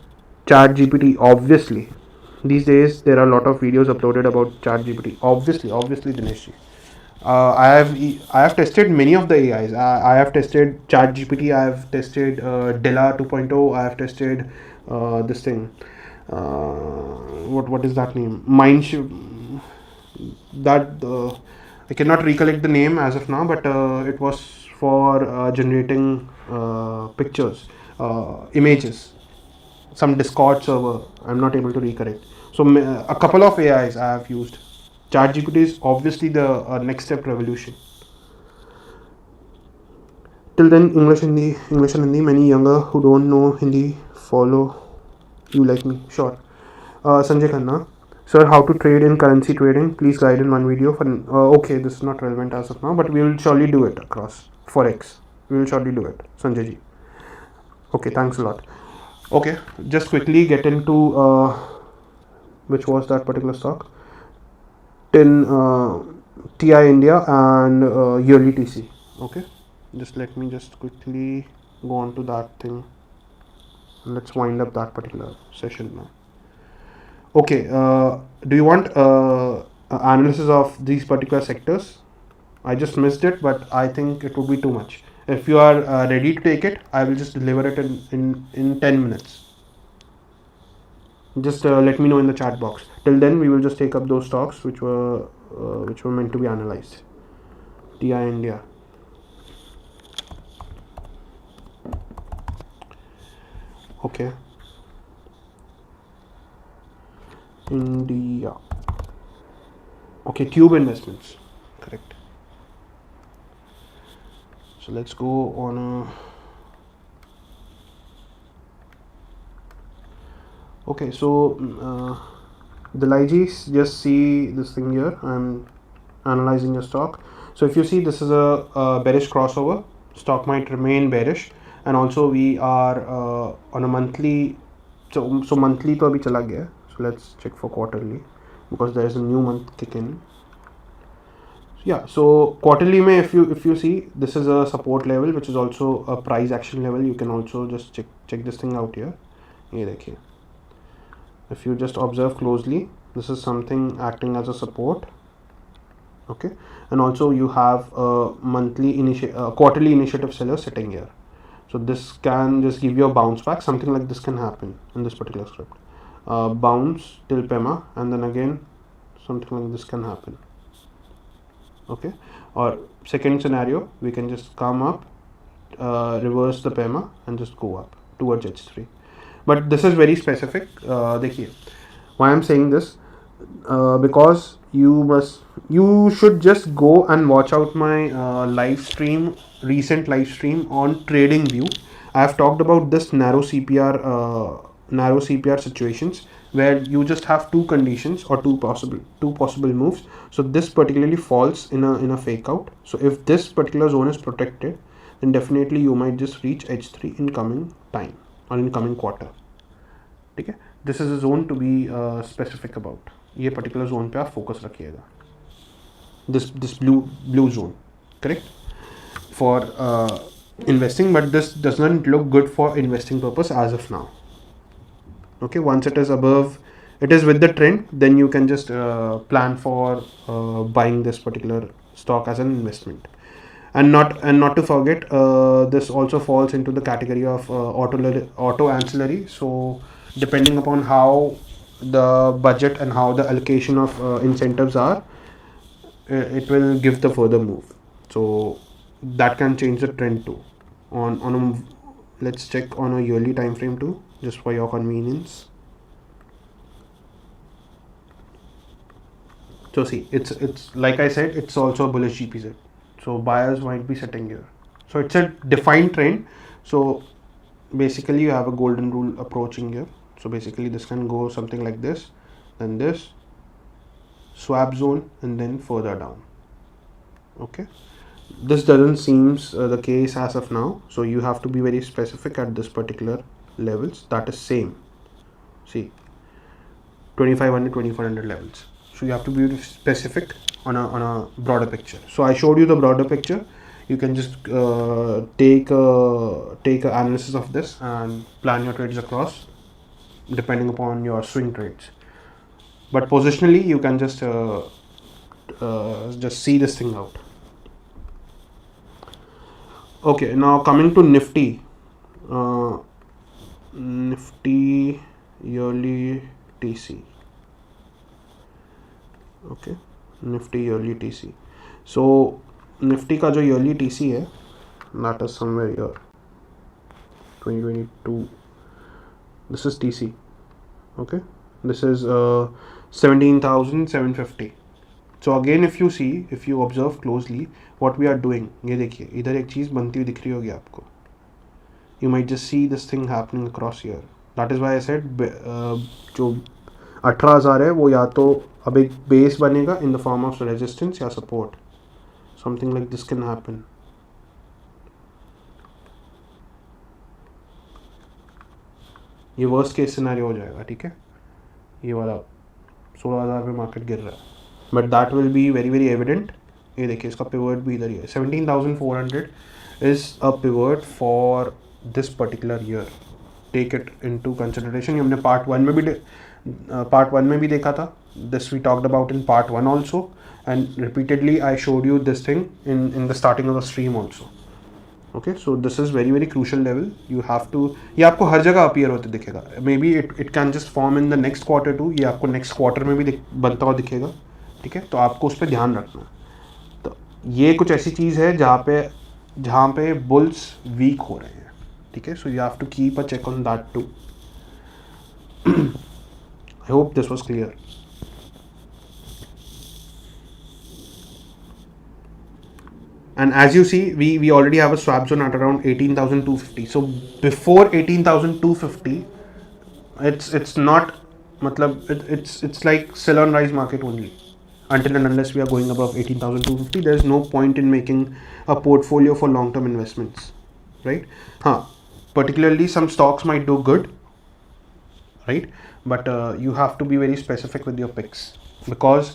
ChatGPT? Obviously, these days there are a lot of videos uploaded about ChatGPT. Obviously, Dinesh ji. I have tested many of the AIs. I have tested ChatGPT. I have tested Della 2.0. I have tested this thing. What is that name? That I cannot recollect the name as of now, but it was for generating pictures, images, some Discord server. I'm not able to recollect. So a couple of AIs I have used. ChatGPT is obviously the next step revolution. Till then, English and Hindi. Many younger who don't know Hindi follow you like me. Sure. Sanjay Khanna. Sir, how to trade in currency trading? Please guide in one video. For okay, this is not relevant as of now, but we will surely do it across forex. We will surely do it, Sanjay ji. Okay, thanks a lot. Okay, just quickly get into which was that particular stock? Tin TI India and yearly TC. Okay, just let me just quickly go on to that thing. Let's wind up that particular session now. Okay, do you want analysis of these particular sectors? I just missed it, but I think it would be too much. If you are ready to take it, I will just deliver it in 10 minutes. Just let me know in the chat box. Till then, we will just take up those stocks which were meant to be analyzed. TI India. Okay. India. Okay, Tube Investments. Correct. So let's go on a. Okay, so the Ligis, just see this thing here. I'm analyzing a stock. So if you see, this is a bearish crossover. Stock might remain bearish, and also we are on a monthly. So monthly to abhi chala gaya. So let's check for quarterly because there is a new month kick in. Yeah, so quarterly mein if you see, this is a support level which is also a price action level. You can also just check this thing out here. Ye dekhiye. If you just observe closely, this is something acting as a support. Okay, and also you have a quarterly initiative seller sitting here. So this can just give you a bounce back. Something like this can happen in this particular script. Bounce till PEMA, and then again something like this can happen. Okay, or second scenario, we can just come up, reverse the PEMA and just go up towards H3. But this is very specific. देखिए, why I'm saying this, because you should just go and watch out my recent live stream on TradingView. I have talked about this narrow CPR situations where you just have two conditions or two possible moves. So this particularly falls in a fake out. So if this particular zone is protected, then definitely you might just reach H3 in coming time or in coming quarter. ठीक है, this is a zone to be specific about. ये particular zone पे आप focus रखिएगा. This blue zone, correct, for investing, but this does not look good for investing purpose as of now. Okay, once it is above, it is with the trend, then you can just plan for buying this particular stock as an investment. And not to forget, this also falls into the category of auto ancillary. So depending upon how the budget and how the allocation of incentives are, it will give the further move. So that can change the trend too. Let's check on a yearly time frame too, just for your convenience. So see, it's like I said, it's also a bullish GPZ. So buyers might be sitting here. So it's a defined trend. So basically you have a golden rule approaching here. So basically this can go something like this, then this swap zone, and then further down. Okay, this doesn't seems the case as of now. So you have to be very specific at this particular levels. That is same. See, 2500, 2400 levels. So you have to be specific on a broader picture. So I showed you the broader picture. You can just take a analysis of this and plan your trades across depending upon your swing trades. But positionally, you can just just see this thing out. Okay, now coming to Nifty. Nifty yearly TC. Okay, Nifty yearly TC. So Nifty का जो yearly TC है, that is somewhere here, 2022. This is TC. Okay, this is 17,750. So again, if you observe closely what we are doing, ये देखिए इधर एक चीज़ बनती हुई दिख रही होगी आपको. You might just see this thing happening across here. That is why I said जो 18,000 है वो या तो अब एक बेस बनेगा in the form of resistance या support. Something like this can happen. ये वर्स्ट केस सिनेरियो हो जाएगा, ठीक है. ये वाला 16,000 पे मार्केट गिर रहा है, but that will be very very evident. ये देखिए इसका पिवट भी इधर ही है. 17,400 is a pivot for this particular year. Take it into consideration. ये हमने पार्ट वन में भी देखा था. This we talked about in part one also, and repeatedly I showed you this thing in the starting of the stream also. Okay, so this is very very crucial level. You have to, ये आपको हर जगह appear होते दिखेगा. Maybe it can just form in the next quarter too. ये आपको next quarter में भी बनता हुआ दिखेगा, ठीक है. तो आपको उस पर ध्यान रखना. तो ये कुछ ऐसी चीज़ है जहाँ पे बुल्स वीक हो रहे हैं, ठीक है. So you have to keep a check on that too. I hope this was clear. And as you see, we already have a swap zone at around 18,250. So before 18,250, it's not, it's like sell on rise market only. Until and unless we are going above 18,250, there is no point in making a portfolio for long-term investments, right? Particularly some stocks might do good, right? But you have to be very specific with your picks, because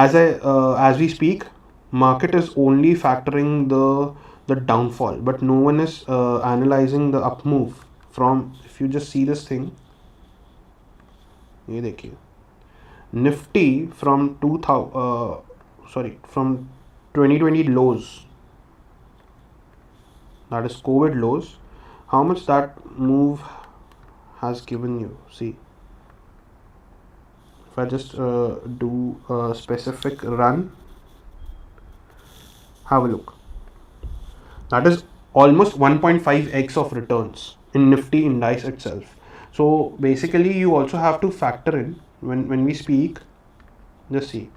as we speak, market is only factoring the downfall, but no one is analyzing the up move from. If you just see this thing, ये देखिए Nifty from 2020 lows, that is COVID lows, how much that move has given you. See, if I just do a specific run, have a look. That is almost 1.5x of returns in Nifty index itself. So basically you also have to factor in when we speak. Just see,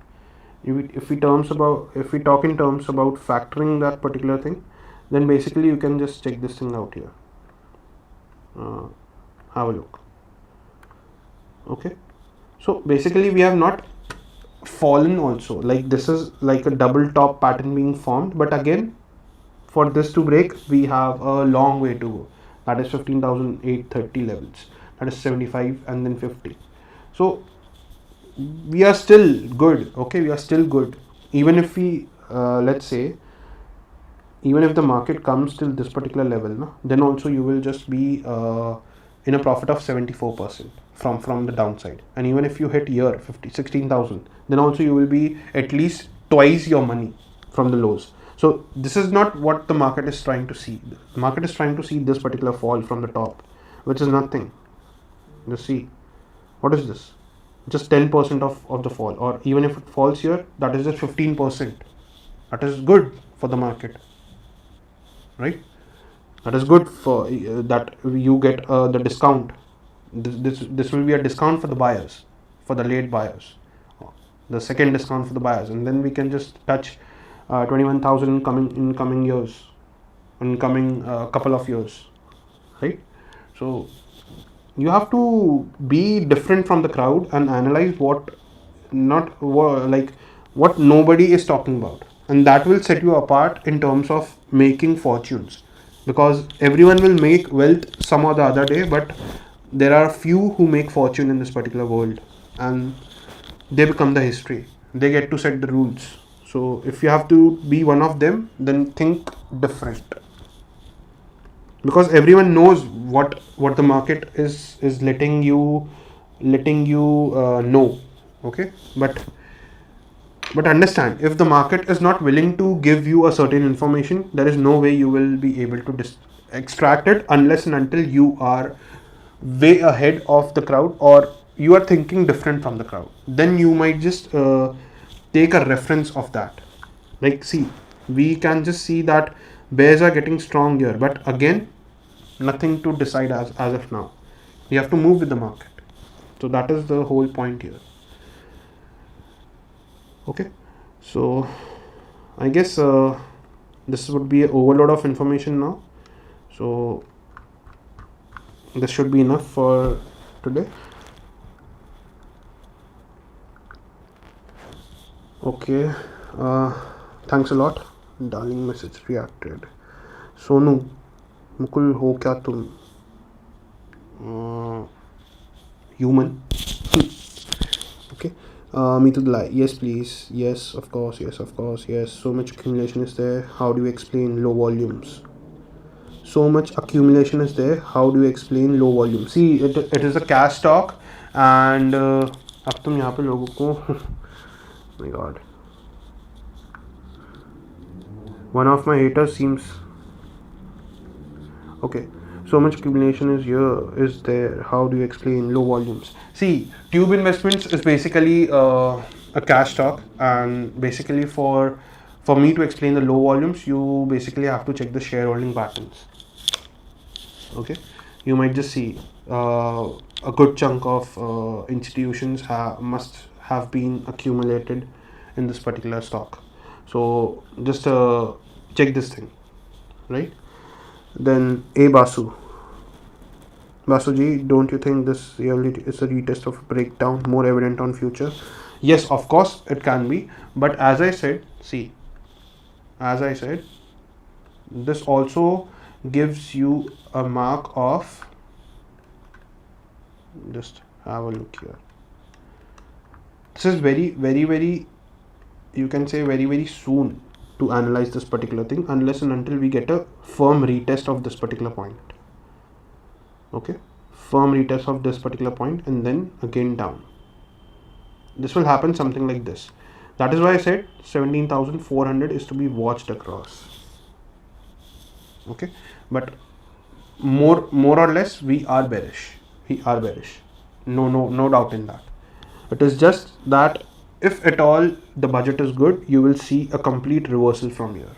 if we talk in terms about factoring that particular thing, then basically you can just check this thing out here. Have a look. Okay, so basically we have not fallen also. Like this is like a double top pattern being formed, but again for this to break we have a long way to go. That is 15,830 levels, that is 75 and then 50. So we are still good. Okay, we are still good. Even if we let's say, even if the market comes till this particular level, then also you will just be in a profit of 74% from the downside. And even if you hit here 16,000, then also you will be at least twice your money from the lows. So this is not what the market is trying to see. The market is trying to see this particular fall from the top, which is nothing. Just see, what is this? Just 10% of the fall. Or even if it falls here, that is just 15%. That is good for the market, right? That is good for that you get the discount. This will be a discount for the buyers, for the late buyers, the second discount for the buyers, and then we can just touch 21,000 in coming years, in coming couple of years, right? So you have to be different from the crowd and analyze what nobody is talking about, and that will set you apart in terms of making fortunes, because everyone will make wealth some or the other day, but there are few who make fortune in this particular world, and they become the history. They get to set the rules. So if you have to be one of them, then think different, because everyone knows what the market is letting you know. Okay, but But understand, if the market is not willing to give you a certain information, there is no way you will be able to extract it unless and until you are way ahead of the crowd or you are thinking different from the crowd. Then you might just take a reference of that. Like, see, we can just see that bears are getting strong here, but again, nothing to decide as of now. You have to move with the market. So that is the whole point here. Okay, so I guess this would be an overload of information now. So this should be enough for today. Okay, thanks a lot. Darling message reacted. Sonu, Mukul ho kya tum? Human. Okay. Me to the lie. Yes, please. Yes, of course. Yes, of course. Yes. So much accumulation is there. How do you explain low volumes? So much accumulation is there. How do you explain low volume? See, it is a cash stock, and अब तुम यहाँ पे लोगों को my god, one of my haters seems okay. So much accumulation is there. How do you explain low volumes? See, Tube Investments is basically a cash stock, and basically for me to explain the low volumes, you basically have to check the shareholding patterns. Okay, you might just see a good chunk of institutions must have been accumulated in this particular stock. So just check this thing, right? Then Basuji, don't you think this really is a retest of breakdown more evident on future? Yes, of course it can be, but as I said, see, as I said, this also gives you a mark of, just have a look here. This is very, you can say very soon to analyze this particular thing, unless and until we get a firm retest of this particular point. Okay, firm retest of this particular point and then again down. This will happen something like this. That is why I said 17,400 is to be watched across. Okay, but more or less we are bearish. No doubt in that. It is just that if at all the budget is good, you will see a complete reversal from here,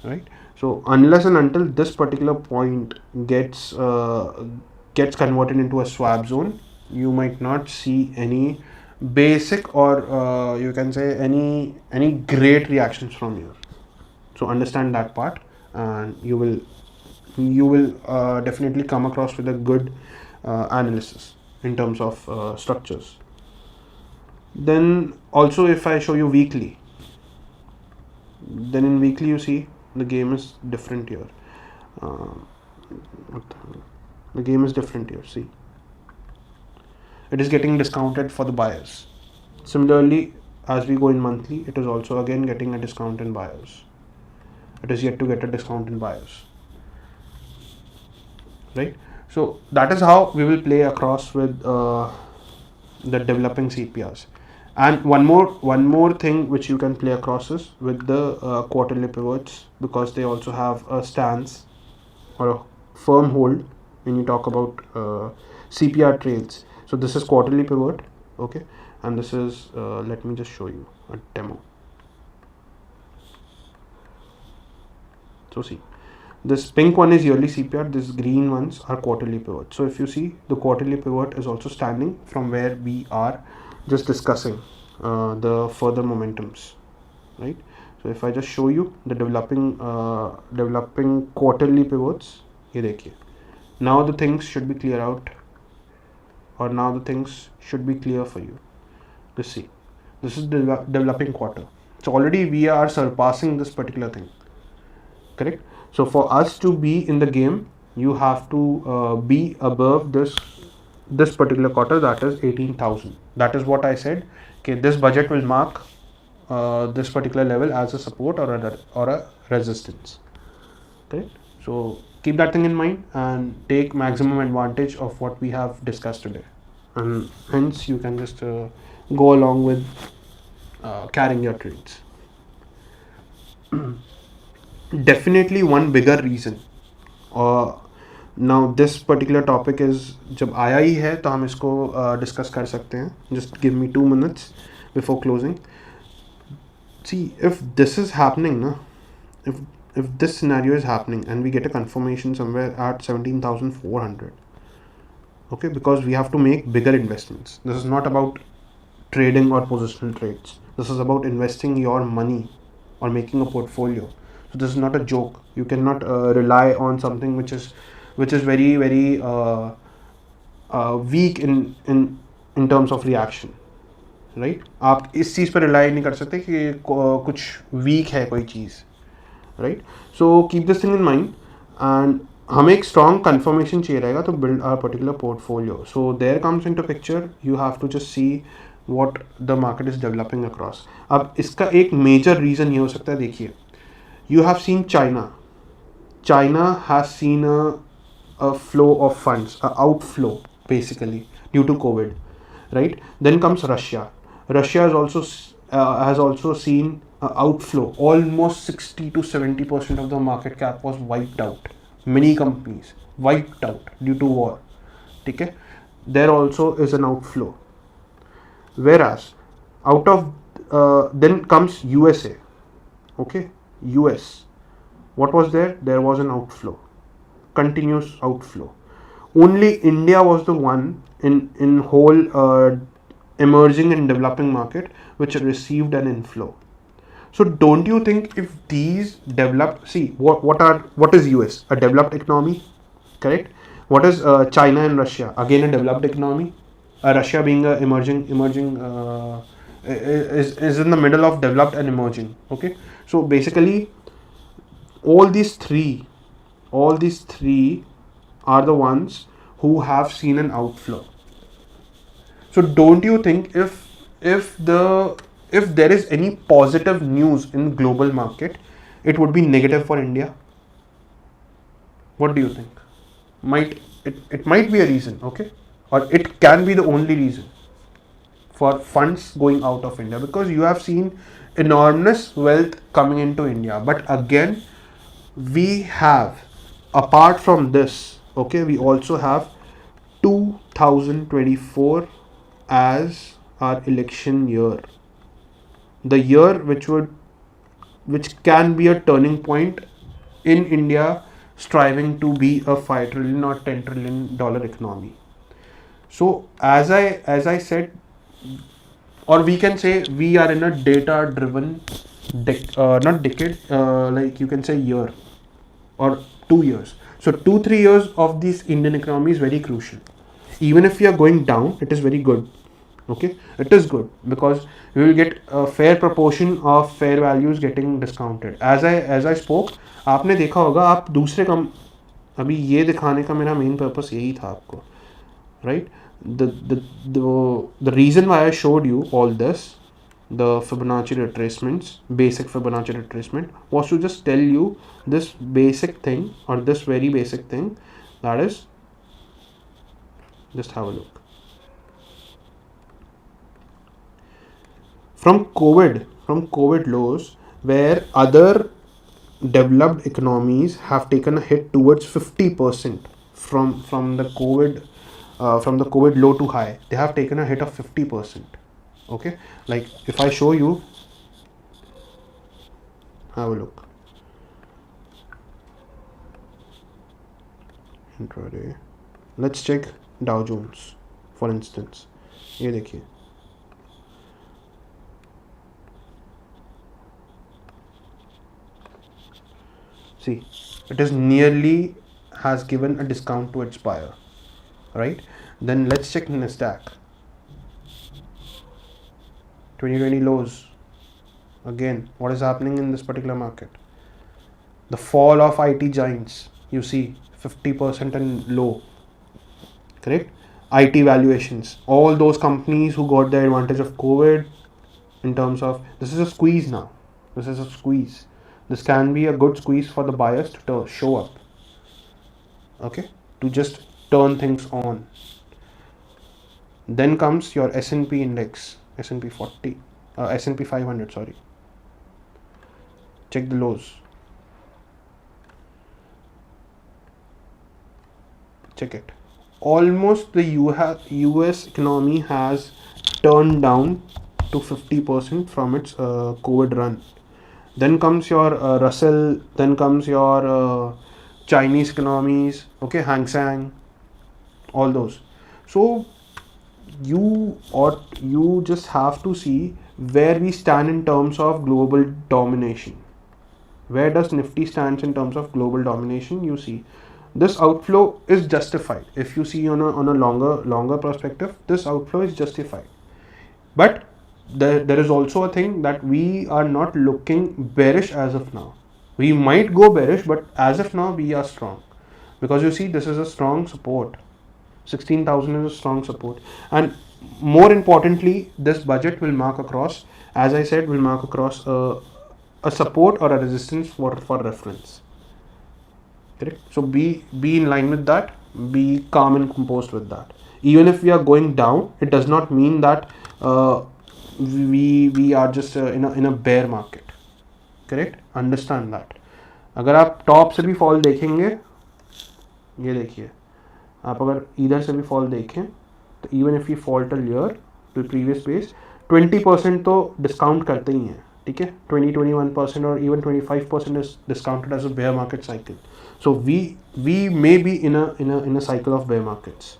right? So unless and until this particular point gets converted into a swap zone, you might not see any basic or you can say any great reactions from here. So understand that part, and you will definitely come across with a good analysis in terms of structures. Then also, if I show you weekly, then in weekly you see the game is different here. The game is different here. See, it is getting discounted for the buyers. Similarly, as we go in monthly, it is also again getting a discount in buyers. It is yet to get a discount in buyers, right? So that is how we will play across with the developing CPRs. And one more thing which you can play across is with the quarterly pivots, because they also have a stance or a firm hold when you talk about CPR trails. So this is quarterly pivot, okay, and this is let me just show you a demo. So see, this pink one is yearly CPR, this green ones are quarterly pivot. So if you see, the quarterly pivot is also standing from where we are just discussing the further momentums, right? So if I just show you the developing quarterly pivots, ye dekhiye. Now the things should be clear out, or now the things should be clear for you. Let's see, this is developing quarter. So already we are surpassing this particular thing, correct? So for us to be in the game, you have to be above this particular quarter, that is 18,000. That is what I said. Okay, this budget will mark this particular level as a support or a resistance. Correct? So keep that thing in mind and take maximum advantage of what we have discussed today. And hence you can just go along with carrying your trades. Definitely one bigger reason, now this particular topic is जब आया ही है तो हम इसको discuss कर सकते हैं. Just give me 2 minutes before closing. See if this is happening ना, if this scenario is happening and we get a confirmation somewhere at 17,400, okay, because we have to make bigger investments. This is not about trading or positional trades. This is about investing your money or making a portfolio. So this is not a joke. You cannot rely on something which is very weak in terms of reaction, right? आप इस चीज़ पर rely नहीं कर सकते कि कुछ weak है कोई चीज़, right? So keep this thing in mind, and हमें एक strong confirmation चाहिए रहेगा to build our particular portfolio. So there comes into picture, you have to just see what the market is developing across. अब इसका एक major reason ये हो सकता है. देखिए, you have seen China has seen a flow of funds, a outflow basically due to COVID, right? Then comes Russia. Russia has also seen a outflow. Almost 60 to 70% of the market cap was wiped out. Many companies wiped out due to war. Okay, there also is an outflow. Whereas out of then comes USA. Okay, US. What was there? There was an outflow, continuous outflow. Only India was the one in whole emerging and developing market which received an inflow. So don't you think if these developed, see what is US? A developed economy, correct? What is China and Russia? Again a developed economy. Russia being a emerging is in the middle of developed and emerging. Okay, so basically all these three are the ones who have seen an outflow. So don't you think if there is any positive news in global market, it would be negative for India? What do you think? It might be a reason, okay, or it can be the only reason for funds going out of India, because you have seen enormous wealth coming into India. But again, we have, apart from this, okay, we also have 2024 as our election year, the year which can be a turning point in India striving to be a 5 trillion or 10 trillion dollar economy. So as I said, or we can say we are in a data driven not decade, like you can say year or 2 years. So 2-3 years of this Indian economy is very crucial. Even if we are going down, it is very good. Okay, it is good because we will get a fair proportion of fair values getting discounted. As I spoke, आपने देखा होगा, आप दूसरे कम, अभी ये दिखाने का मेरा मेन पर्पस यही था आपको, right? The reason why I showed you all this, the Fibonacci retracements, basic Fibonacci retracement, was to just tell you this basic thing, or this very basic thing, that is, just have a look. From COVID lows, where other developed economies have taken a hit towards 50% from the COVID low to high, they have taken a hit of 50%. Okay, like if I show you, have a look, intraday, let's check Dow Jones for instance. ये देखिए, see, it is nearly has given a discount to its buyer, right? Then let's check Nasdaq 2020 lows. Again, what is happening in this particular market? The fall of IT giants, you see 50% and low, correct? IT valuations, all those companies who got the advantage of COVID, in terms of, this is a squeeze now. This is a squeeze. This can be a good squeeze for the buyers to show up, okay, to just turn things on. Then comes your S&P index. S&P 40, S&P 500, sorry. Check the lows. Check it. Almost the US economy has turned down to 50% from its COVID run. Then comes your Russell, then comes your Chinese economies, okay, Hang Seng, all those. So you just have to see where we stand in terms of global domination. Where does Nifty stands in terms of global domination? You see, this outflow is justified. If you see on a longer perspective, this outflow is justified. But there is also a thing that we are not looking bearish as of now. We might go bearish, but as of now we are strong, because you see this is a strong support. 16,000 is a strong support, and more importantly, this budget will mark across, as I said, will mark across a support or a resistance for reference. Correct? So be in line with that. Be calm and composed with that. Even if we are going down, it does not mean that we are just in a bear market. Correct? Understand that. अगर आप top से भी fall देखेंगे, ये देखिए, आप अगर इधर से भी फॉल देखें तो even if you fall till here till previous base 20% तो डिस्काउंट करते ही हैं. ठीक है, 20-21% or even 25% is discounted as a bear market cycle. So we may be in a cycle of bear markets,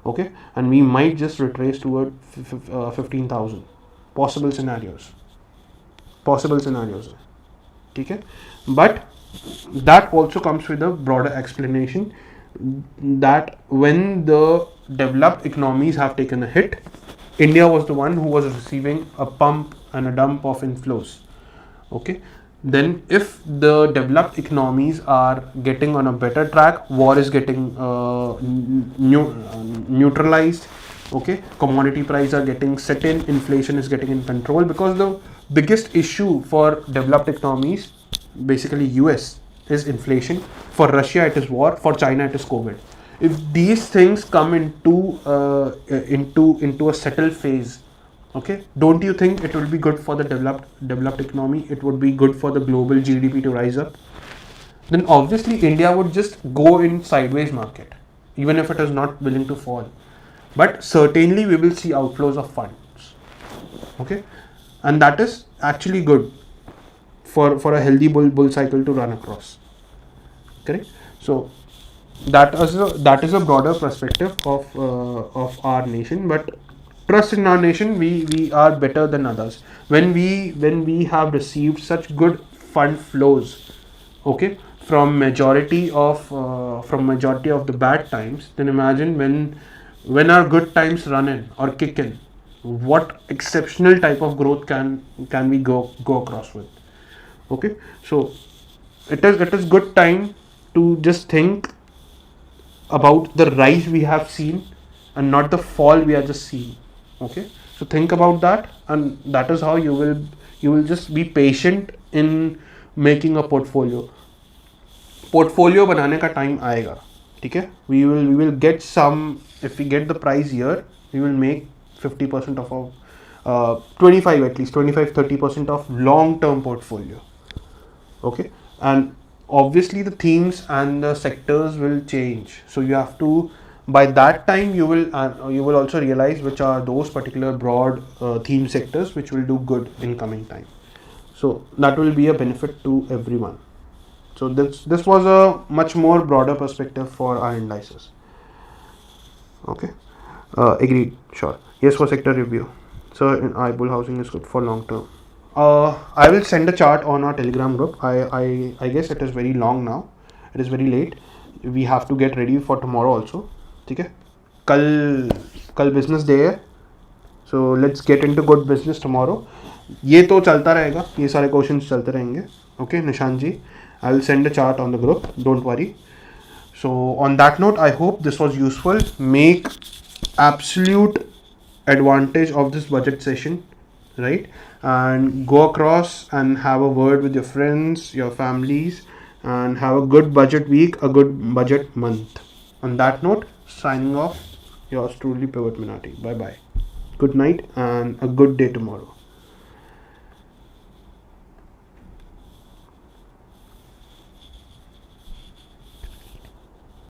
okay, and we might just retrace toward 15,000. Possible scenarios. ठीक है, but that also comes with a broader explanation that when the developed economies have taken a hit, India was the one who was receiving a pump and a dump of inflows. Okay, then if the developed economies are getting on a better track, war is getting neutralized. Okay, commodity prices are getting set in, inflation is getting in control, because the biggest issue for developed economies, basically US, is inflation. For Russia it is war, for China it is COVID. If these things come into a settled phase, okay, don't you think it will be good for the developed economy? It would be good for the global GDP to rise up. Then obviously India would just go in sideways market, even if it is not willing to fall. But certainly we will see outflows of funds. Okay, and that is actually good for a healthy bull cycle to run across. Correct? So that is a broader perspective of our nation. But trust in our nation, we are better than others when we have received such good fund flows, okay, from majority of the bad times. Then imagine when our good times run in or kick in, what exceptional type of growth can we go across with. Okay, so it is good time to just think about the rise we have seen and not the fall we are just seeing. Okay, so think about that, and that is how you will just be patient in making a portfolio बनाने का time आएगा. ठीक है, we will get some. If we get the price here, we will make 50% of our 25-30% of long-term portfolio. Okay, and obviously the themes and the sectors will change, so you have to, by that time you will also realize which are those particular broad theme sectors which will do good in coming time. So that will be a benefit to everyone. So this was a much more broader perspective for our indices. Okay, agreed, sure, yes, for sector review. So in bull housing is good for long term. I will send a chart on our Telegram group. I guess it is very long now. It is very late. We have to get ready for tomorrow also. ठीक है, कल business day है. So let's get into good business tomorrow. ये तो चलता रहेगा, ये सारे क्वेश्चंस चलते रहेंगे. Okay, Nishant ji, I will send a chart on the group. Don't worry. So on that note, I hope this was useful. Make absolute advantage of this budget session, right? And go across and have a word with your friends, your families, and have a good budget week, a good budget month. On that note, signing off, yours truly, Pivot Minati. Bye bye. good night and a good day tomorrow.